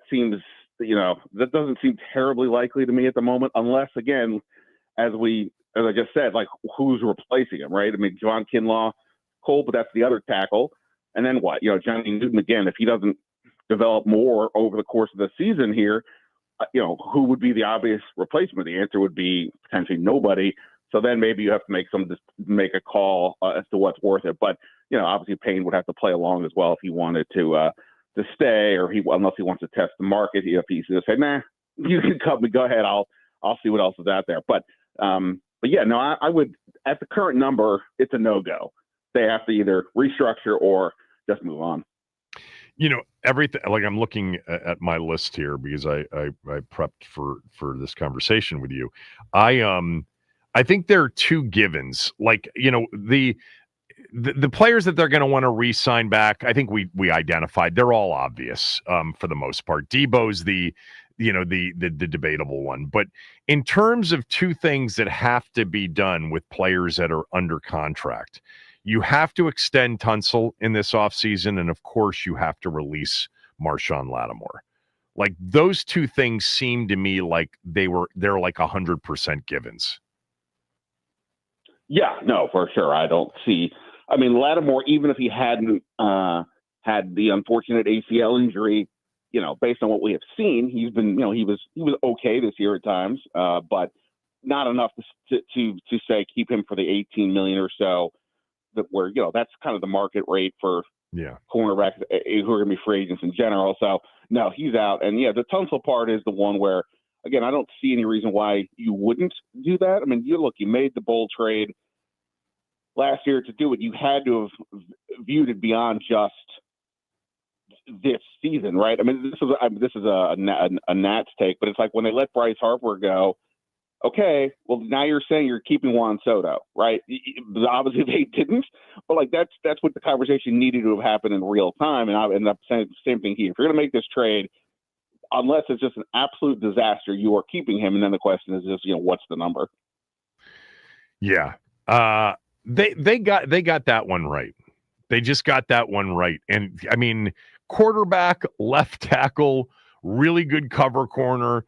seems, that doesn't seem terribly likely to me at the moment, unless, again, as I just said, like, who's replacing him, right? I mean, Javon Kinlaw, Cole, but that's the other tackle. And then what? Johnny Newton, again, if he doesn't develop more over the course of the season here, who would be the obvious replacement? The answer would be potentially nobody. So then maybe you have to make a call as to what's worth it. But, obviously Payne would have to play along as well if he wanted to stay, or unless he wants to test the market. If he's going to say, nah, you can cut me, go ahead, I'll see what else is out there. But yeah, no, I would, at the current number, it's a no-go. They have to either restructure or just move on. Everything, like, I'm looking at my list here because I prepped for this conversation with you. I think there are two givens. Like, the players that they're going to want to re-sign back, I think we identified. They're all obvious for the most part. Debo's the debatable one. But in terms of two things that have to be done with players that are under contract, you have to extend Tunsil in this offseason, and of course you have to release Marshawn Lattimore. Like, those two things seem to me like they're like 100% givens. Yeah, no, for sure. I don't see. I mean, Lattimore, even if he hadn't had the unfortunate ACL injury, based on what we have seen, he's been, he was okay this year at times, but not enough to say keep him for the 18 million or so that where that's kind of the market rate for cornerbacks who are going to be free agents in general. So no, he's out. And yeah, the Tunsil part is the one where, again, I don't see any reason why you wouldn't do that. I mean, you made the bold trade last year to do it. You had to have viewed it beyond just this season, right? I mean, this is a Nats take, but it's like when they let Bryce Harper go. Okay, well, now you're saying you're keeping Juan Soto, right? Obviously they didn't, but like that's what the conversation needed to have happened in real time. And I end up saying the same thing here. If you're going to make this trade, unless it's just an absolute disaster, you are keeping him. And then the question is just, what's the number? Yeah. They got that one right. They just got that one right. And I mean, quarterback, left tackle, really good cover corner.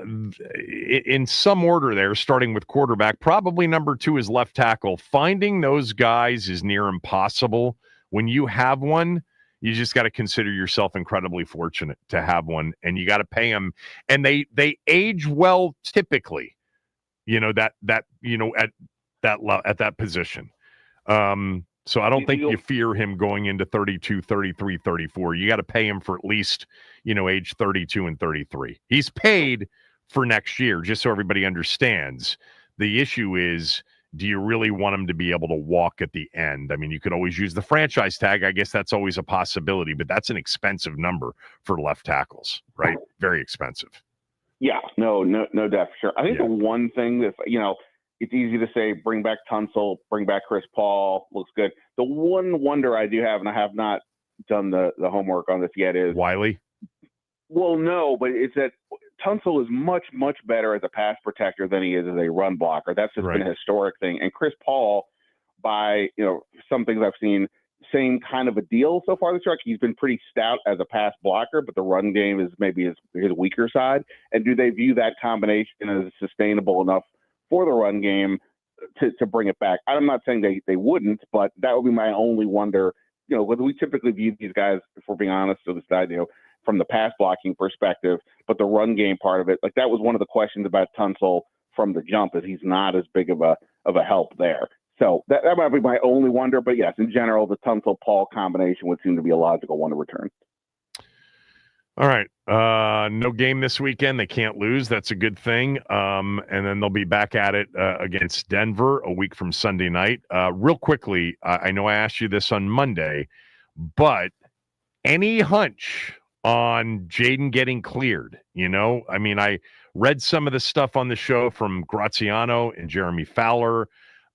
In some order there, starting with quarterback, probably number 2 is left tackle. Finding those guys is near impossible. When you have one, you just got to consider yourself incredibly fortunate to have one, and you got to pay them. And they age well typically, at that position. So I don't think you fear him going into 32, 33, 34. You got to pay him for at least, age 32 and 33. He's paid for next year, just so everybody understands. The issue is, do you really want him to be able to walk at the end? I mean, you could always use the franchise tag. I guess that's always a possibility, but that's an expensive number for left tackles, right? Very expensive. Yeah, no doubt for sure. I think the one thing that, it's easy to say, bring back Tunsil, bring back Chris Paul, looks good. The one wonder I do have, and I have not done the homework on this yet, is Wiley. Well, no, but it's that Tunsil is much, much better as a pass protector than he is as a run blocker. That's just been a historic thing. And Chris Paul, by some things I've seen, same kind of a deal so far this year. He's been pretty stout as a pass blocker, but the run game is maybe his weaker side. And do they view that combination as sustainable enough for the run game to bring it back. I'm not saying they wouldn't, but that would be my only wonder. Whether we typically view these guys, if we're being honest, to the side, from the pass blocking perspective, but the run game part of it, like that was one of the questions about Tunsil from the jump, is he's not as big of a help there. So that might be my only wonder. But yes, in general, the Tunsil-Paul combination would seem to be a logical one to return. All right. No game this weekend. They can't lose. That's a good thing. And then they'll be back at it against Denver a week from Sunday night. Real quickly, I know I asked you this on Monday, but any hunch on Jayden getting cleared? I mean, I read some of the stuff on the show from Graziano and Jeremy Fowler.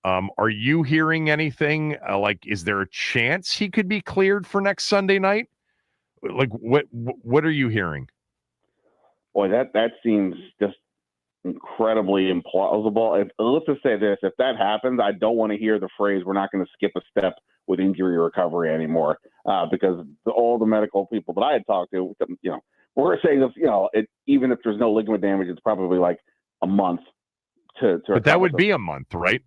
Are you hearing anything? Is there a chance he could be cleared for next Sunday night? Like, what are you hearing? Boy, that seems just incredibly implausible. Let's just say this: if that happens, I don't want to hear the phrase "we're not going to skip a step with injury recovery" anymore, because all the medical people that I had talked to, we're saying that even if there's no ligament damage, it's probably like a month to. But that would be a month, right?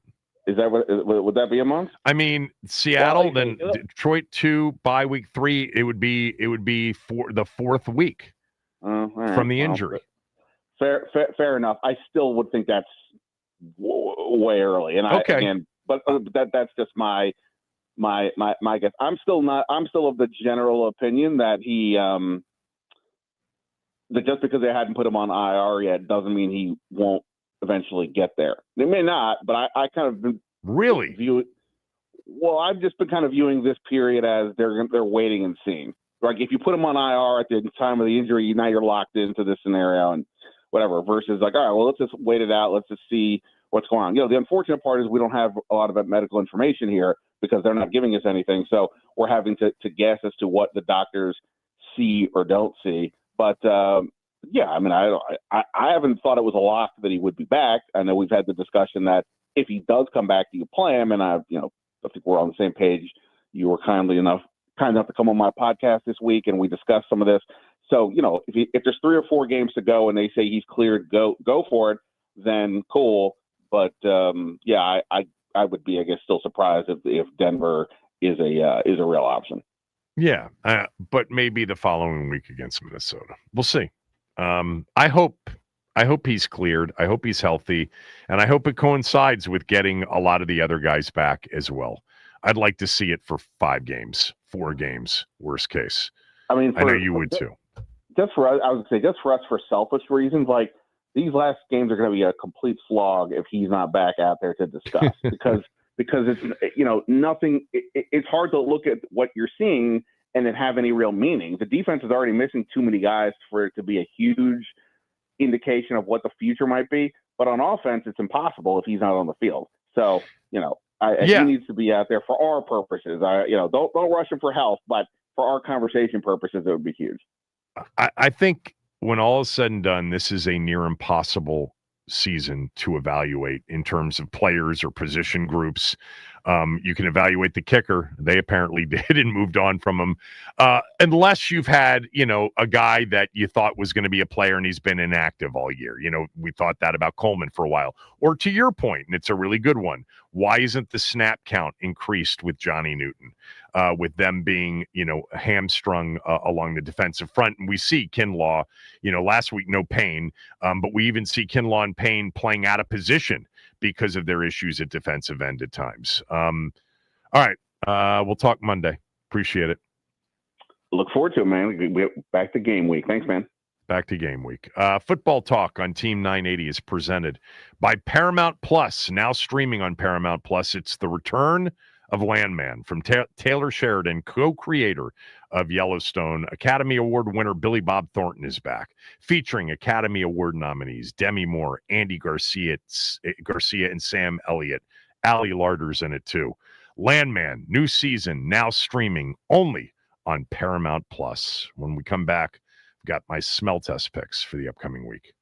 Is that would that be a month? I mean, Seattle, then Detroit 2, bye week 3. It would be for the 4th week from the injury. Fair enough. I still would think that's way early. And that's just my guess. I'm still of the general opinion that he that just because they hadn't put him on IR yet doesn't mean he won't eventually get there. They may not, but I kind of really view it. Well, I've just been kind of viewing this period as they're waiting and seeing. Like if you put him on IR at the time of the injury, now you're locked into this scenario and whatever. Versus like, all right, well, let's just wait it out. Let's just see what's going on. The unfortunate part is we don't have a lot of medical information here because they're not giving us anything. So we're having to guess as to what the doctors see or don't see. But yeah, I mean, I haven't thought it was a lock that he would be back. I know we've had the discussion that if he does come back, do you play him? And I think we're on the same page. You were kind enough to come on my podcast this week, and we discussed some of this. So, if there's 3 or 4 games to go and they say he's cleared, go for it, then cool. But yeah, I would be, I guess, still surprised if Denver is a real option. Yeah, but maybe the following week against Minnesota. We'll see. I hope he's cleared. I hope he's healthy, and I hope it coincides with getting a lot of the other guys back as well. I'd like to see it for 5 games, 4 games, worst case. I mean, I know you would too. Just for us, I would say, just for us, for selfish reasons, like these last games are going to be a complete slog if he's not back out there to discuss because it's nothing. It's hard to look at what you're seeing and then have any real meaning. The defense is already missing too many guys for it to be a huge indication of what the future might be. But on offense, it's impossible if he's not on the field. So, he needs to be out there for our purposes. Don't rush him for health, but for our conversation purposes, it would be huge. I think when all is said and done, this is a near impossible season to evaluate in terms of players or position groups. You can evaluate the kicker. They apparently did and moved on from him. Unless you've had, a guy that you thought was going to be a player and he's been inactive all year. We thought that about Coleman for a while. Or to your point, and it's a really good one, why isn't the snap count increased with Johnny Newton? With them being, hamstrung along the defensive front. And we see Kinlaw, last week, no Payne, but we even see Kinlaw and Payne playing out of position because of their issues at defensive end at times. All right. We'll talk Monday. Appreciate it. Look forward to it, man. We're back to game week. Thanks, man. Back to game week. Football Talk on Team 980 is presented by Paramount Plus, now streaming on Paramount Plus. It's the return of Landman from Taylor Sheridan, co-creator of Yellowstone. Academy Award winner Billy Bob Thornton is back, featuring Academy Award nominees Demi Moore, Andy Garcia, and Sam Elliott. Ali Larder's in it too. Landman, new season, now streaming only on Paramount Plus. When we come back, I've got my smell test picks for the upcoming week.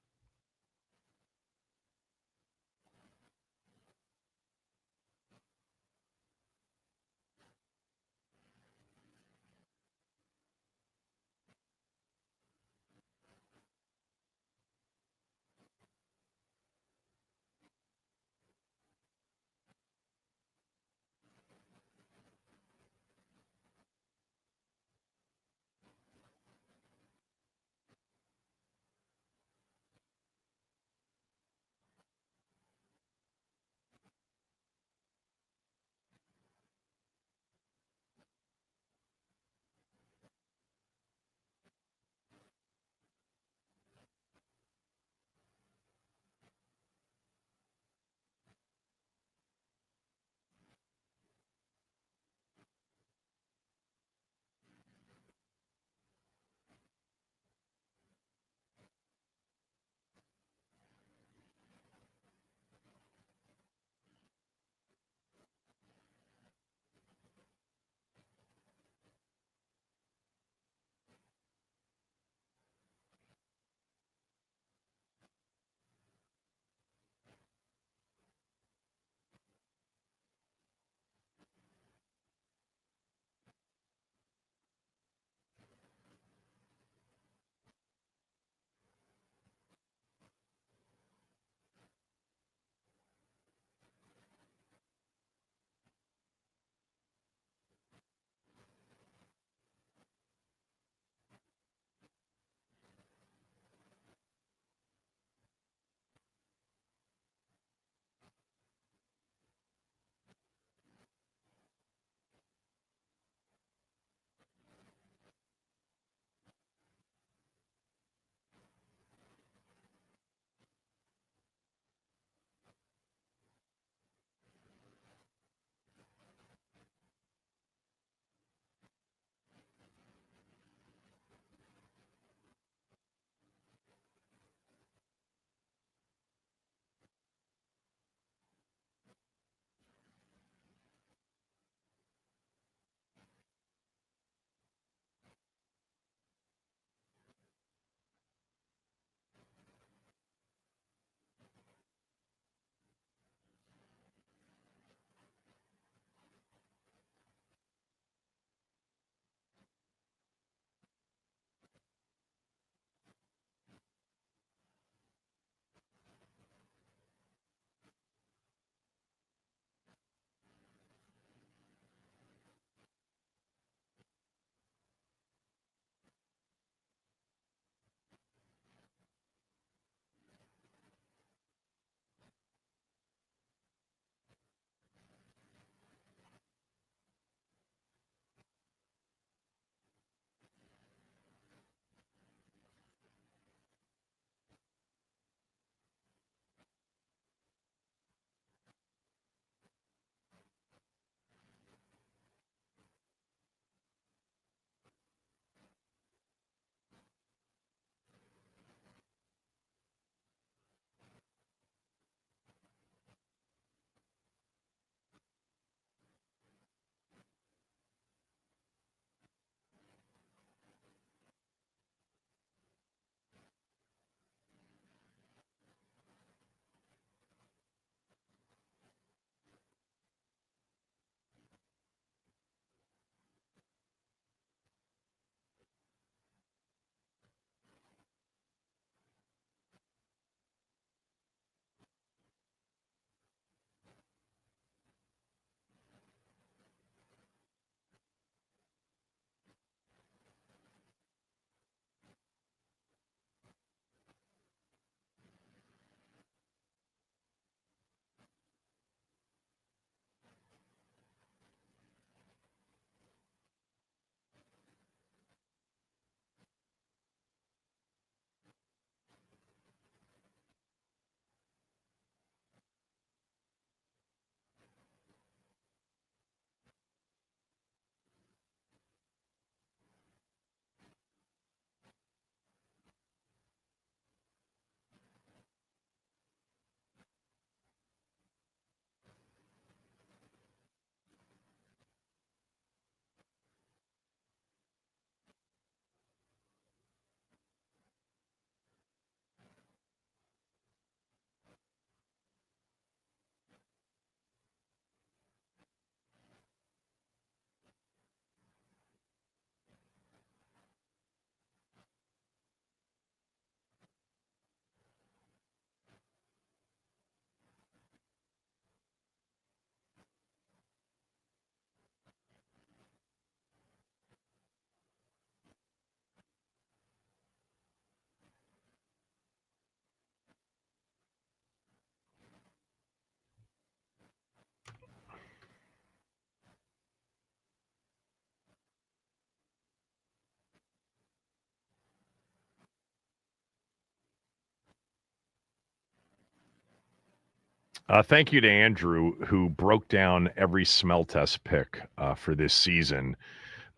Thank you to Andrew, who broke down every smell test pick for this season.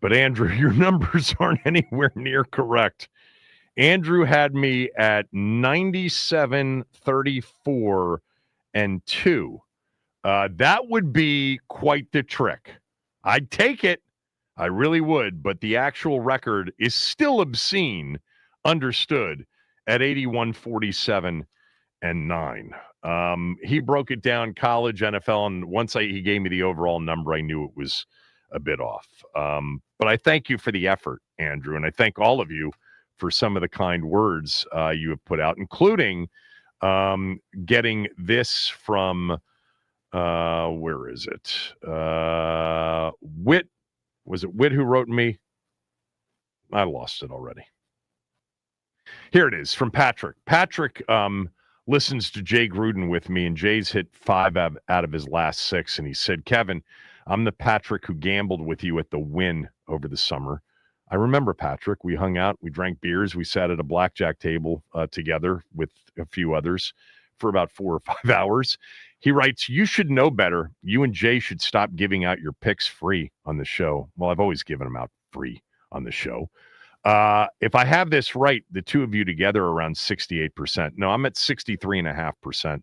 But Andrew, your numbers aren't anywhere near correct. Andrew had me at 97, 34, and 2. That would be quite the trick. I'd take it. I really would. But the actual record is still obscene, understood, at 81, 47, and 9. He broke it down, college, NFL, and once he gave me the overall number, I knew it was a bit off. But I thank you for the effort, Andrew, and I thank all of you for some of the kind words you have put out, including getting this from, where is it? Whit. Was it Whit who wrote me? I lost it already. Here it is from Patrick. Patrick listens to Jay Gruden with me, and Jay's hit 5 out of his last 6. And he said, Kevin, I'm the Patrick who gambled with you at the Wynn over the summer. I remember, Patrick. We hung out, we drank beers, we sat at a blackjack table together with a few others for about 4 or 5 hours. He writes, you should know better. You and Jay should stop giving out your picks free on the show. Well, I've always given them out free on the show. If I have this right, the two of you together are around 68%. No, I'm at 63.5%.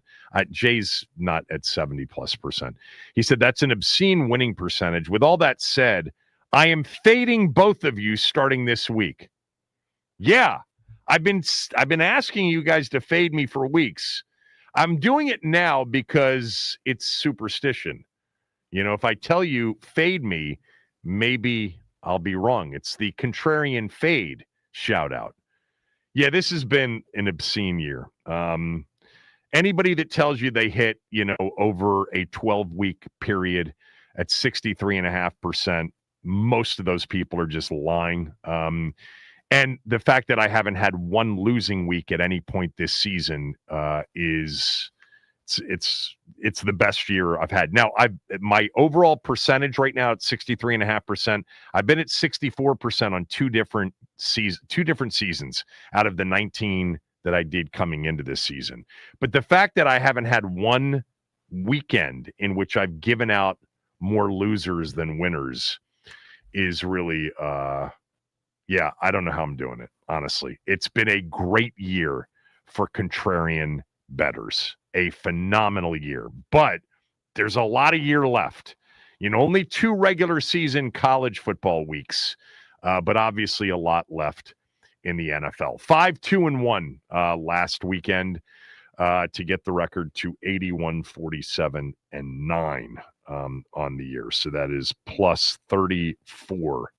Jay's not at 70+%. He said that's an obscene winning percentage. With all that said, I am fading both of you starting this week. Yeah, I've been asking you guys to fade me for weeks. I'm doing it now because it's superstition. You know, if I tell you fade me, maybe I'll be wrong. It's the contrarian fade shout out. Yeah, this has been an obscene year. Anybody that tells you they hit, over a 12-week period at 63.5%, most of those people are just lying. And the fact that I haven't had one losing week at any point this season is the best year I've had. Now, my overall percentage right now at 63.5%. I've been at 64% on two different seasons out of the 19 that I did coming into this season. But the fact that I haven't had one weekend in which I've given out more losers than winners is really yeah, I don't know how I'm doing it, honestly. It's been a great year for contrarian bettors, a phenomenal year. But there's a lot of year left. Only 2 regular season college football weeks, but obviously a lot left in the NFL. 5-2-1 last weekend to get the record to 81, 47, and 9 on the year. So that is plus 34.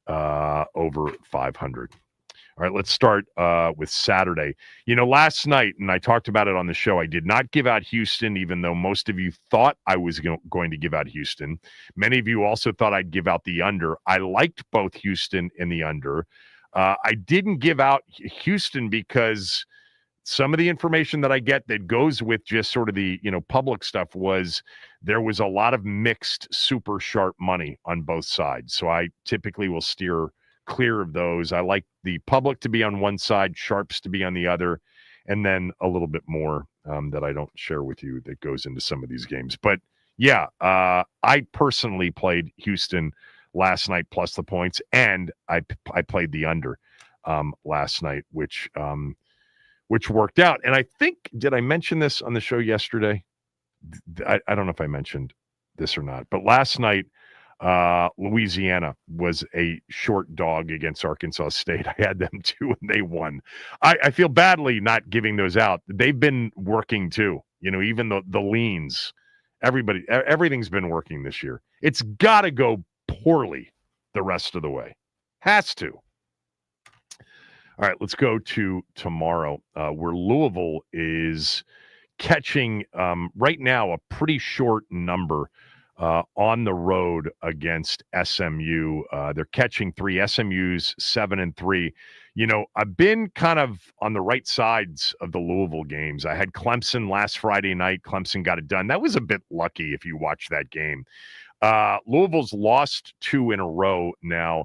Over 500. All right, let's start with Saturday. Last night, and I talked about it on the show, I did not give out Houston, even though most of you thought I was going to give out Houston. Many of you also thought I'd give out the under. I liked both Houston and the under. I didn't give out Houston because some of the information that I get that goes with just sort of the, public stuff was there was a lot of mixed super sharp money on both sides. So I typically will steer clear of those. I like the public to be on one side, sharps to be on the other, and then a little bit more that I don't share with you that goes into some of these games. But yeah, I personally played Houston last night plus the points, and I played the under last night, which worked out. And I think, did I mention this on the show yesterday? I don't know if I mentioned this or not, but last night, Louisiana was a short dog against Arkansas State. I had them too, and they won. I feel badly not giving those out. They've been working too. Even the leans, everything's been working this year. It's got to go poorly the rest of the way. Has to. All right, let's go to tomorrow, where Louisville is catching right now a pretty short number on the road against SMU. They're catching 3. SMU's 7-3. I've been kind of on the right sides of the Louisville games. I had Clemson last Friday night. Clemson got it done. That was a bit lucky if you watch that game. Louisville's lost 2 in a row now.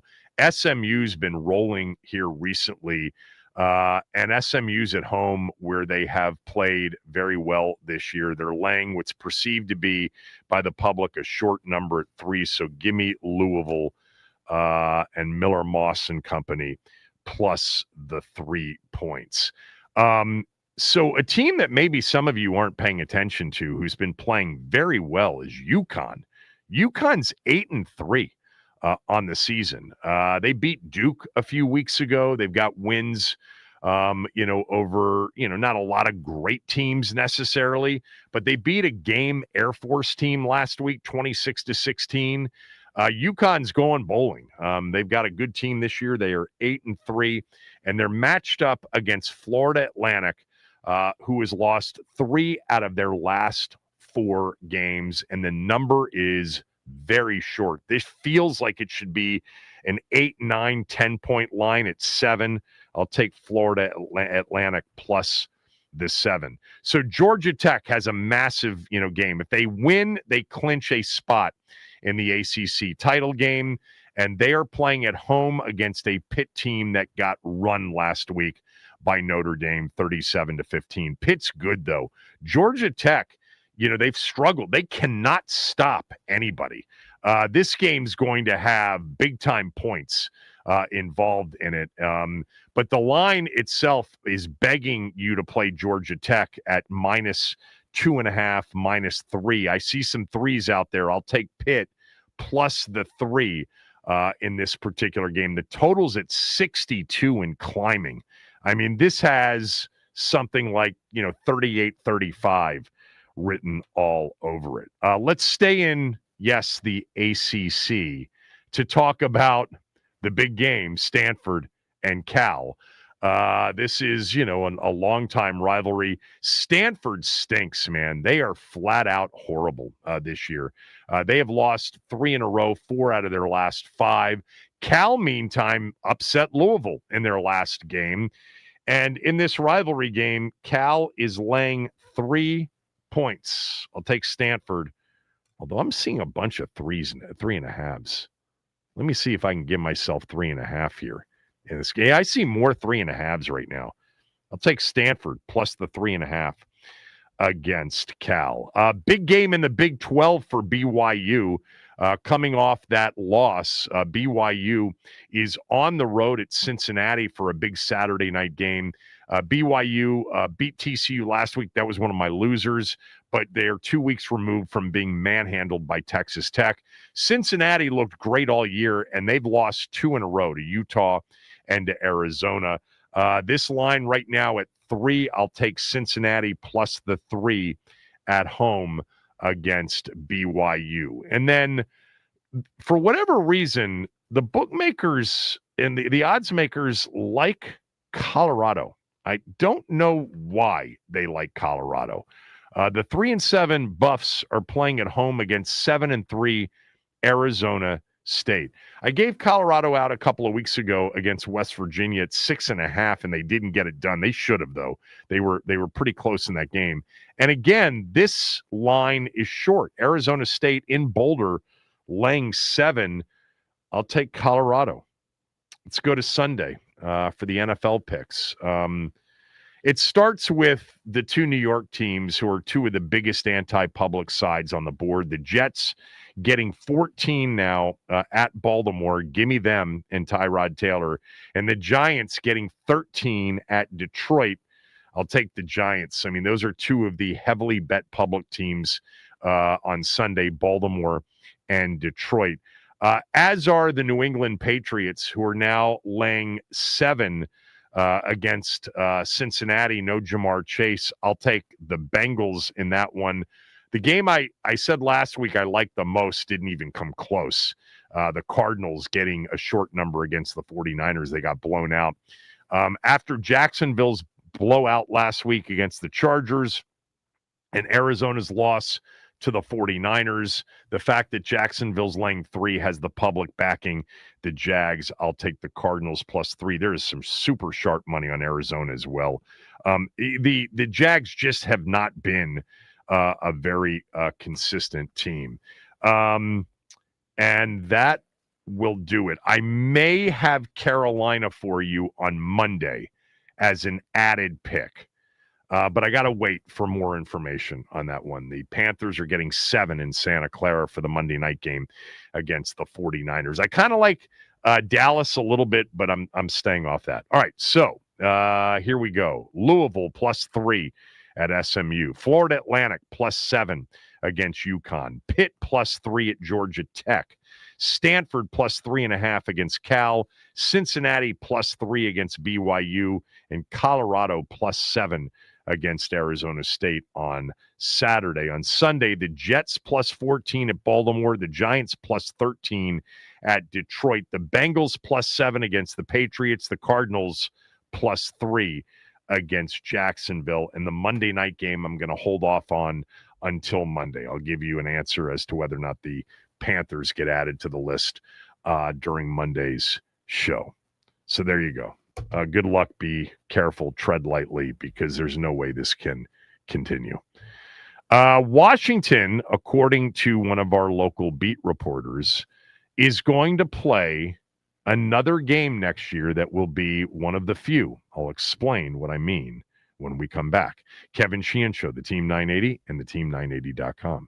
SMU's been rolling here recently. And SMU's at home where they have played very well this year. They're laying what's perceived to be by the public a short number at 3. So give me Louisville and Miller Moss and company plus the 3 points. So a team that maybe some of you aren't paying attention to who's been playing very well is UConn. UConn's 8-3 on the season. They beat Duke a few weeks ago. They've got wins, over, not a lot of great teams necessarily, but they beat a game Air Force team last week, 26-16. UConn's going bowling. They've got a good team this year. They are 8-3, and they're matched up against Florida Atlantic, who has lost 3 out of their last 4 games, and the number is very short. This feels like it should be an 8, 9, 10-point line at 7. I'll take Florida Atlantic plus the 7. So Georgia Tech has a massive, game. If they win, they clinch a spot in the ACC title game, and they are playing at home against a Pitt team that got run last week by Notre Dame 37-15. Pitt's good, though. Georgia Tech, they've struggled. They cannot stop anybody. This game's going to have big-time points involved in it. But the line itself is begging you to play Georgia Tech at -2.5, -3. I see some 3s out there. I'll take Pitt plus the 3 in this particular game. The total's at 62 and climbing. I mean, this has something like, 38-35 written all over it. Let's stay in, the ACC, to talk about the big game, Stanford and Cal. This is, a long-time rivalry. Stanford stinks, man. They are flat out horrible this year. They have lost 3 in a row, 4 out of their last 5. Cal, meantime, upset Louisville in their last game. And in this rivalry game, Cal is laying 3 points. I'll take Stanford, although I'm seeing a bunch of 3s and 3.5s. Let me see if I can give myself 3.5 here in this game. I see more 3.5s right now. I'll take Stanford plus the 3.5 against Cal. Big game in the Big 12 for BYU. Coming off that loss, BYU is on the road at Cincinnati for a big Saturday night game. BYU beat TCU last week. That was one of my losers, but they're 2 weeks removed from being manhandled by Texas Tech. Cincinnati looked great all year, and they've lost 2 in a row to Utah and to Arizona. This line right now at 3, I'll take Cincinnati plus the 3 at home against BYU. And then for whatever reason, the bookmakers and the odds makers like Colorado. I don't know why they like Colorado. The 3-7 Buffs are playing at home against 7-3 Arizona State. I gave Colorado out a couple of weeks ago against West Virginia at 6.5, and they didn't get it done. They should have, though. They were pretty close in that game. And again, this line is short. Arizona State in Boulder laying 7. I'll take Colorado. Let's go to Sunday for the NFL picks. It starts with the 2 New York teams who are 2 of the biggest anti-public sides on the board. The Jets getting 14 now at Baltimore. Give me them and Tyrod Taylor. And the Giants getting 13 at Detroit. I'll take the Giants. I mean, those are 2 of the heavily bet public teams on Sunday, Baltimore and Detroit. As are the New England Patriots, who are now laying 7 against Cincinnati. No Jamar Chase. I'll take the Bengals in that one. The game I said last week I liked the most didn't even come close. The Cardinals getting a short number against the 49ers. They got blown out. After Jacksonville's blowout last week against the Chargers and Arizona's loss to the 49ers, the fact that Jacksonville's laying 3 has the public backing the Jags. I'll take the Cardinals plus 3. There is some super sharp money on Arizona as well. The Jags just have not been a very consistent team. And that will do it. I may have Carolina for you on Monday as an added pick. But I got to wait for more information on that one. The Panthers are getting 7 in Santa Clara for the Monday night game against the 49ers. I kind of like Dallas a little bit, but I'm staying off that. All right, so here we go. Louisville +3 at SMU. Florida Atlantic +7 against UConn. Pitt +3 at Georgia Tech. Stanford +3.5 against Cal. Cincinnati +3 against BYU. And Colorado +7 against Arizona State on Saturday. On Sunday, the Jets +14 at Baltimore. The Giants +13 at Detroit. The Bengals +7 against the Patriots. The Cardinals +3 against Jacksonville. And the Monday night game I'm going to hold off on until Monday. I'll give you an answer as to whether or not the Panthers get added to the list during Monday's show. So there you go. Good luck. Be careful. Tread lightly, because there's no way this can continue. Washington, according to one of our local beat reporters, is going to play another game next year that will be one of the few. I'll explain what I mean when we come back. Kevin Sheehan Show, the Team 980 and the team980.com.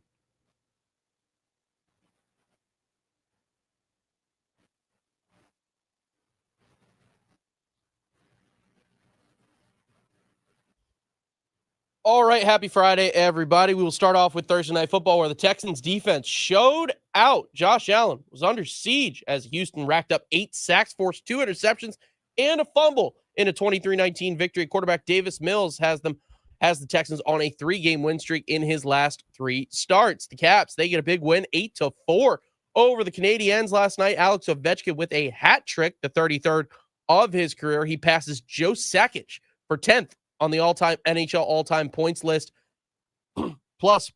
All right, happy Friday, everybody. We will start off with Thursday Night Football, where the Texans defense showed out. Josh Allen was under siege as Houston racked up 8 sacks, forced 2 interceptions, and a fumble in a 23-19 victory. Quarterback Davis Mills has the Texans on a 3-game win streak in his last 3 starts. The Caps, they get a big win, 8-4 over the Canadiens last night. Alex Ovechkin with a hat trick, the 33rd of his career. He passes Joe Sakic for 10th on the NHL all-time points list. Plus,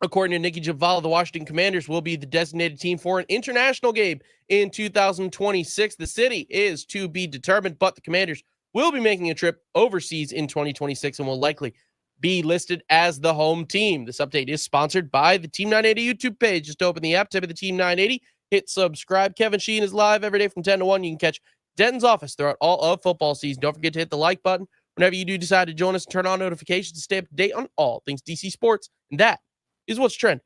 according to Nikki Javala, the Washington Commanders will be the designated team for an international game in 2026. The city is to be determined, but the Commanders will be making a trip overseas in 2026 and will likely be listed as the home team. This update is sponsored by the Team 980 YouTube page. Just open the app, type in the Team 980, hit subscribe. Kevin Sheehan is live every day from 10 to 1. You can catch Denton's office throughout all of football season. Don't forget to hit the like button whenever you do decide to join us, and turn on notifications to stay up to date on all things DC sports. And that is what's trending.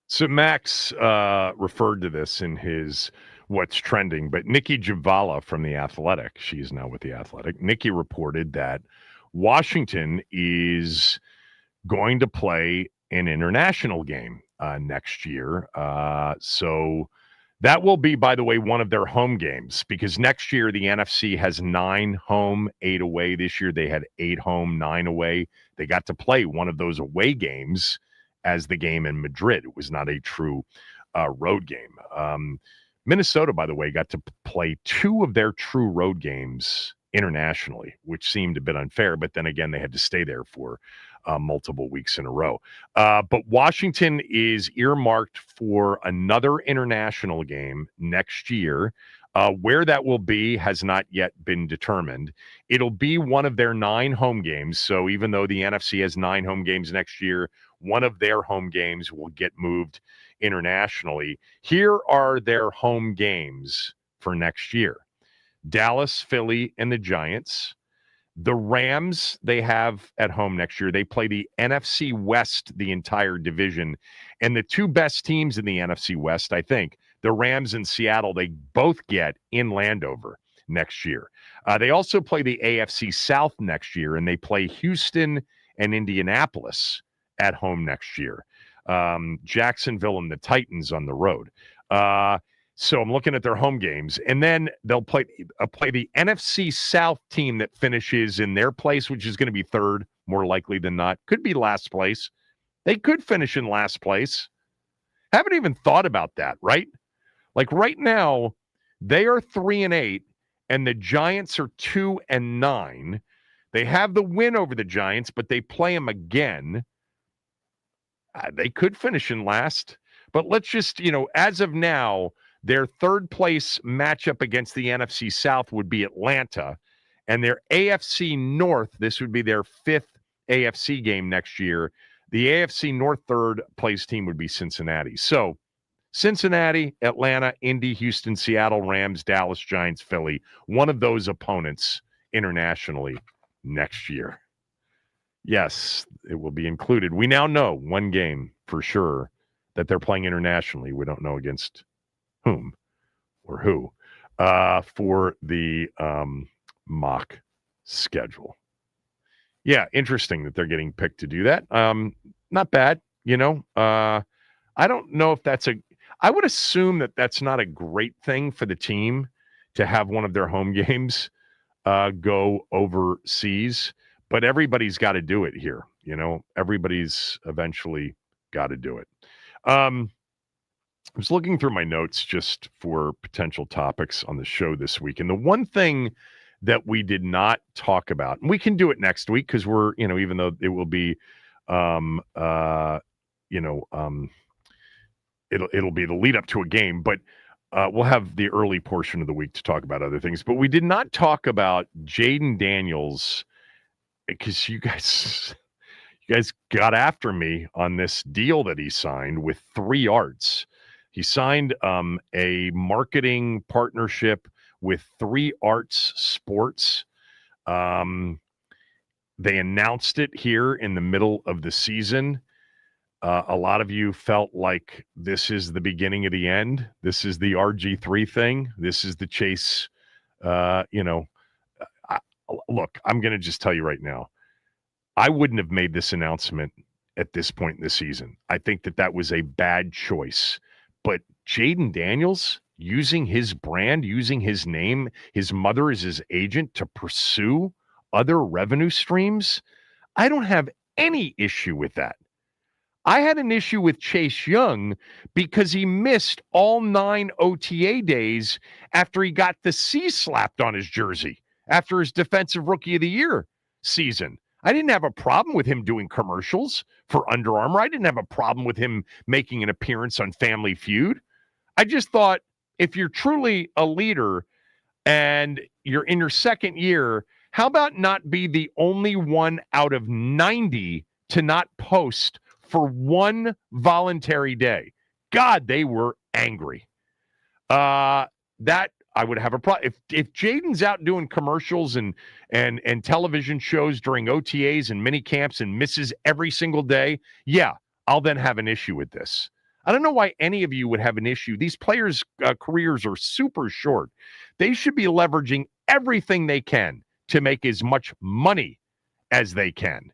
So Max referred to this in his What's Trending, but Nikki Javala from The Athletic, she's now with The Athletic, Nikki reported that Washington is going to play an international game next year. So that will be, by the way, one of their home games, because next year the NFC has 9 home, 8 away. This year they had 8 home, 9 away. They got to play one of those away games as the game in Madrid. It was not a true road game. Minnesota, by the way, got to play 2 of their true road games internationally, which seemed a bit unfair. But then again, they had to stay there for multiple weeks in a row. But Washington is earmarked for another international game next year. Where that will be has not yet been determined. It'll be one of their 9 home games. So even though the NFC has 9 home games next year, one of their home games will get moved internationally. Here are their home games for next year: Dallas, Philly, and the Giants. The Rams they have at home next year. They play the NFC West, the entire division. And the 2 best teams in the NFC West, I think, the Rams and Seattle, they both get in Landover next year. They also play the AFC South next year, and they play Houston and Indianapolis at home next year. Jacksonville and the Titans on the road. So I'm looking at their home games, and then they'll play the NFC South team that finishes in their place, which is going to be 3rd, more likely than not. Could be last place. They could finish in last place. Haven't even thought about that, right? Like right now, they are 3-8, and the Giants are 2-9. They have the win over the Giants, but they play them again. They could finish in last, but let's just, as of now, their 3rd place matchup against the NFC South would be Atlanta, and their AFC North, this would be their 5th AFC game next year. The AFC North 3rd place team would be Cincinnati. So Cincinnati, Atlanta, Indy, Houston, Seattle, Rams, Dallas, Giants, Philly, one of those opponents internationally next year. Yes, it will be included. We now know one game for sure that they're playing internationally. We don't know against whom or who for the mock schedule. Yeah, interesting that they're getting picked to do that. Not bad, I don't know if I would assume that that's not a great thing for the team to have one of their home games go overseas. But everybody's got to do it here. Everybody's eventually got to do it. I was looking through my notes just for potential topics on the show this week. And the one thing that we did not talk about, and we can do it next week because we're, even though it will be, it'll be the lead up to a game, but we'll have the early portion of the week to talk about other things. But we did not talk about Jayden Daniels, because you guys got after me on this deal that he signed with 3 Arts. He signed a marketing partnership with 3 Arts Sports. They announced it here in the middle of the season. A lot of you felt like this is the beginning of the end. This is the RG3 thing. This is the chase, look, I'm going to just tell you right now, I wouldn't have made this announcement at this point in the season. I think that was a bad choice. But Jayden Daniels, using his brand, using his name, his mother is his agent to pursue other revenue streams, I don't have any issue with that. I had an issue with Chase Young because he missed all 9 OTA days after he got the C slapped on his jersey after his Defensive Rookie of the Year season. I didn't have a problem with him doing commercials for Under Armour. I didn't have a problem with him making an appearance on Family Feud. I just thought, if you're truly a leader and you're in your 2nd year, how about not be the only one out of 90 to not post for 1 voluntary day? God, they were angry. That I would have a problem. If Jayden's out doing commercials and television shows during OTAs and mini camps and misses every single day, yeah, I'll then have an issue with this. I don't know why any of you would have an issue. These players' careers are super short. They should be leveraging everything they can to make as much money as they can.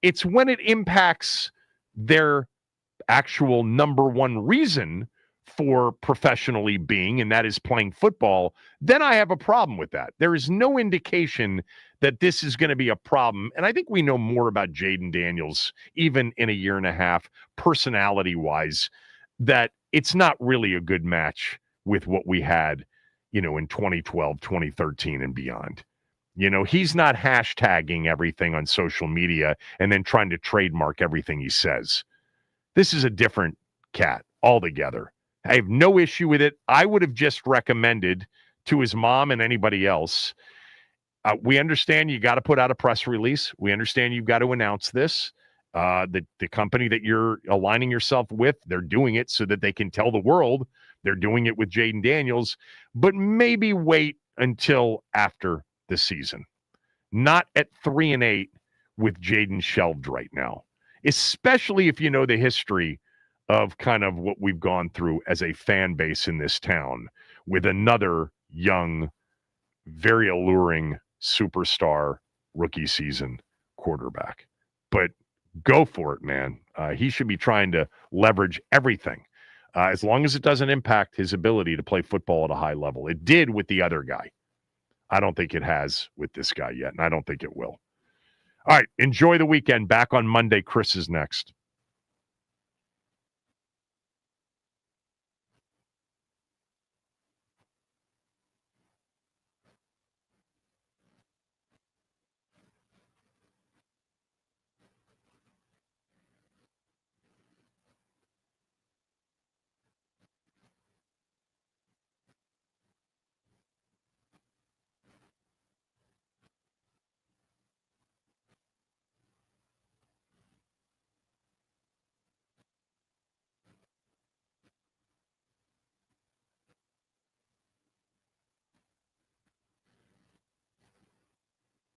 It's when it impacts their actual number one reason for professionally being, and that is playing football, then I have a problem with that. There is no indication that this is going to be a problem. And I think we know more about Jayden Daniels, even in a year and a half, personality-wise, that it's not really a good match with what we had, in 2012, 2013, and beyond. He's not hashtagging everything on social media and then trying to trademark everything he says. This is a different cat altogether. I have no issue with it. I would have just recommended to his mom and anybody else, we understand you got to put out a press release. We understand you've got to announce this. The company that you're aligning yourself with, they're doing it so that they can tell the world they're doing it with Jayden Daniels, but maybe wait until after the season. Not at 3-8 with Jayden shelved right now, especially if you know the history of kind of what we've gone through as a fan base in this town with another young, very alluring superstar rookie season quarterback. But go for it, man. He should be trying to leverage everything as long as it doesn't impact his ability to play football at a high level. It did with the other guy. I don't think it has with this guy yet, and I don't think it will. All right, enjoy the weekend. Back on Monday. Chris is next.